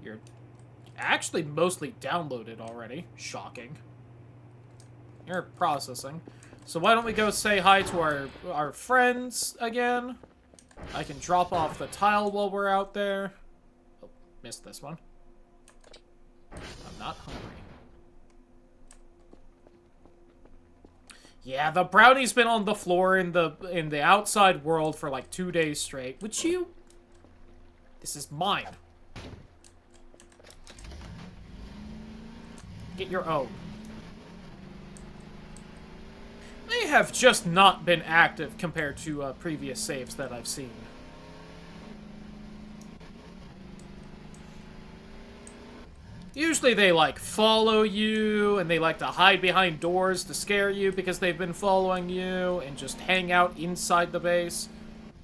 You're actually mostly downloaded already. Shocking. You're processing. So why don't we go say hi to our friends again? I can drop off the tile while we're out there. Oh, missed this one. I'm not hungry. Yeah, the brownie's been on the floor in the outside world for like 2 days straight. Would you? This is mine. Get your own. They have just not been active compared to previous saves that I've seen. Usually they, like, follow you, and they like to hide behind doors to scare you because they've been following you, and just hang out inside the base.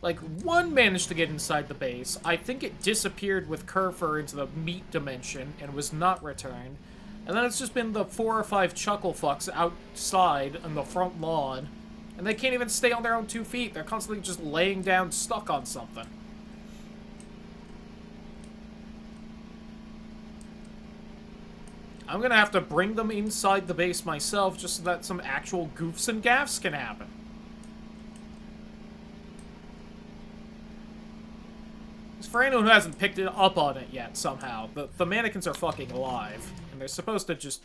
Like, one managed to get inside the base. I think it disappeared with Kerfer into the meat dimension and was not returned. And then it's just been the 4 or 5 chuckle fucks outside on the front lawn. And they can't even stay on their own 2 feet. They're constantly just laying down stuck on something. I'm gonna have to bring them inside the base myself just so that some actual goofs and gaffs can happen. For anyone who hasn't picked it up on it yet, somehow, the mannequins are fucking alive. And they're supposed to just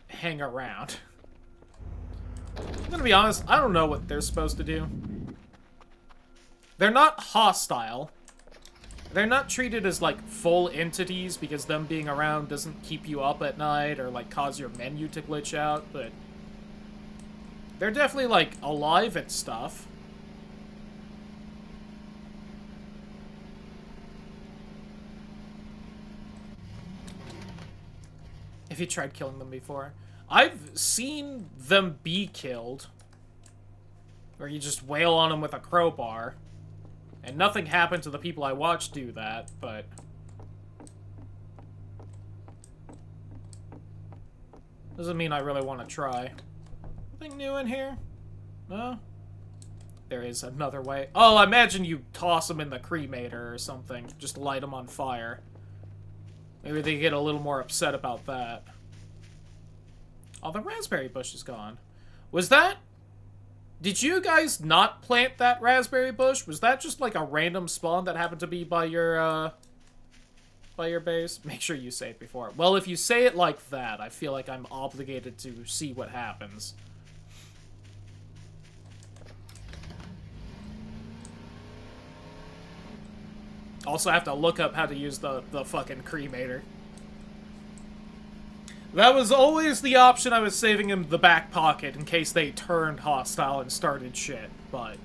hang around. I'm gonna be honest, I don't know what they're supposed to do. They're not hostile. They're not treated as, like, full entities because them being around doesn't keep you up at night or, like, cause your menu to glitch out, but they're definitely, like, alive and stuff. Have you tried killing them before? I've seen them be killed. Or you just wail on them with a crowbar. And nothing happened to the people I watched do that, but doesn't mean I really want to try. Nothing new in here? No? There is another way. Oh, I imagine you toss them in the cremator or something. Just light them on fire. Maybe they get a little more upset about that. Oh, the raspberry bush is gone. Was that... Did you guys not plant that raspberry bush? Was that just like a random spawn that happened to be by your base? Make sure you say it before. Well, if you say it like that, I feel like I'm obligated to see what happens. Also, I have to look up how to use the fucking cremator. That was always the option I was saving in the back pocket in case they turned hostile and started shit, but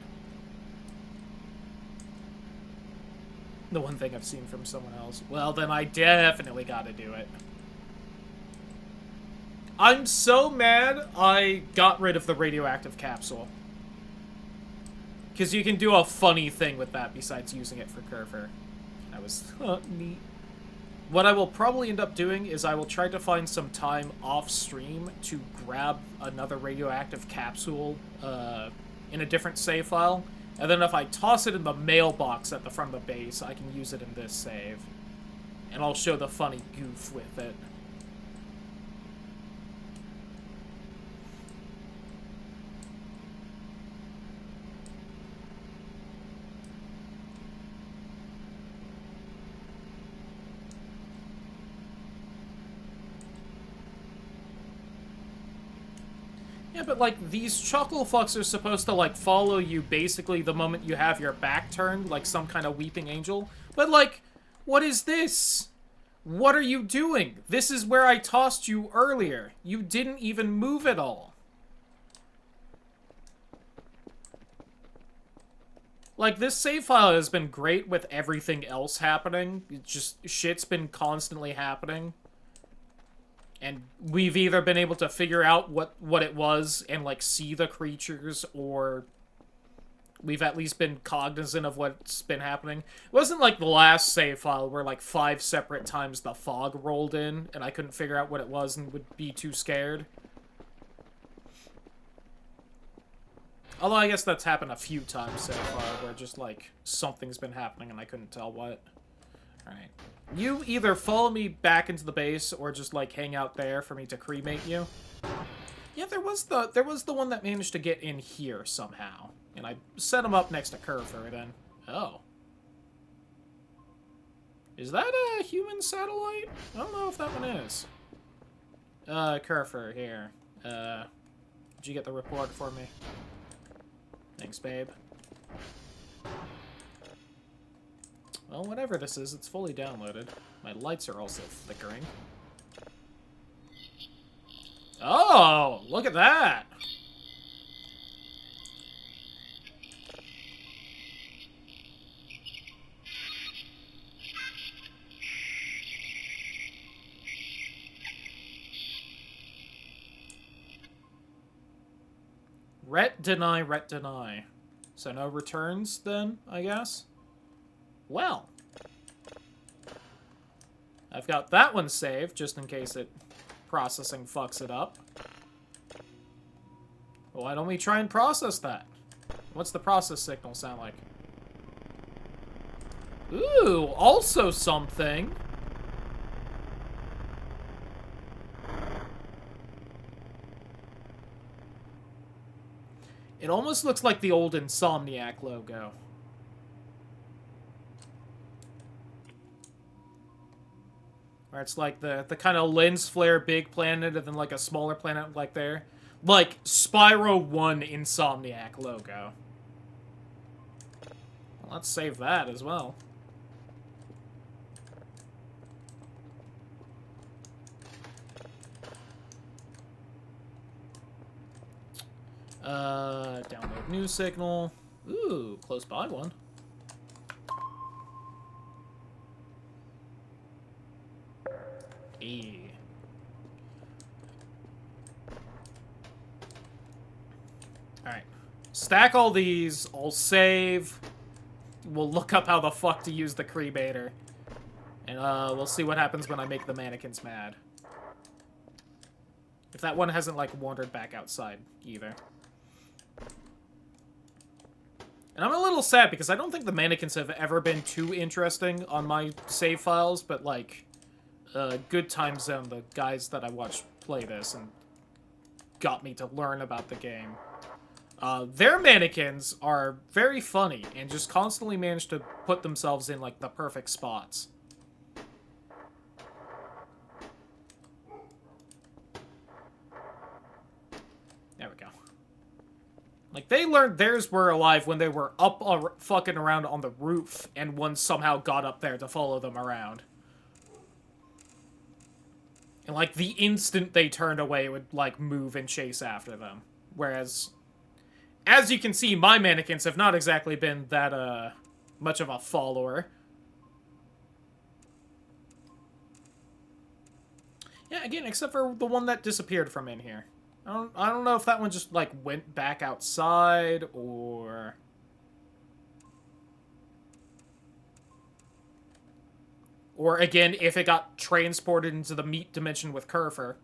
the one thing I've seen from someone else. Well, then I definitely gotta do it. I'm so mad I got rid of the radioactive capsule. Because you can do a funny thing with that besides using it for Curver. That was neat. What I will probably end up doing is I will try to find some time off stream to grab another radioactive capsule in a different save file. And then if I toss it in the mailbox at the front of the base, I can use it in this save. And I'll show the funny goof with it. Yeah, but, like, these chuckle fucks are supposed to, like, follow you basically the moment you have your back turned, like some kind of weeping angel. But, like, what is this? What are you doing? This is where I tossed you earlier. You didn't even move at all. Like, this save file has been great with everything else happening. It's just, shit's been constantly happening. And we've either been able to figure out what it was and, like, see the creatures, or we've at least been cognizant of what's been happening. It wasn't like the last save file where, like, 5 separate times the fog rolled in and I couldn't figure out what it was and would be too scared. Although I guess that's happened a few times so far, where just, like, something's been happening and I couldn't tell what. Alright. You either follow me back into the base or just, like, hang out there for me to cremate you. Yeah, there was the one that managed to get in here somehow. And I set him up next to Curfer then. Oh. Is that a human satellite? I don't know if that one is. Curfer, here. Did you get the report for me? Thanks, babe. Well, whatever this is, it's fully downloaded. My lights are also flickering. Oh, look at that! Ret deny, ret deny. So no returns then, I guess? Well, I've got that one saved, just in case it processing fucks it up. Well, why don't we try and process that? What's the process signal sound like? Ooh, also something. It almost looks like the old Insomniac logo. Where it's like the kind of lens flare big planet and then like a smaller planet like there. Like Spyro 1 Insomniac logo. Let's save that as well. Download new signal. Ooh, close by one. E. Alright. Stack all these. I'll save. We'll look up how the fuck to use the cremator. And we'll see what happens when I make the mannequins mad. If that one hasn't, like, wandered back outside, either. And I'm a little sad, because I don't think the mannequins have ever been too interesting on my save files, but, like, Good Time Zone, the guys that I watched play this, and got me to learn about the game. Their mannequins are very funny, and just constantly manage to put themselves in, like, the perfect spots. There we go. Like, they learned theirs were alive when they were up fucking around on the roof, and one somehow got up there to follow them around. And, like, the instant they turned away, it would, like, move and chase after them. Whereas, as you can see, my mannequins have not exactly been that, much of a follower. Yeah, again, except for the one that disappeared from in here. I don't know if that one just, like, went back outside, or... Or, again, if it got transported into the meat dimension with Kerfer.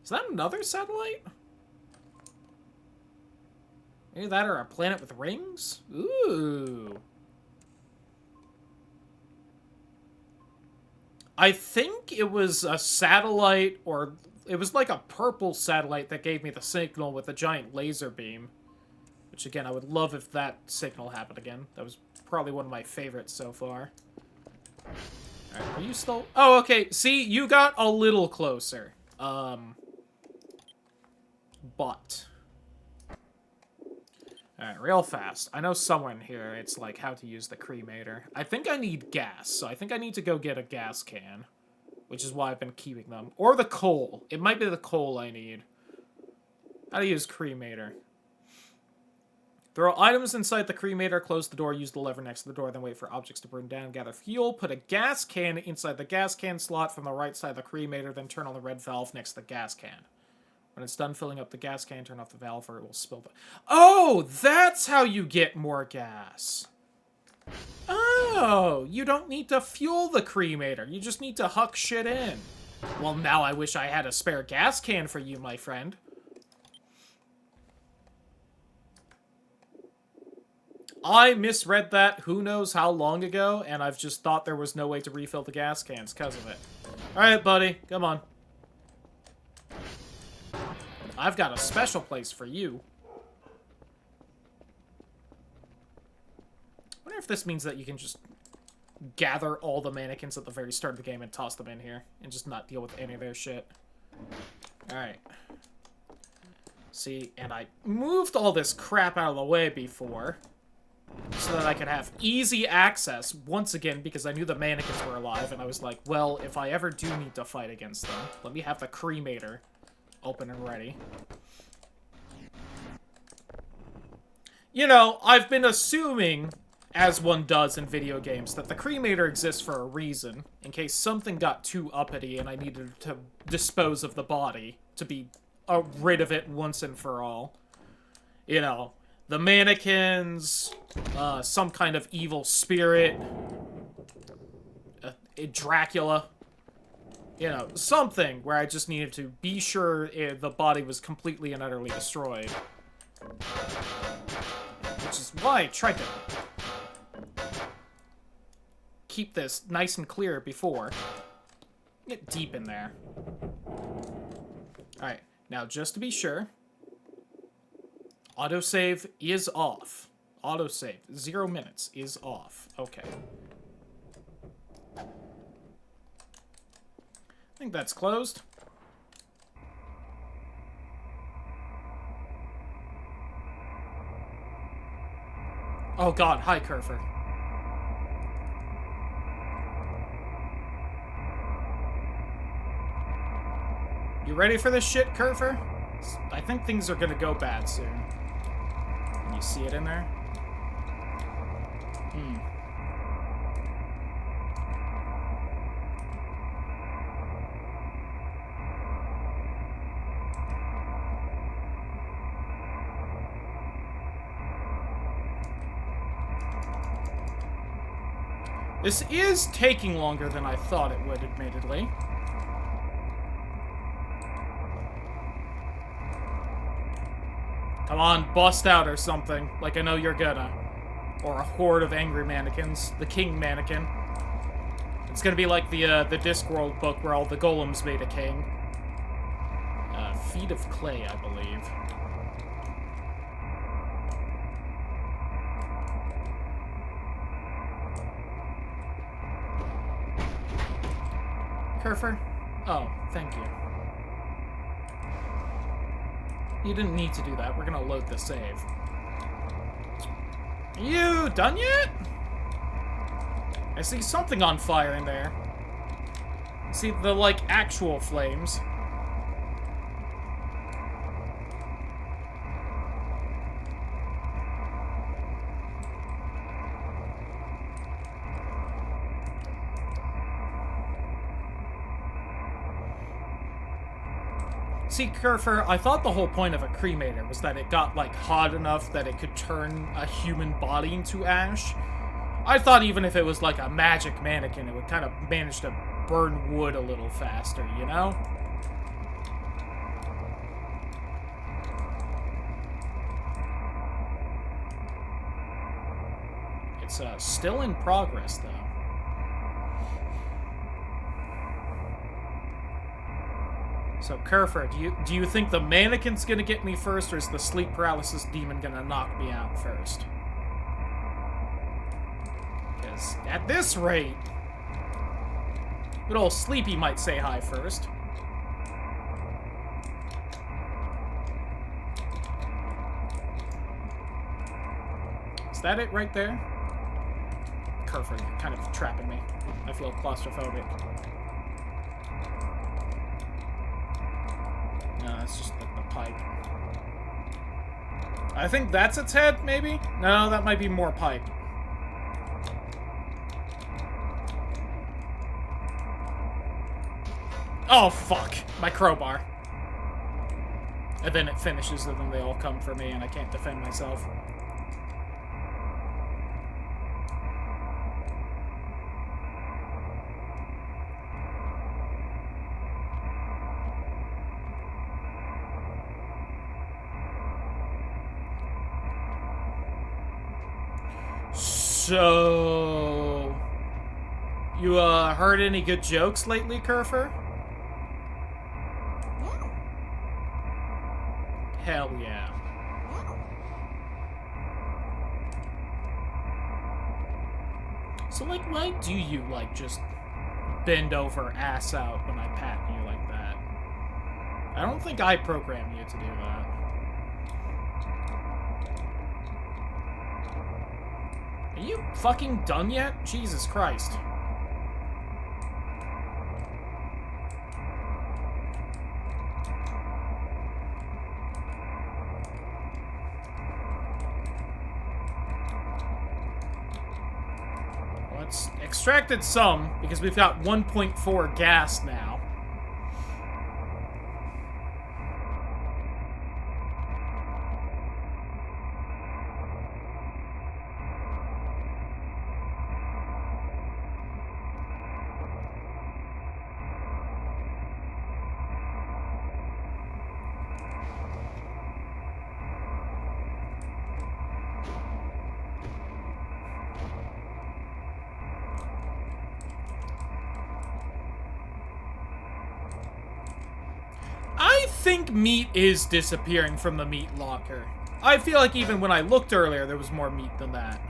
Is that another satellite? Maybe that or a planet with rings? Ooh. I think it was a satellite, or... It was like a purple satellite that gave me the signal with a giant laser beam. Which, again, I would love if that signal happened again. That was probably one of my favorites so far. Alright, are you still... Oh, okay. See, you got a little closer. But... Alright, real fast. I know somewhere in here it's like how to use the cremator. I think I need gas, so I think I need to go get a gas can. Which is why I've been keeping them. Or the coal. It might be the coal I need. How to use cremator. Throw items inside the cremator, close the door, use the lever next to the door, then wait for objects to burn down, gather fuel, put a gas can inside the gas can slot from the right side of the cremator, then turn on the red valve next to the gas can. When it's done filling up the gas can, turn off the valve or it will spill the... Oh! That's how you get more gas! Oh, you don't need to fuel the cremator. You just need to huck shit in. Well, now I wish I had a spare gas can for you, my friend. I misread that who knows how long ago, and I've just thought there was no way to refill the gas cans because of it. Alright, buddy, come on. I've got a special place for you. I wonder if this means that you can just gather all the mannequins at the very start of the game and toss them in here and just not deal with any of their shit. Alright. See, and I moved all this crap out of the way before so that I could have easy access, once again, because I knew the mannequins were alive, and I was like, well, if I ever do need to fight against them, let me have the cremator open and ready. You know, I've been assuming, as one does in video games, that the cremator exists for a reason, in case something got too uppity and I needed to dispose of the body, to be rid of it once and for all. You know, the mannequins, some kind of evil spirit, Dracula, you know, something where I just needed to be sure the body was completely and utterly destroyed. Which is why I tried to keep this nice and clear before. Get deep in there. Alright, now just to be sure, autosave is off. Autosave, 0 minutes, is off. Okay. I think that's closed. Oh god, hi, Kerfer. You ready for this shit, Kerfer? I think things are gonna go bad soon. Can you see it in there? This is taking longer than I thought it would, admittedly. Come on, bust out or something, like I know you're gonna. Or a horde of angry mannequins. The king mannequin. It's gonna be like the Discworld book where all the golems made a king. Feet of clay, I believe. Kerfer? Oh, thank you. You didn't need to do that. We're gonna load the save. You done yet? I see something on fire in there. See the, like, actual flames. See, Kerfer, I thought the whole point of a cremator was that it got, like, hot enough that it could turn a human body into ash. I thought even if it was, like, a magic mannequin, it would kind of manage to burn wood a little faster, you know? It's, still in progress, though. So, Kerfer, do you think the mannequin's gonna get me first, or is the sleep paralysis demon gonna knock me out first? Because at this rate, good old Sleepy might say hi first. Is that it right there? Kerfer, you're kind of trapping me. I feel claustrophobic. No, that's just like the pipe. I think that's its head, maybe? No, that might be more pipe. Oh, fuck. My crowbar. And then it finishes, and then they all come for me, and I can't defend myself. So, you, heard any good jokes lately, Kerfer? Hell yeah. So, like, why do you, like, just bend over ass out when I pat you like that? I don't think I programmed you to do that. Are you fucking done yet? Jesus Christ. Well, it's extracted some, because we've got 1.4 gas now. I think meat is disappearing from the meat locker. I feel like even when I looked earlier, there was more meat than that.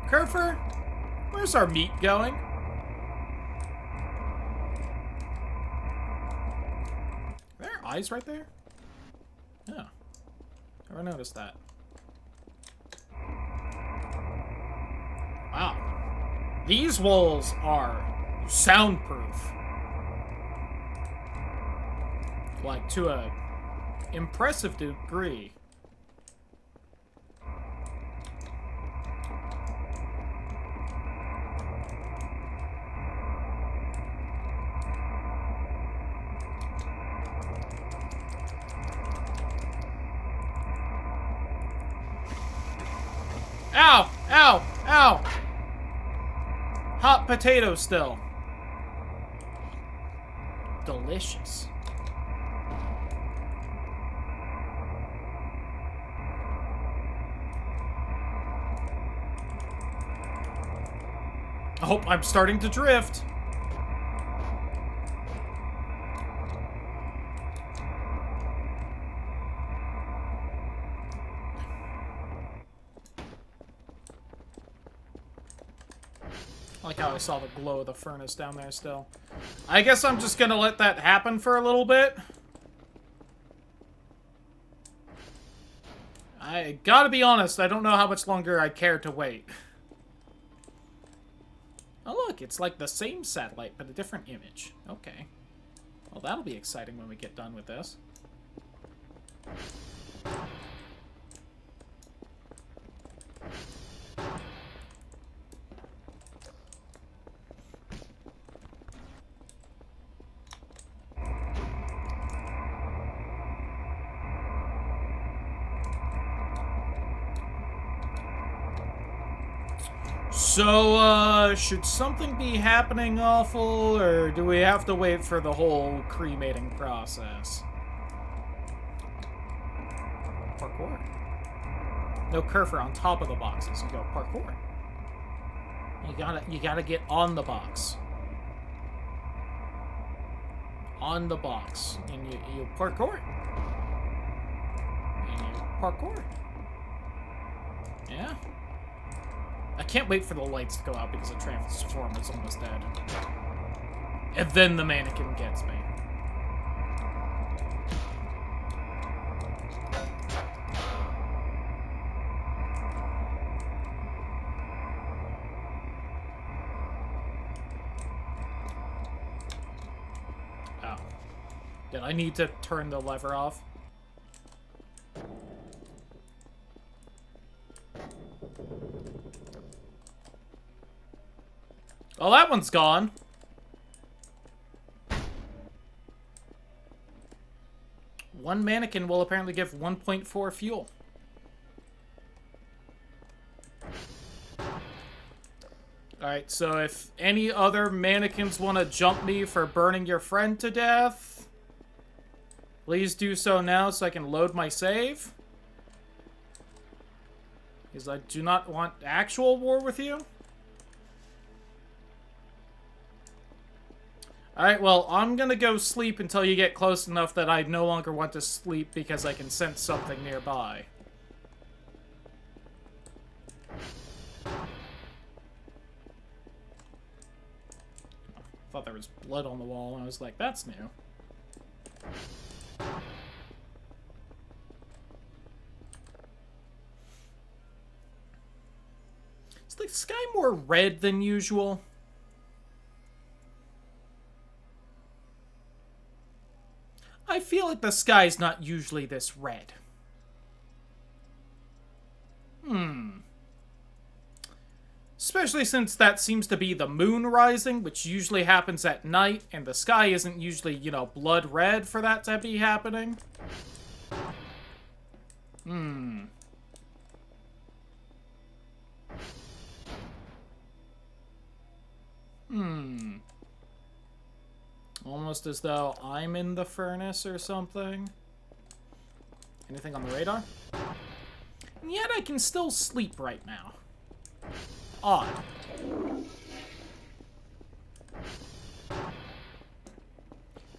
Kerfer, where's our meat going? Are there eyes right there? Yeah. Never noticed that. Wow. These walls are soundproof. Like, to a impressive degree. Ow! Ow! Ow! Hot potato still. Delicious. Oh, I'm starting to drift. I like how I saw the glow of the furnace down there still. I guess I'm just gonna let that happen for a little bit. I gotta be honest, I don't know how much longer I care to wait. Oh look, it's like the same satellite, but a different image. Okay. Well, that'll be exciting when we get done with this. So, should something be happening awful, or do we have to wait for the whole cremating process? Parkour. No curve on top of the boxes. You go parkour. You gotta get on the box. On the box. And you parkour. And you parkour. Yeah. I can't wait for the lights to go out because the transformer's almost dead. And then the mannequin gets me. Oh. Did I need to turn the lever off? Well, that one's gone. One mannequin will apparently give 1.4 fuel. Alright, so if any other mannequins want to jump me for burning your friend to death, please do so now so I can load my save. Because I do not want actual war with you. Alright, well, I'm gonna go sleep until you get close enough that I no longer want to sleep because I can sense something nearby. I thought there was blood on the wall, and I was like, that's new. Is the sky more red than usual? I feel like the sky's not usually this red. Especially since that seems to be the moon rising, which usually happens at night, and the sky isn't usually, you know, blood red for that to be happening. Almost as though I'm in the furnace or something. Anything on the radar? And yet I can still sleep right now. Odd.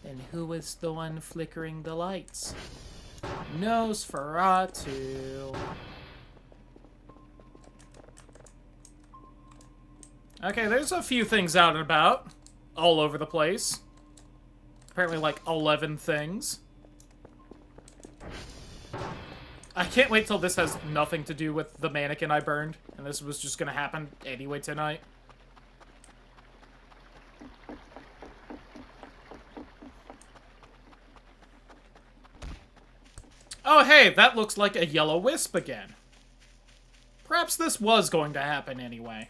Then who was the one flickering the lights? Nosferatu. Okay, there's a few things out and about. All over the place. Apparently like 11 things. I can't wait till this has nothing to do with the mannequin I burned, and this was just gonna happen anyway tonight. Oh, hey, that looks like a yellow wisp again. Perhaps this was going to happen anyway.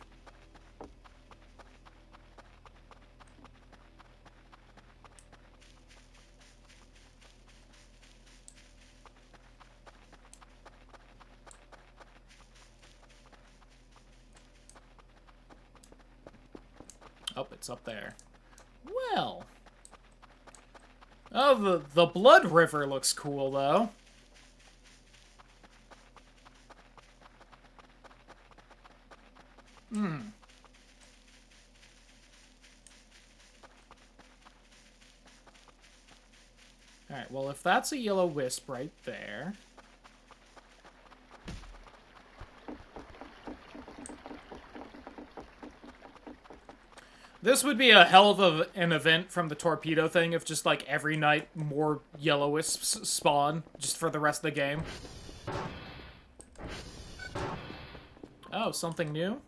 Oh, it's up there. Well. Oh, the Blood River looks cool, though. Alright, well, if that's a yellow wisp right there... This would be a hell of an event from the torpedo thing if just, like, every night more yellow wisps spawn, just for the rest of the game. Oh, something new?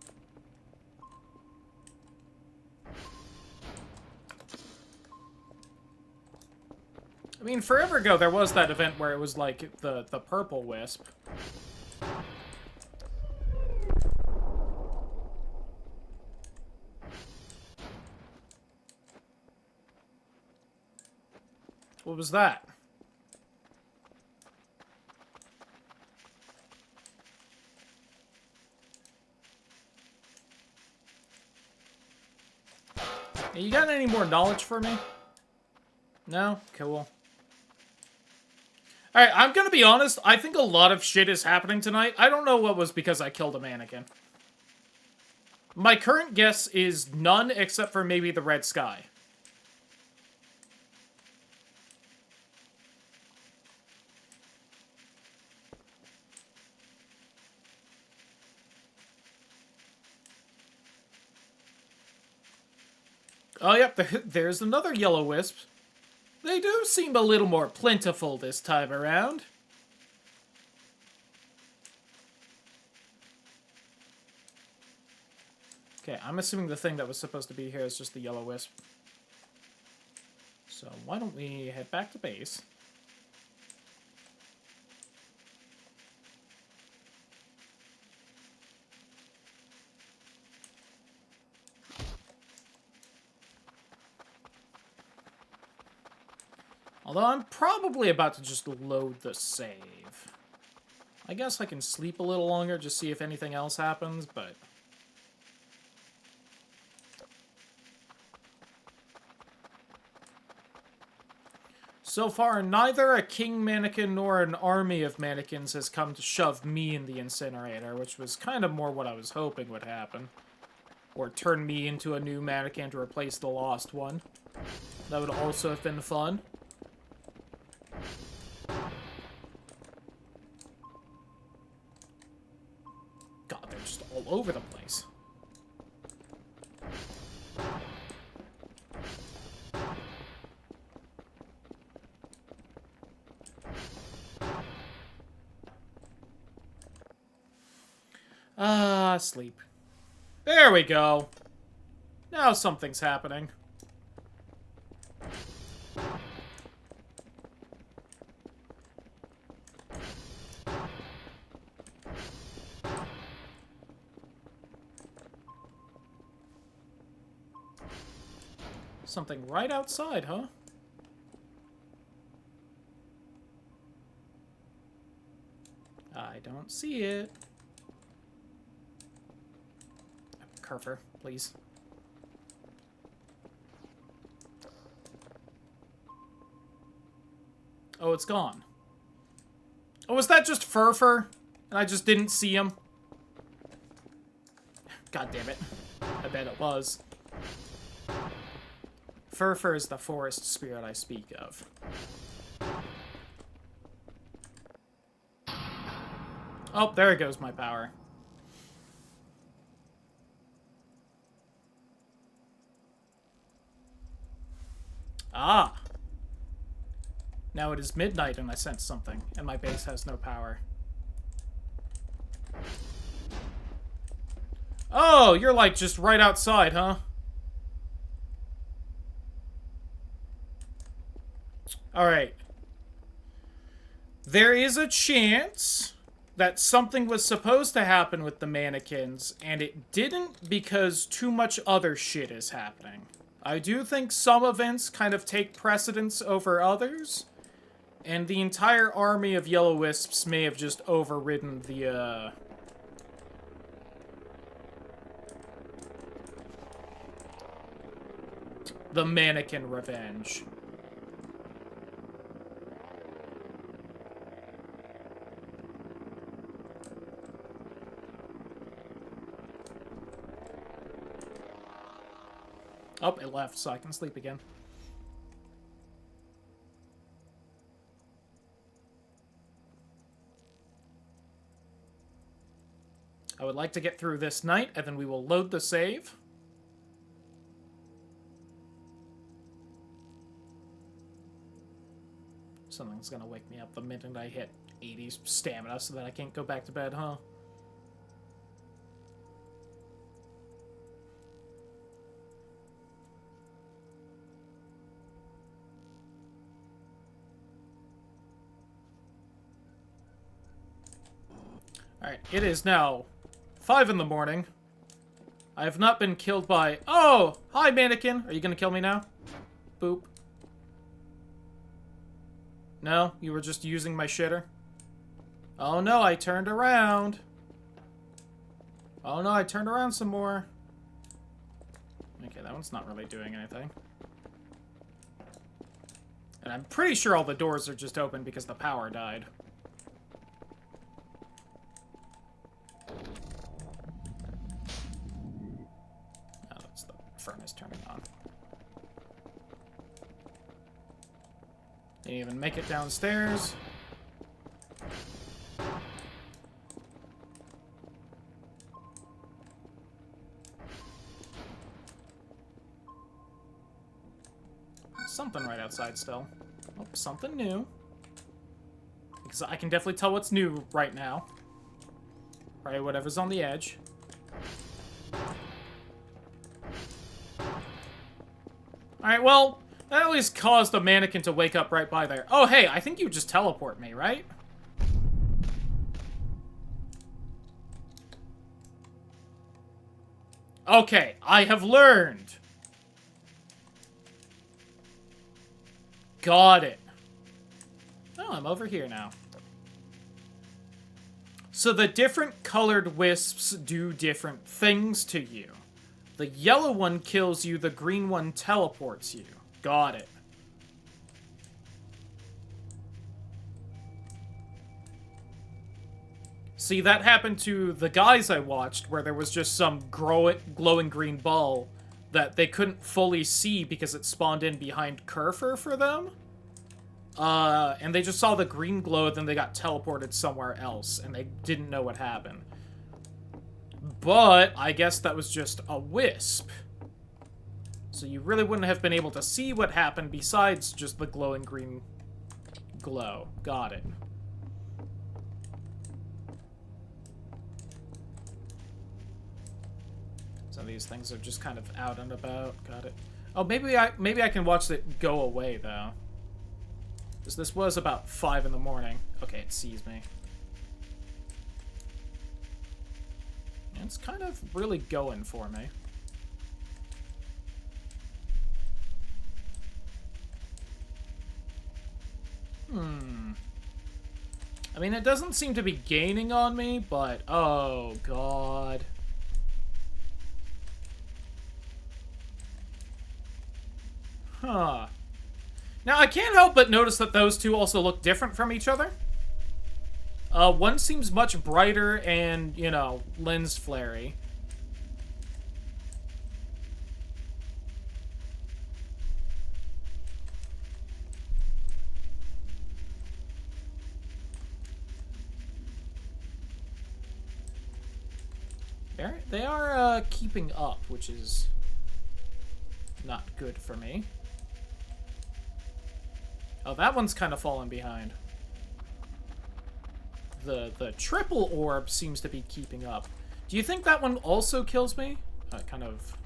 I mean, forever ago, there was that event where it was, like, the purple wisp. What was that? Hey, you got any more knowledge for me? No? Cool. Alright, I'm gonna be honest, I think a lot of shit is happening tonight. I don't know what was because I killed a mannequin. My current guess is none except for maybe the red sky. Oh, yep, there's another yellow wisp. They do seem a little more plentiful this time around. Okay, I'm assuming the thing that was supposed to be here is just the yellow wisp. So why don't we head back to base? Although I'm probably about to just load the save. I guess I can sleep a little longer, just see if anything else happens, but... So far, neither a king mannequin nor an army of mannequins has come to shove me in the incinerator, which was kind of more what I was hoping would happen. Or turn me into a new mannequin to replace the lost one. That would also have been fun. God, they're just all over the place. Sleep. There we go. Now something's happening. Something right outside, huh? I don't see it. Curfer, please. Oh, it's gone. Oh, was that just Furfur? And I just didn't see him? God damn it. I bet it was. Furfur is the forest spirit I speak of. Oh, there goes my power. Ah! Now it is midnight and I sense something, and my base has no power. Oh, you're like just right outside, huh? Alright. There is a chance that something was supposed to happen with the mannequins, and it didn't because too much other shit is happening. I do think some events kind of take precedence over others, and the entire army of yellow wisps may have just overridden the mannequin revenge. Oh, it left, so I can sleep again. I would like to get through this night, and then we will load the save. Something's gonna wake me up the minute I hit 80 stamina so that I can't go back to bed, huh? Alright, it is now 5 in the morning. I have not been killed by... Oh! Hi, mannequin! Are you gonna kill me now? Boop. No? You were just using my shitter? Oh no, I turned around. Oh no, I turned around some more. Okay, that one's not really doing anything. And I'm pretty sure all the doors are just open because the power died. Oh, that's the furnace turning on. Didn't even make it downstairs. Something right outside still. Oh, something new. Because I can definitely tell what's new right now. Probably whatever's on the edge. Alright, well, that at least caused a mannequin to wake up right by there. Oh, hey, I think you just teleport me, right? Okay, I have learned. Got it. Oh, I'm over here now. So the different colored wisps do different things to you. The yellow one kills you, the green one teleports you. Got it. See, that happened to the guys I watched, where there was just some glowing green ball that they couldn't fully see because it spawned in behind Kerfer for them. And they just saw the green glow, then they got teleported somewhere else, and they didn't know what happened. But I guess that was just a wisp. So you really wouldn't have been able to see what happened besides just the glowing green glow. Got it. So these things are just kind of out and about. Got it. Oh, maybe I can watch it go away, though. Because this was about 5 in the morning. Okay, it sees me. It's kind of really going for me. I mean, it doesn't seem to be gaining on me, but... Oh, God. Huh. Now, I can't help but notice that those two also look different from each other. One seems much brighter and, you know, lens flary. They are keeping up, which is not good for me. Oh, that one's kind of fallen behind. The triple orb seems to be keeping up. Do you think that one also kills me? Kind of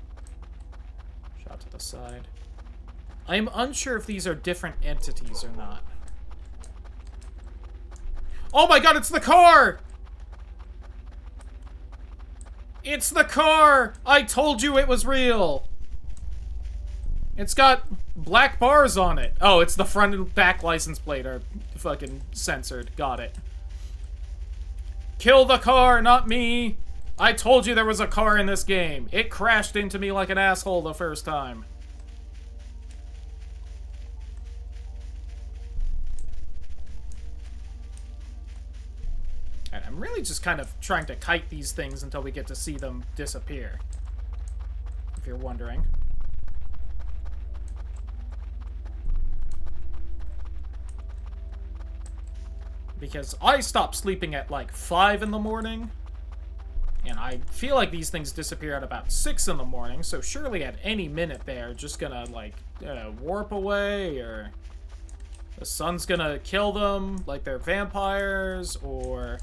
shot to the side. I am unsure if these are different entities or not. Oh my god, it's the car! It's the car! I told you it was real! It's got black bars on it. Oh, it's the front and back license plate are fucking censored. Got it. Kill the car, not me! I told you there was a car in this game. It crashed into me like an asshole the first time. And I'm really just kind of trying to kite these things until we get to see them disappear. If you're wondering. Because I stopped sleeping at like 5 in the morning. And I feel like these things disappear at about 6 in the morning. So surely at any minute they're just gonna like warp away, or the sun's gonna kill them like they're vampires, or...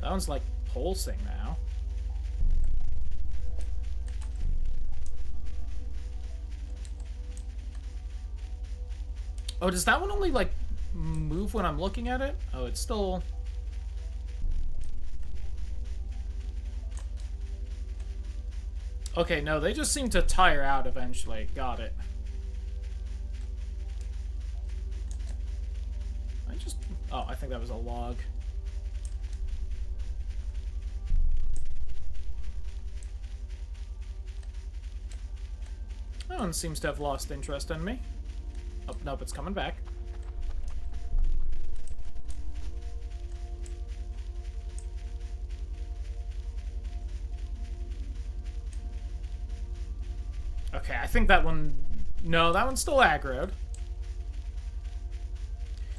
That one's like pulsing now. Oh, does that one only, like, move when I'm looking at it? Oh, it's still... Okay, no, they just seem to tire out eventually. Got it. Oh, I think that was a log. That one seems to have lost interest in me. Oh, nope, it's coming back. Okay, I think that one... No, that one's still aggroed.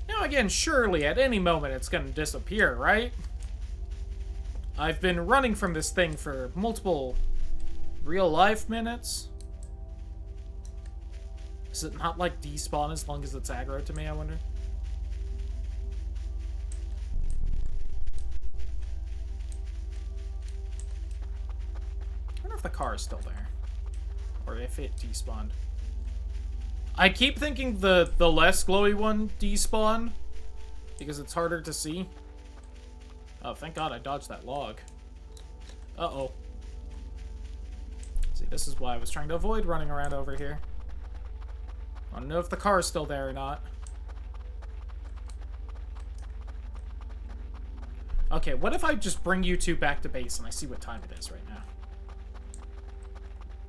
Now again, surely at any moment it's gonna disappear, right? I've been running from this thing for multiple real-life minutes. Does it not, like, despawn as long as it's aggro to me, I wonder? I wonder if the car is still there. Or if it despawned. I keep thinking the less glowy one despawned, because it's harder to see. Oh, thank God I dodged that log. Uh-oh. See, this is why I was trying to avoid running around over here. I don't know if the car is still there or not. Okay, what if I just bring you two back to base and I see what time it is right now?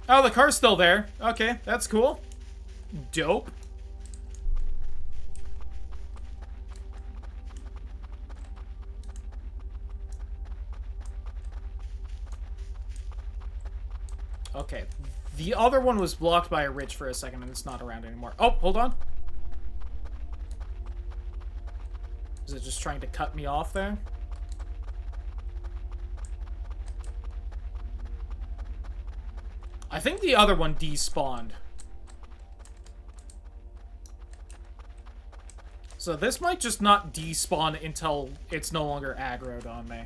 Oh, the car's still there. Okay, that's cool. Dope. Okay, the other one was blocked by a ridge for a second and it's not around anymore. Oh, hold on. Is it just trying to cut me off there? I think the other one despawned. So this might just not despawn until it's no longer aggroed on me.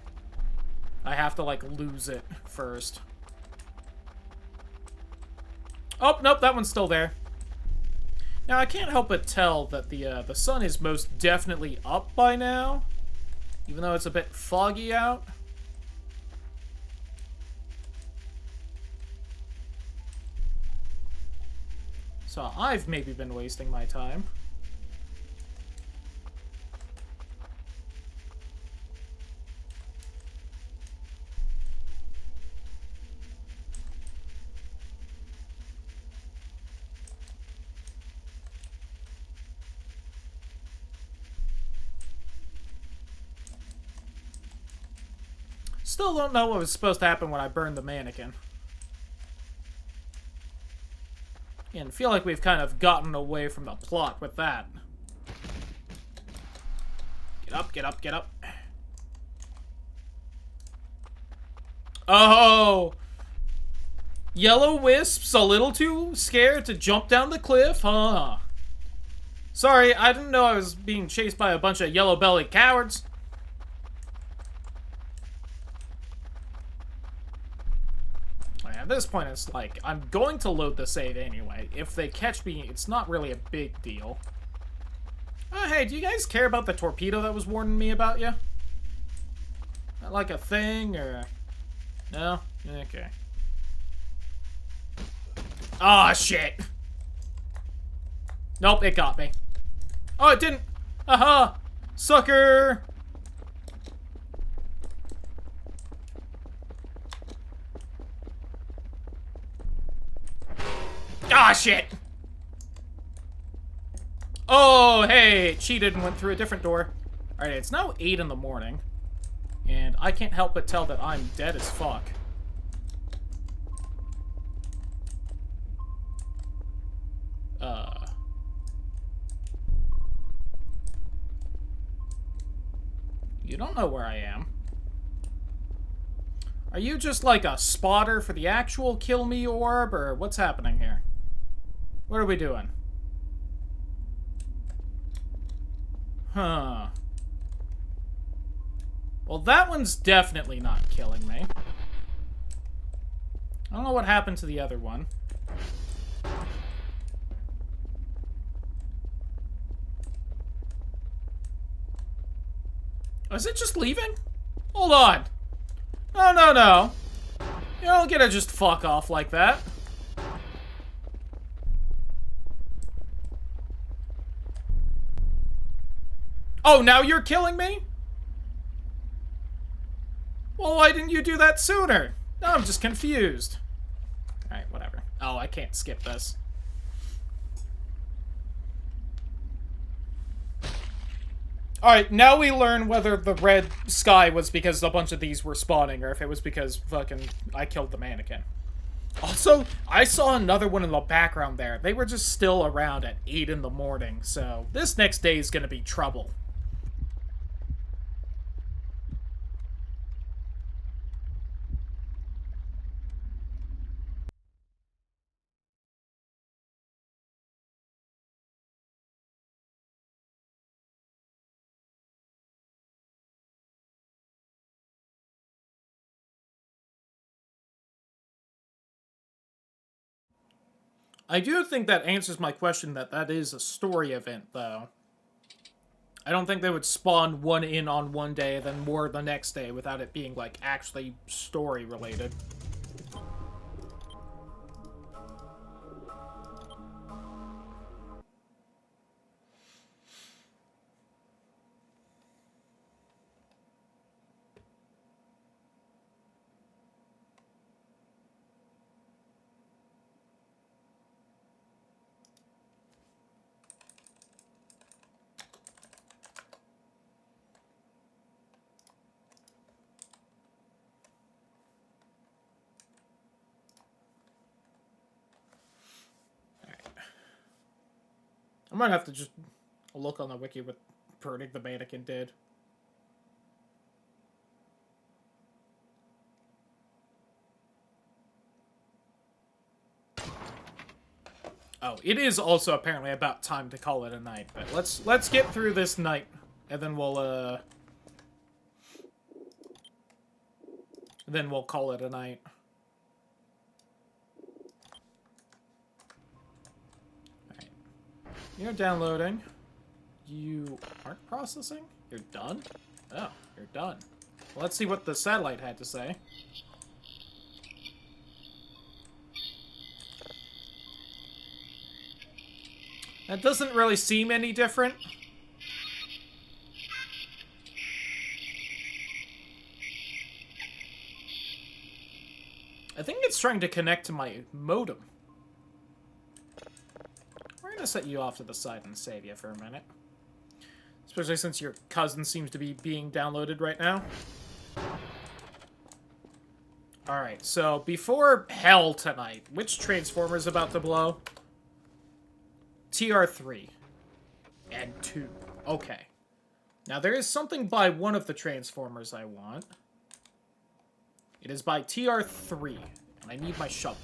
I have to, like, lose it first. Oh, nope, that one's still there. Now, I can't help but tell that the sun is most definitely up by now, even though it's a bit foggy out. So I've maybe been wasting my time. Still don't know what was supposed to happen when I burned the mannequin. And feel like we've kind of gotten away from the plot with that. Get up, get up, get up. Oh! Yellow Wisp's a little too scared to jump down the cliff, huh? Sorry, I didn't know I was being chased by a bunch of yellow-bellied cowards. At this point, it's like, I'm going to load the save anyway. If they catch me, it's not really a big deal. Oh, hey, do you guys care about the torpedo that was warning me about you? Not like a thing, or... No? Okay. Ah, shit! Nope, it got me. Oh, it didn't! Aha! Sucker! Ah, shit! Oh, hey, it cheated and went through a different door. Alright, it's now 8 in the morning. And I can't help but tell that I'm dead as fuck. You don't know where I am. Are you just like a spotter for the actual kill me orb, or what's happening here? What are we doing? Huh. Well, that one's definitely not killing me. I don't know what happened to the other one. Oh, is it just leaving? Hold on. No, no, no. You don't get to just fuck off like that. Oh, now you're killing me? Well, why didn't you do that sooner? No, I'm just confused. Alright, whatever. Oh, I can't skip this. Alright, now we learn whether the red sky was because a bunch of these were spawning, or if it was because fucking I killed the mannequin. Also, I saw another one in the background there. They were just still around at 8 in the morning, so this next day is gonna be trouble. I do think that answers my question that that is a story event, though. I don't think they would spawn one in on one day, then more the next day, without it being, like, actually story-related. I might have to just look on the wiki what burning the mannequin did. Oh, it is also apparently about time to call it a night, but let's get through this night, and then we'll call it a night. Alright. You're downloading. You aren't processing? You're done? Oh, you're done. Well, let's see what the satellite had to say. That doesn't really seem any different. I think it's trying to connect to my modem. We're gonna set you off to the side and save you for a minute. Especially since your cousin seems to be being downloaded right now. Alright, so before hell tonight, which transformer is about to blow? TR3 and 2. Okay. Now there is something by one of the transformers I want. It is by TR3, and I need my shovel.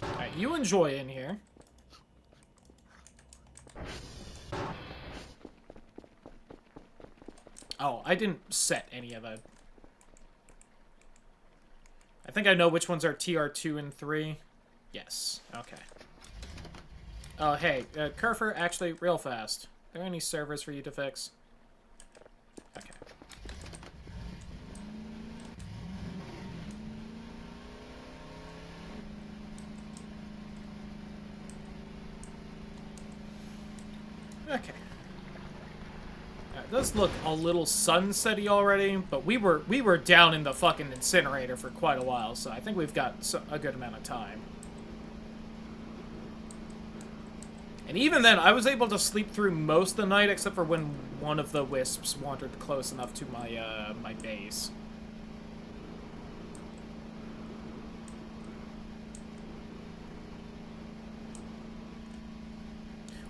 Alright, you enjoy in here. Oh, I didn't set any of the... I think I know which ones are TR2 and 3. Yes. Okay. Oh, hey. Kerfer, actually, real fast. Are there any servers for you to fix? Okay. Okay. It does look a little sunsetty already, but we were down in the fucking incinerator for quite a while, so I think we've got a good amount of time. And even then, I was able to sleep through most of the night, except for when one of the wisps wandered close enough to my my base.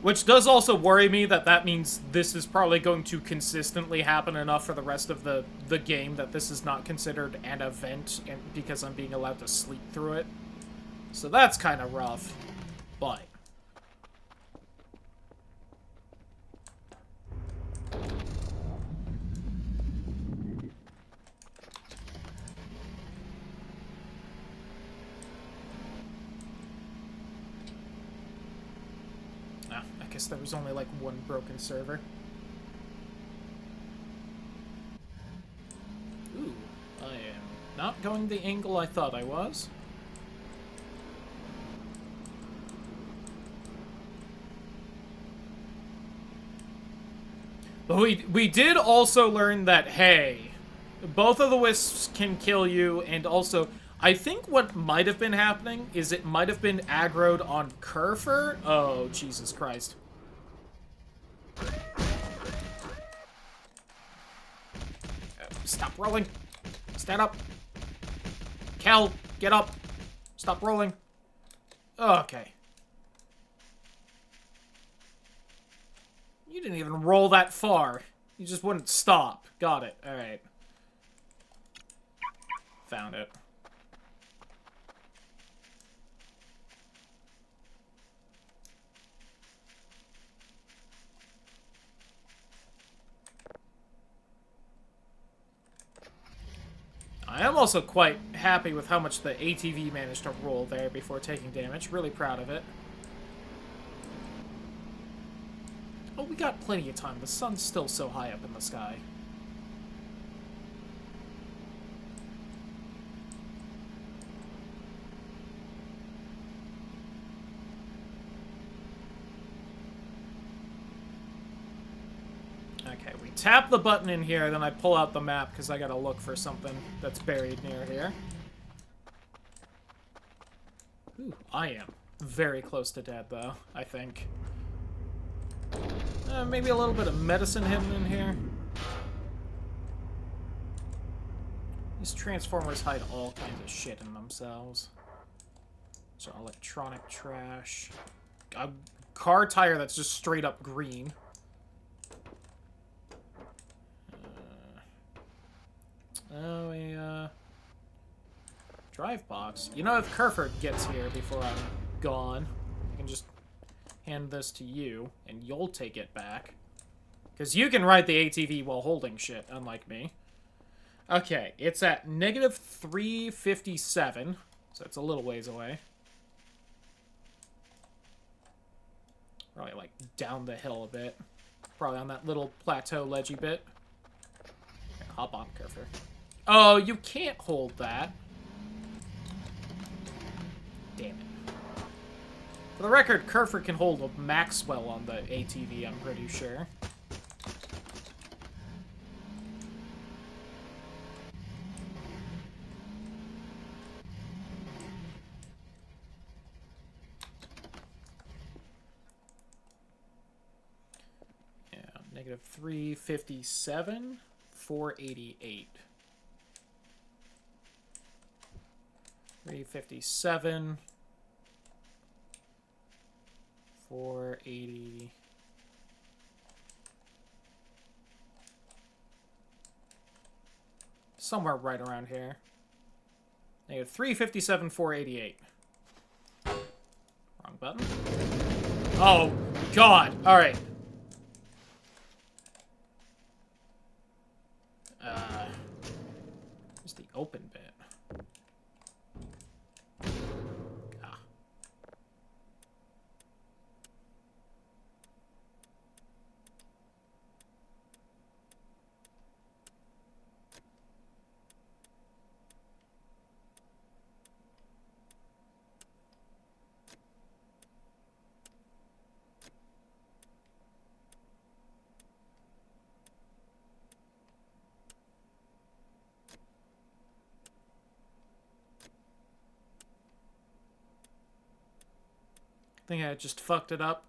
Which does also worry me that means this is probably going to consistently happen enough for the rest of the game that this is not considered an event because I'm being allowed to sleep through it. So that's kind of rough, but... I guess there was only like one broken server. Ooh, I am not going the angle I thought I was. But we did also learn that, hey, both of the wisps can kill you, and also, I think what might have been happening is it might have been aggroed on Kerfer. Oh, Jesus Christ. Stop rolling. Stand up. Kel, get up. Stop rolling. Okay. You didn't even roll that far. You just wouldn't stop. Got it. Alright. Found it. I am also quite happy with how much the ATV managed to roll there before taking damage. Really proud of it. Oh, we got plenty of time. The sun's still so high up in the sky. Okay, we tap the button in here, then I pull out the map because I gotta look for something that's buried near here. Ooh, I am very close to dead, though, I think. Maybe a little bit of medicine hidden in here. These transformers hide all kinds of shit in themselves. So electronic trash. A car tire that's just straight up green. Oh, a drive box. You know, if Kerfer gets here before I'm gone, I can just hand this to you, and you'll take it back. Because you can ride the ATV while holding shit, unlike me. Okay, it's at negative 357, so it's a little ways away. Probably, like, down the hill a bit. Probably on that little plateau ledgy bit. Here, hop on, Kerfer. Oh, you can't hold that. Damn it. For the record, Kerfer can hold a Maxwell on the ATV, I'm pretty sure. Yeah, negative 357, 488. 357, 480. Somewhere right around here. Negative 357, 488. Wrong button. Oh, God. All right. open bit. Ah. I think I just fucked it up.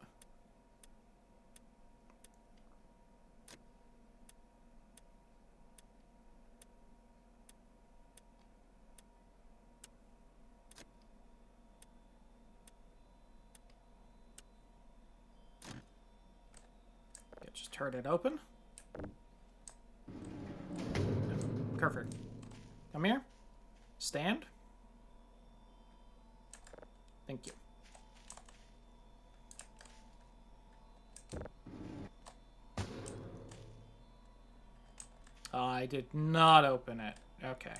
Okay, just turn it open. Kerfer, come here. Stand. Thank you. I did not open it. Okay.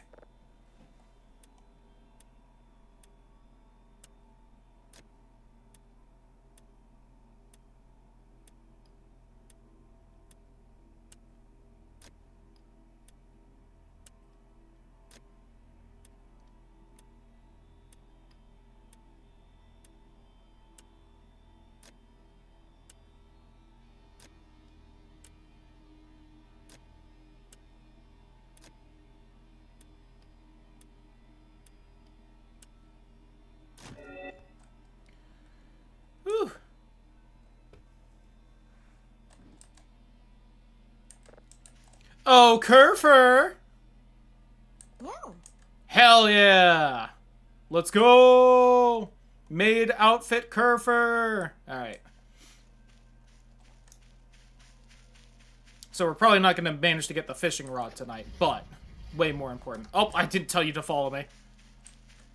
Whew. Oh, Kerfer! Yeah. Hell yeah! Let's go! Maid outfit Kerfer! Alright. So we're probably not going to manage to get the fishing rod tonight, but way more important. Oh, I didn't tell you to follow me.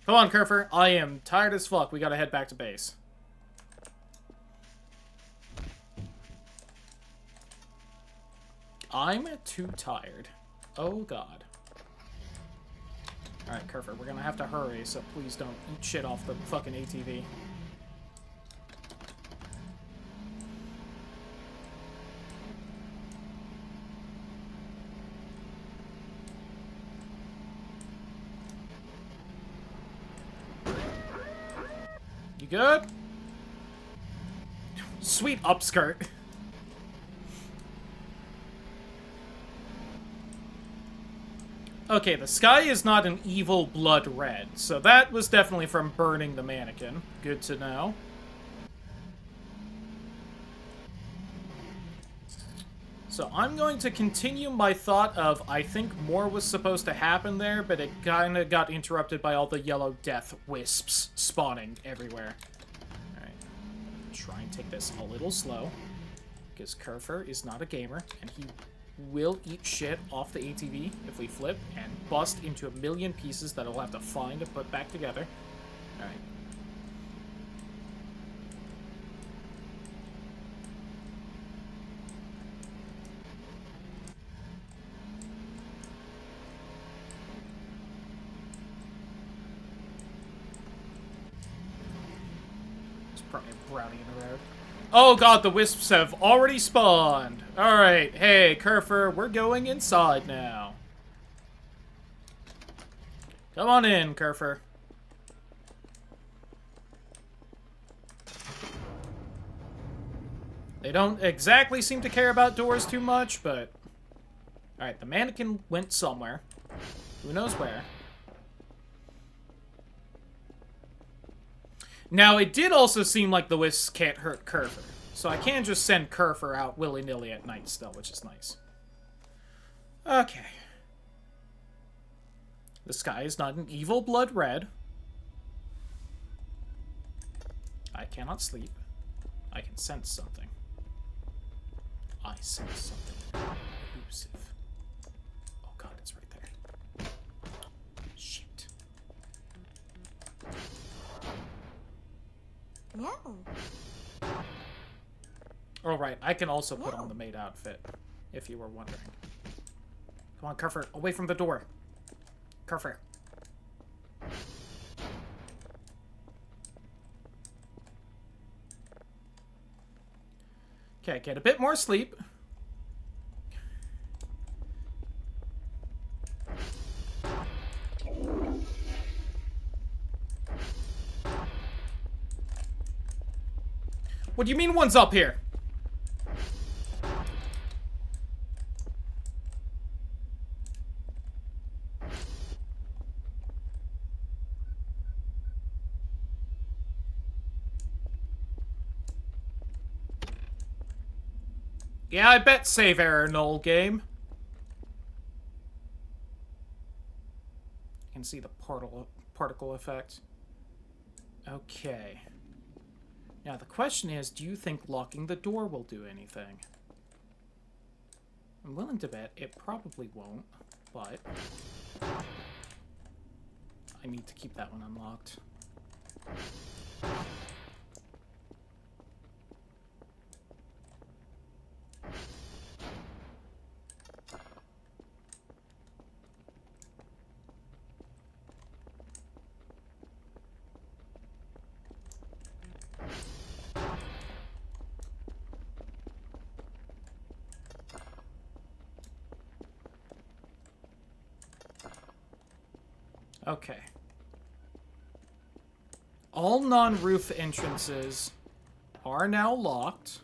Come on, Kerfer. I am tired as fuck. We gotta head back to base. I'm too tired. Oh, God. Alright, Kerfer, we're gonna have to hurry, so please don't eat shit off the fucking ATV. You good? Sweet upskirt. Okay, the sky is not an evil blood red, so that was definitely from burning the mannequin. Good to know. So I'm going to continue my thought of, I think more was supposed to happen there, but it kind of got interrupted by all the yellow death wisps spawning everywhere. Alright, try and take this a little slow, because Kerfer is not a gamer, and he will eat shit off the ATV if we flip and bust into a million pieces that I'll have to find and put back together. Alright. There's probably a brownie in the road. Oh god, the wisps have already spawned. Alright, hey, Kerfer, we're going inside now. Come on in, Kerfer. They don't exactly seem to care about doors too much, but... Alright, the mannequin went somewhere. Who knows where. Now, it did also seem like the wisps can't hurt Kerfer. So I can just send Kerfer out willy-nilly at night still, which is nice. Okay. The sky is not an evil blood red. I cannot sleep. I can sense something. I sense something elusive. Oh god, it's right there. Shit. Yeah. Alright, I can also put on the maid outfit, if you were wondering. Come on, Kerfer, away from the door. Careful. Okay, get a bit more sleep. What do you mean one's up here? Yeah, I bet save error null game. You can see the particle effect. Okay. Now the question is, do you think locking the door will do anything? I'm willing to bet it probably won't, but I need to keep that one unlocked. Okay. All non-roof entrances are now locked.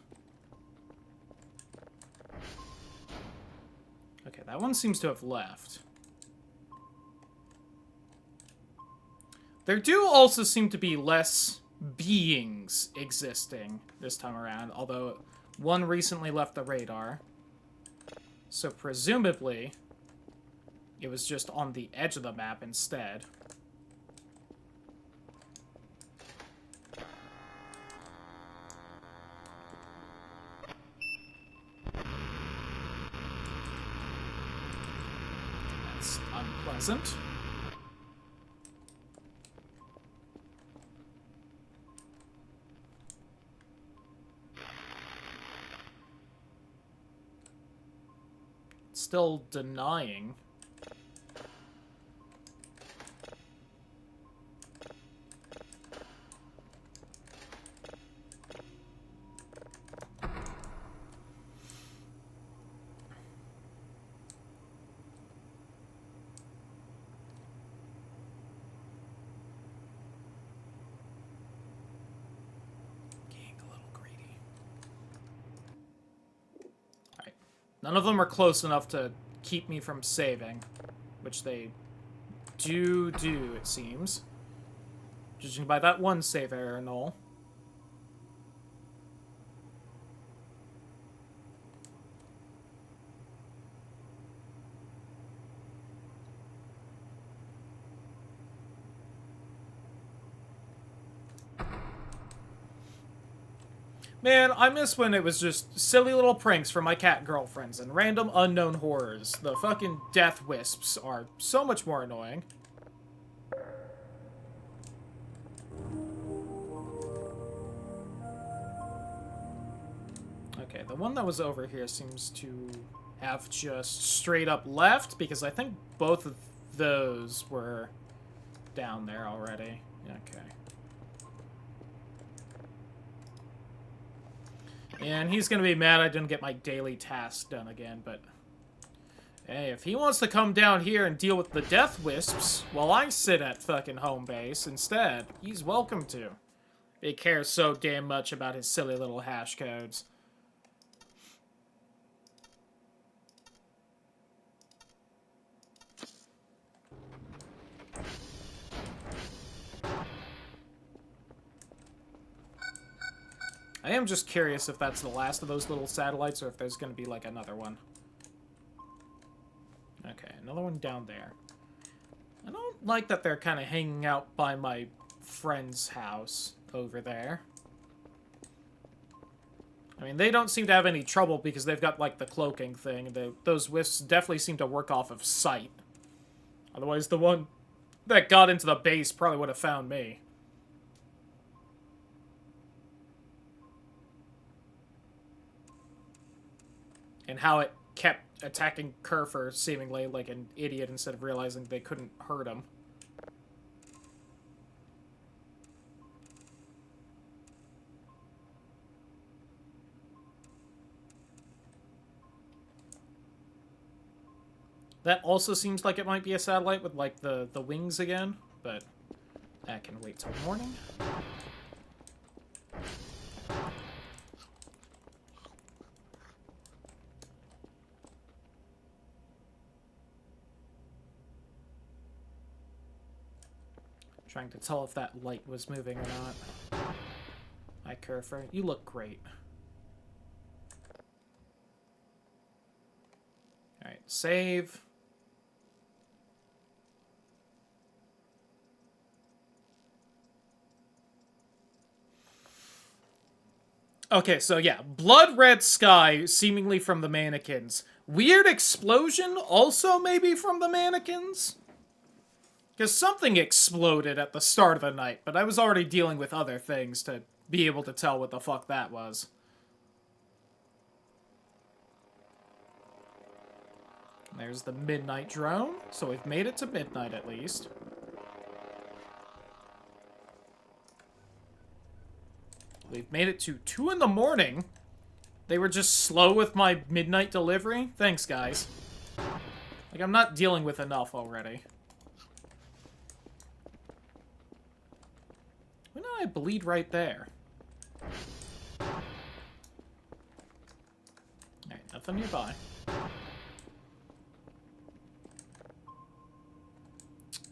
Okay, that one seems to have left. There do also seem to be less beings existing this time around, although one recently left the radar. So presumably, it was just on the edge of the map instead. That's unpleasant. Still denying. None of them are close enough to keep me from saving, which they do, it seems. Judging by that one save error null. Man, I miss when it was just silly little pranks from my cat girlfriends and random unknown horrors. The fucking death wisps are so much more annoying. Okay, the one that was over here seems to have just straight up left, because I think both of those were down there already. Okay. And he's gonna be mad I didn't get my daily task done again, but... Hey, if he wants to come down here and deal with the death wisps while I sit at fucking home base instead, he's welcome to. He cares so damn much about his silly little hash codes. I am just curious if that's the last of those little satellites or if there's going to be, like, another one. Okay, another one down there. I don't like that they're kind of hanging out by my friend's house over there. I mean, they don't seem to have any trouble because they've got, like, the cloaking thing. Those wisps definitely seem to work off of sight. Otherwise, the one that got into the base probably would have found me. And how it kept attacking Kerfer seemingly like an idiot instead of realizing they couldn't hurt him. That also seems like it might be a satellite with, like, the wings again, but that can wait till morning. Trying to tell if that light was moving or not. Hi, Kerfer. You look great. Alright, save. Okay, so yeah, blood red sky, seemingly from the mannequins. Weird explosion, also maybe from the mannequins? Because something exploded at the start of the night, but I was already dealing with other things to be able to tell what the fuck that was. There's the midnight drone, so we've made it to midnight at least. We've made it to 2 in the morning. They were just slow with my midnight delivery. Thanks, guys. Like, I'm not dealing with enough already. When did I bleed right there? Alright, nothing nearby.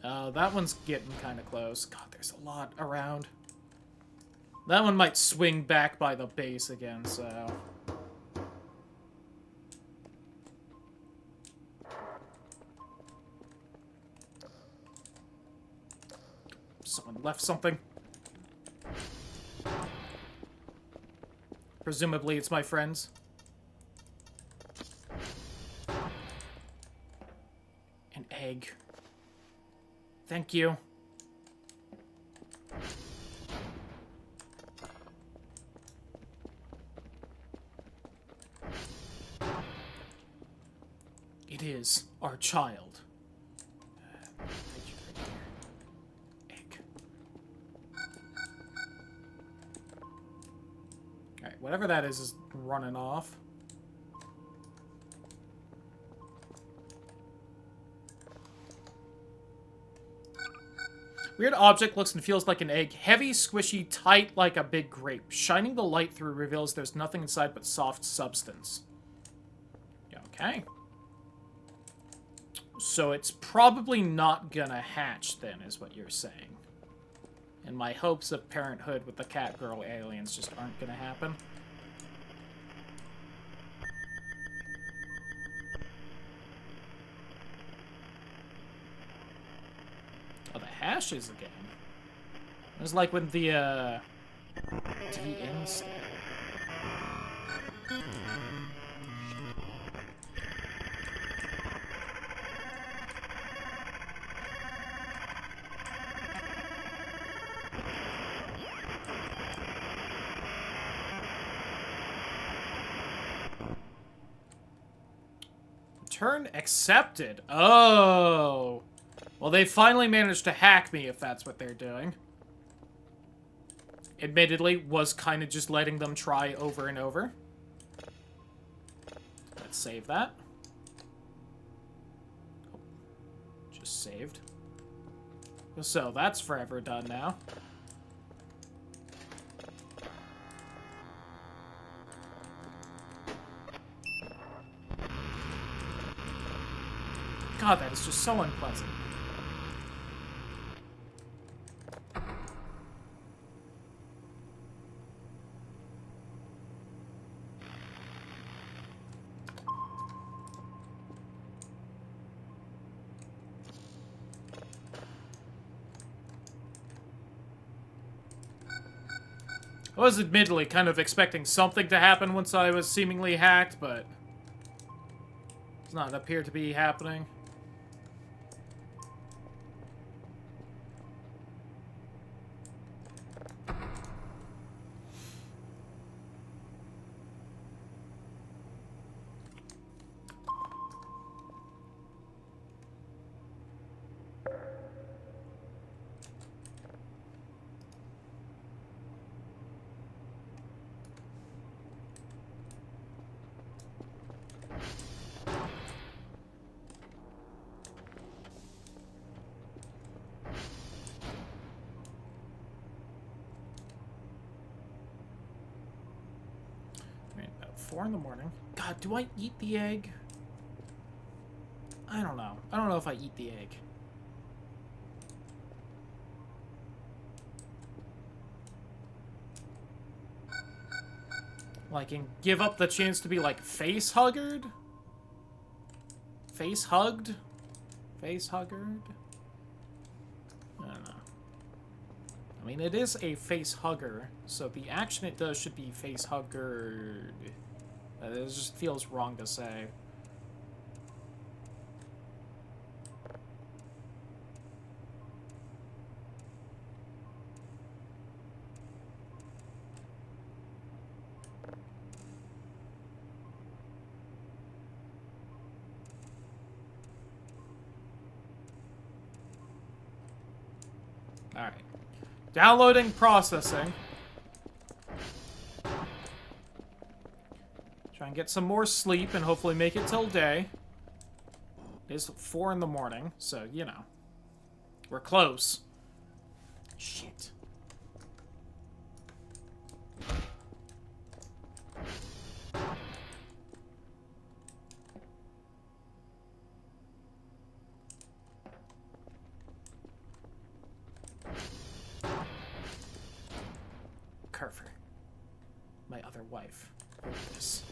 That one's getting kind of close. God, there's a lot around. That one might swing back by the base again, so... Someone left something. Presumably it's my friends. An egg. Thank you. It is our child. Egg. Alright, whatever that is running off. Weird object looks and feels like an egg. Heavy, squishy, tight like a big grape. Shining the light through reveals there's nothing inside but soft substance. Okay. So it's probably not gonna hatch then, is what you're saying. And my hopes of parenthood with the cat girl aliens just aren't gonna happen. Oh, the hashes again. It was like when the, DN stayed. Return accepted. Oh. Well, they finally managed to hack me, if that's what they're doing. Admittedly, was kind of just letting them try over and over. Let's save that. Oh, just saved. So, that's forever done now. God, that is just so unpleasant. I was admittedly kind of expecting something to happen once I was seemingly hacked, but it's not appear to be happening. 4 in the morning. God, do I eat the egg? I don't know. I don't know if I eat the egg. Like, and give up the chance to be, like, face-huggered? Face-hugged? Face-huggered? I don't know. I mean, it is a face-hugger, so the action it does should be face-huggered. It just feels wrong to say. Alright. Downloading, processing. Try and get some more sleep and hopefully make it till day. It is 4 in the morning, so, you know. We're close. Shit. Carver. My other wife. Hold this.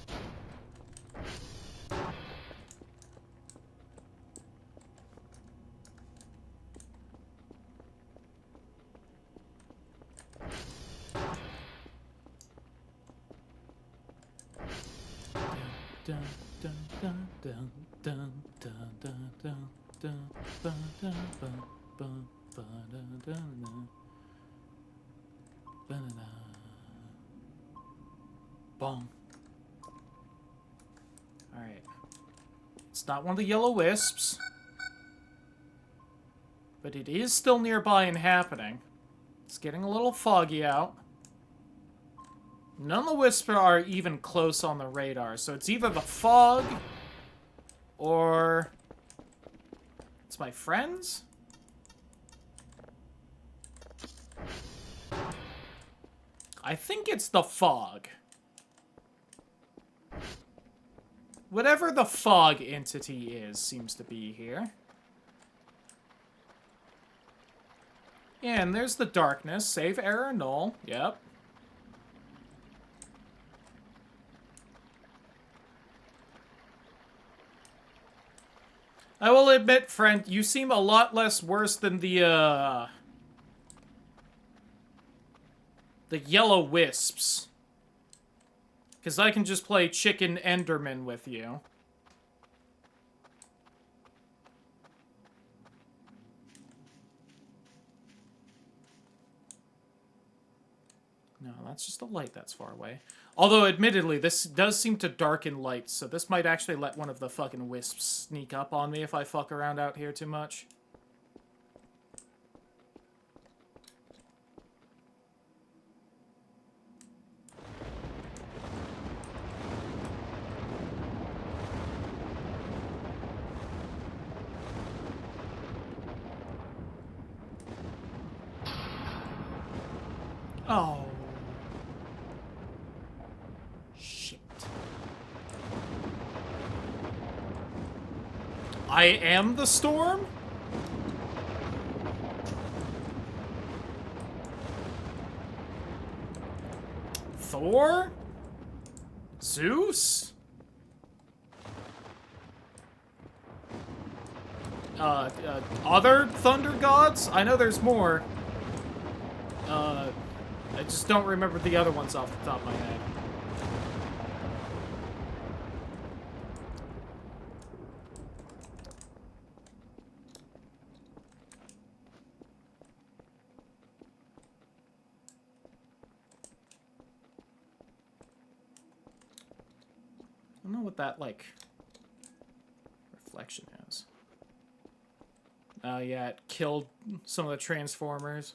Dun, dun, dun, dun, dun, dun, dun, dun, dun, dun, dun, bum, bum, ba, dun, dun, dun. Ba-da-da. Boom. Alright. It's not one of the yellow wisps. But it is still nearby and happening. It's getting a little foggy out. None of the wisps are even close on the radar, so it's either the fog or it's my friends? I think it's the fog. Whatever the fog entity is seems to be here. Yeah, and there's the darkness. Save error null. Yep. I will admit, friend, you seem a lot less worse than the yellow wisps. Because I can just play Chicken Enderman with you. No, that's just a light that's far away. Although, admittedly, this does seem to darken lights, so this might actually let one of the fucking wisps sneak up on me if I fuck around out here too much. Oh. Shit. I am the storm? Thor? Zeus? Other thunder gods? I know there's more. I just don't remember the other ones off the top of my head. I don't know what that, like, reflection is. Oh, yeah, it killed some of the Transformers.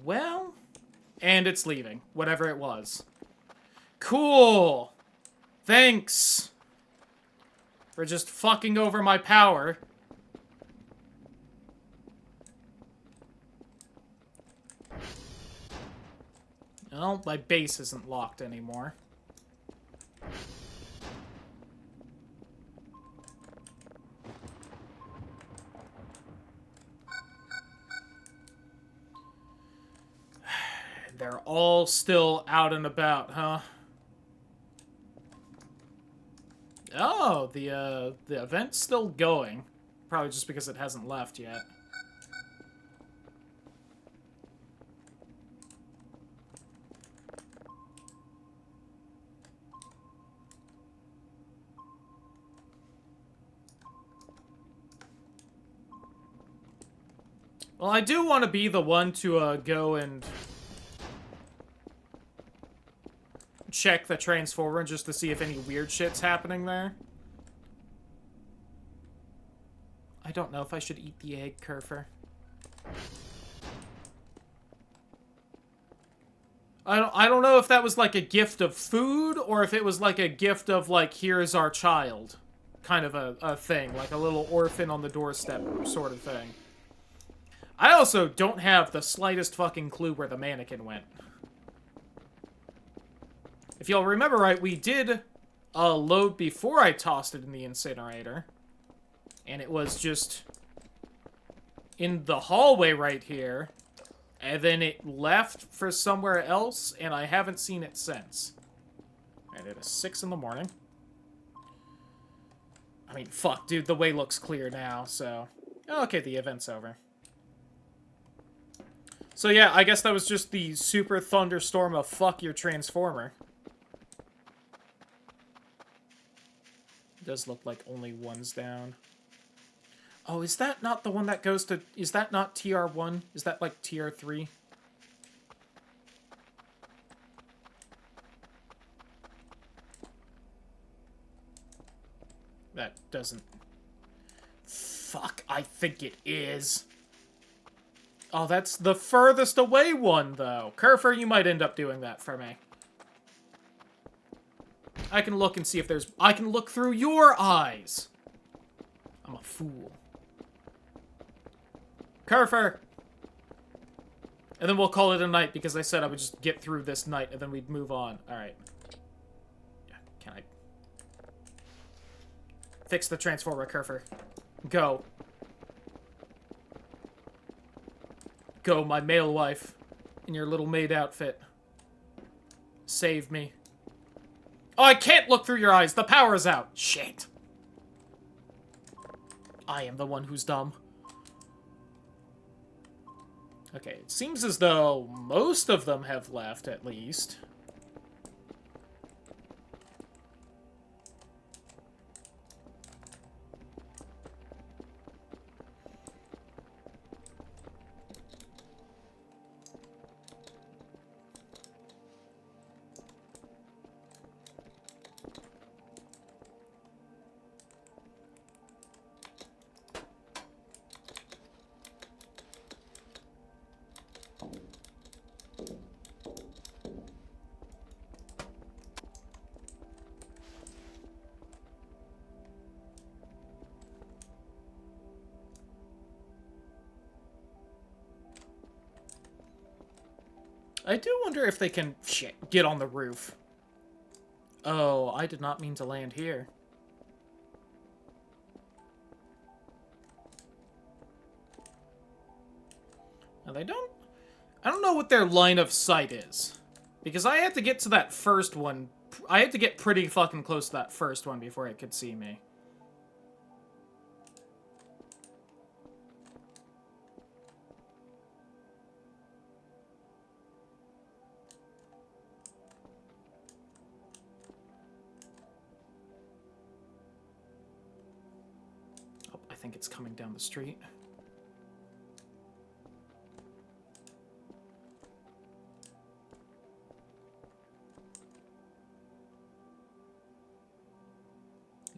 Well, and it's leaving, whatever it was. Cool! Thanks! For just fucking over my power. Well, my base isn't locked anymore. They're all still out and about, huh? Oh, the event's still going. Probably just because it hasn't left yet. Well, I do want to be the one to go and check the transformer just to see if any weird shit's happening there. I don't know if I should eat the egg, Kerfer. I don't know if that was like a gift of food or if it was like a gift of like, here's our child. Kind of a thing, like a little orphan on the doorstep sort of thing. I also don't have the slightest fucking clue where the mannequin went. If y'all remember right, we did load before I tossed it in the incinerator. And it was just in the hallway right here. And then it left for somewhere else, and I haven't seen it since. And it is 6 in the morning. I mean, fuck, dude, the way looks clear now, so... Okay, the event's over. So yeah, I guess that was just the super thunderstorm of fuck your transformer. It does look like only one's down. Oh, is that not the one that goes to... Is that not TR1? Is that, like, TR3? That doesn't... Fuck, I think it is. Oh, that's the furthest away one, though. Kerfer, you might end up doing that for me. I can look and see if there's... I can look through your eyes! I'm a fool. Kerfer! And then we'll call it a night, because I said I would just get through this night, and then we'd move on. Alright. Yeah, can I... Fix the transformer, Kerfer. Go. Go, my male wife. In your little maid outfit. Save me. Oh, I can't look through your eyes! The power's out! Shit. I am the one who's dumb. Okay, it seems as though most of them have left, at least. I do wonder if they can, shit, get on the roof. Oh, I did not mean to land here. Now they don't... I don't know what their line of sight is. Because I had to get to that first one. I had to get pretty fucking close to that first one before it could see me. I think it's coming down the street.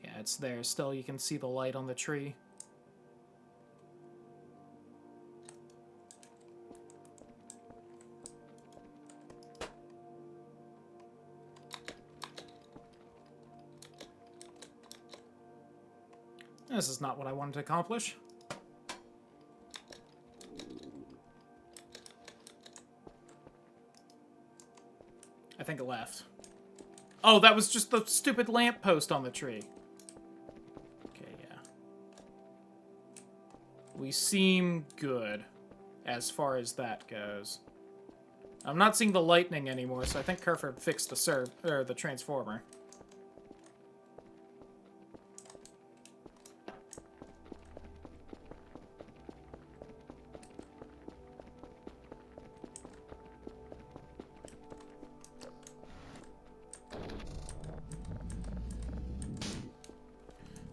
Yeah, it's there still. You can see the light on the tree. This is not what I wanted to accomplish. I think it left. Oh, that was just the stupid lamppost on the tree. Okay, yeah. We seem good as far as that goes. I'm not seeing the lightning anymore, so I think Kerfur fixed the transformer.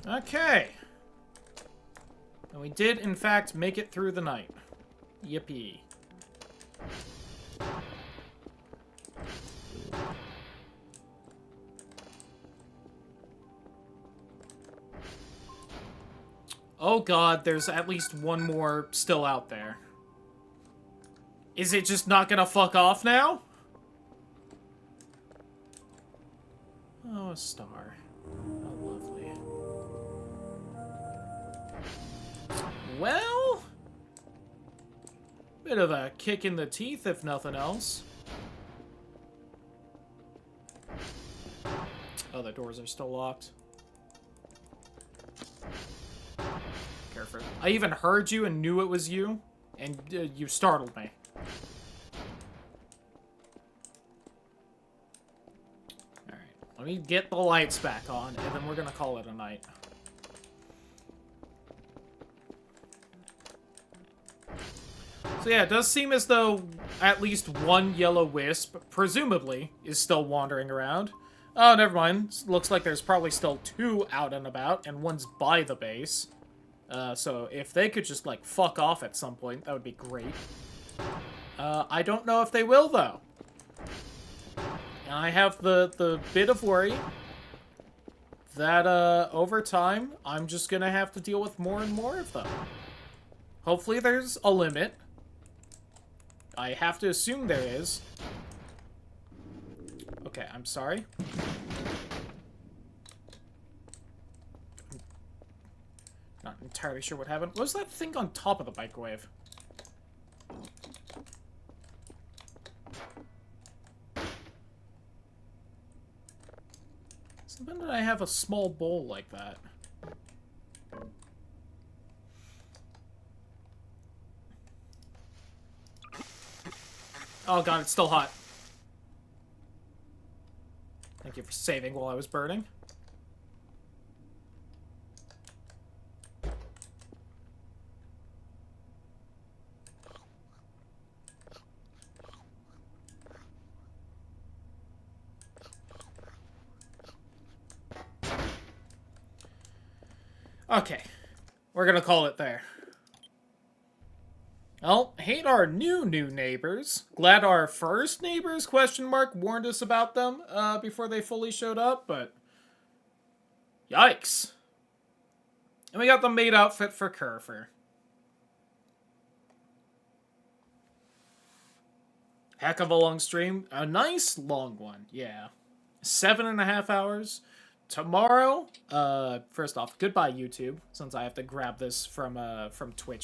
Okay. And we did, in fact, make it through the night. Yippee. Oh god, there's at least one more still out there. Is it just not gonna fuck off now? Oh, a star. Oh, lovely. Well... bit of a kick in the teeth, if nothing else. Oh, the doors are still locked. Careful. I even heard you and knew it was you, and you startled me. Alright, let me get the lights back on, and then we're gonna call it a night. So yeah, it does seem as though at least one yellow wisp, presumably, is still wandering around. Oh, never mind. Looks like there's probably still two out and about, and one's by the base. So if they could just, like, fuck off at some point, that would be great. I don't know if they will, though. And I have the bit of worry that, over time, I'm just gonna have to deal with more and more of them. Hopefully there's a limit. I have to assume there is. Okay, I'm sorry. Not entirely sure what happened. What was that thing on top of the microwave? So when did I have a small bowl like that? Oh god, it's still hot. Thank you for saving while I was burning. Okay. We're gonna call it there. Well, hate our new neighbors. Glad our first neighbors, question mark, warned us about them before they fully showed up, but... yikes. And we got the maid outfit for Kerfur. Heck of a long stream. A nice long one, yeah. 7.5 hours. Tomorrow, first off, goodbye YouTube, since I have to grab this from Twitch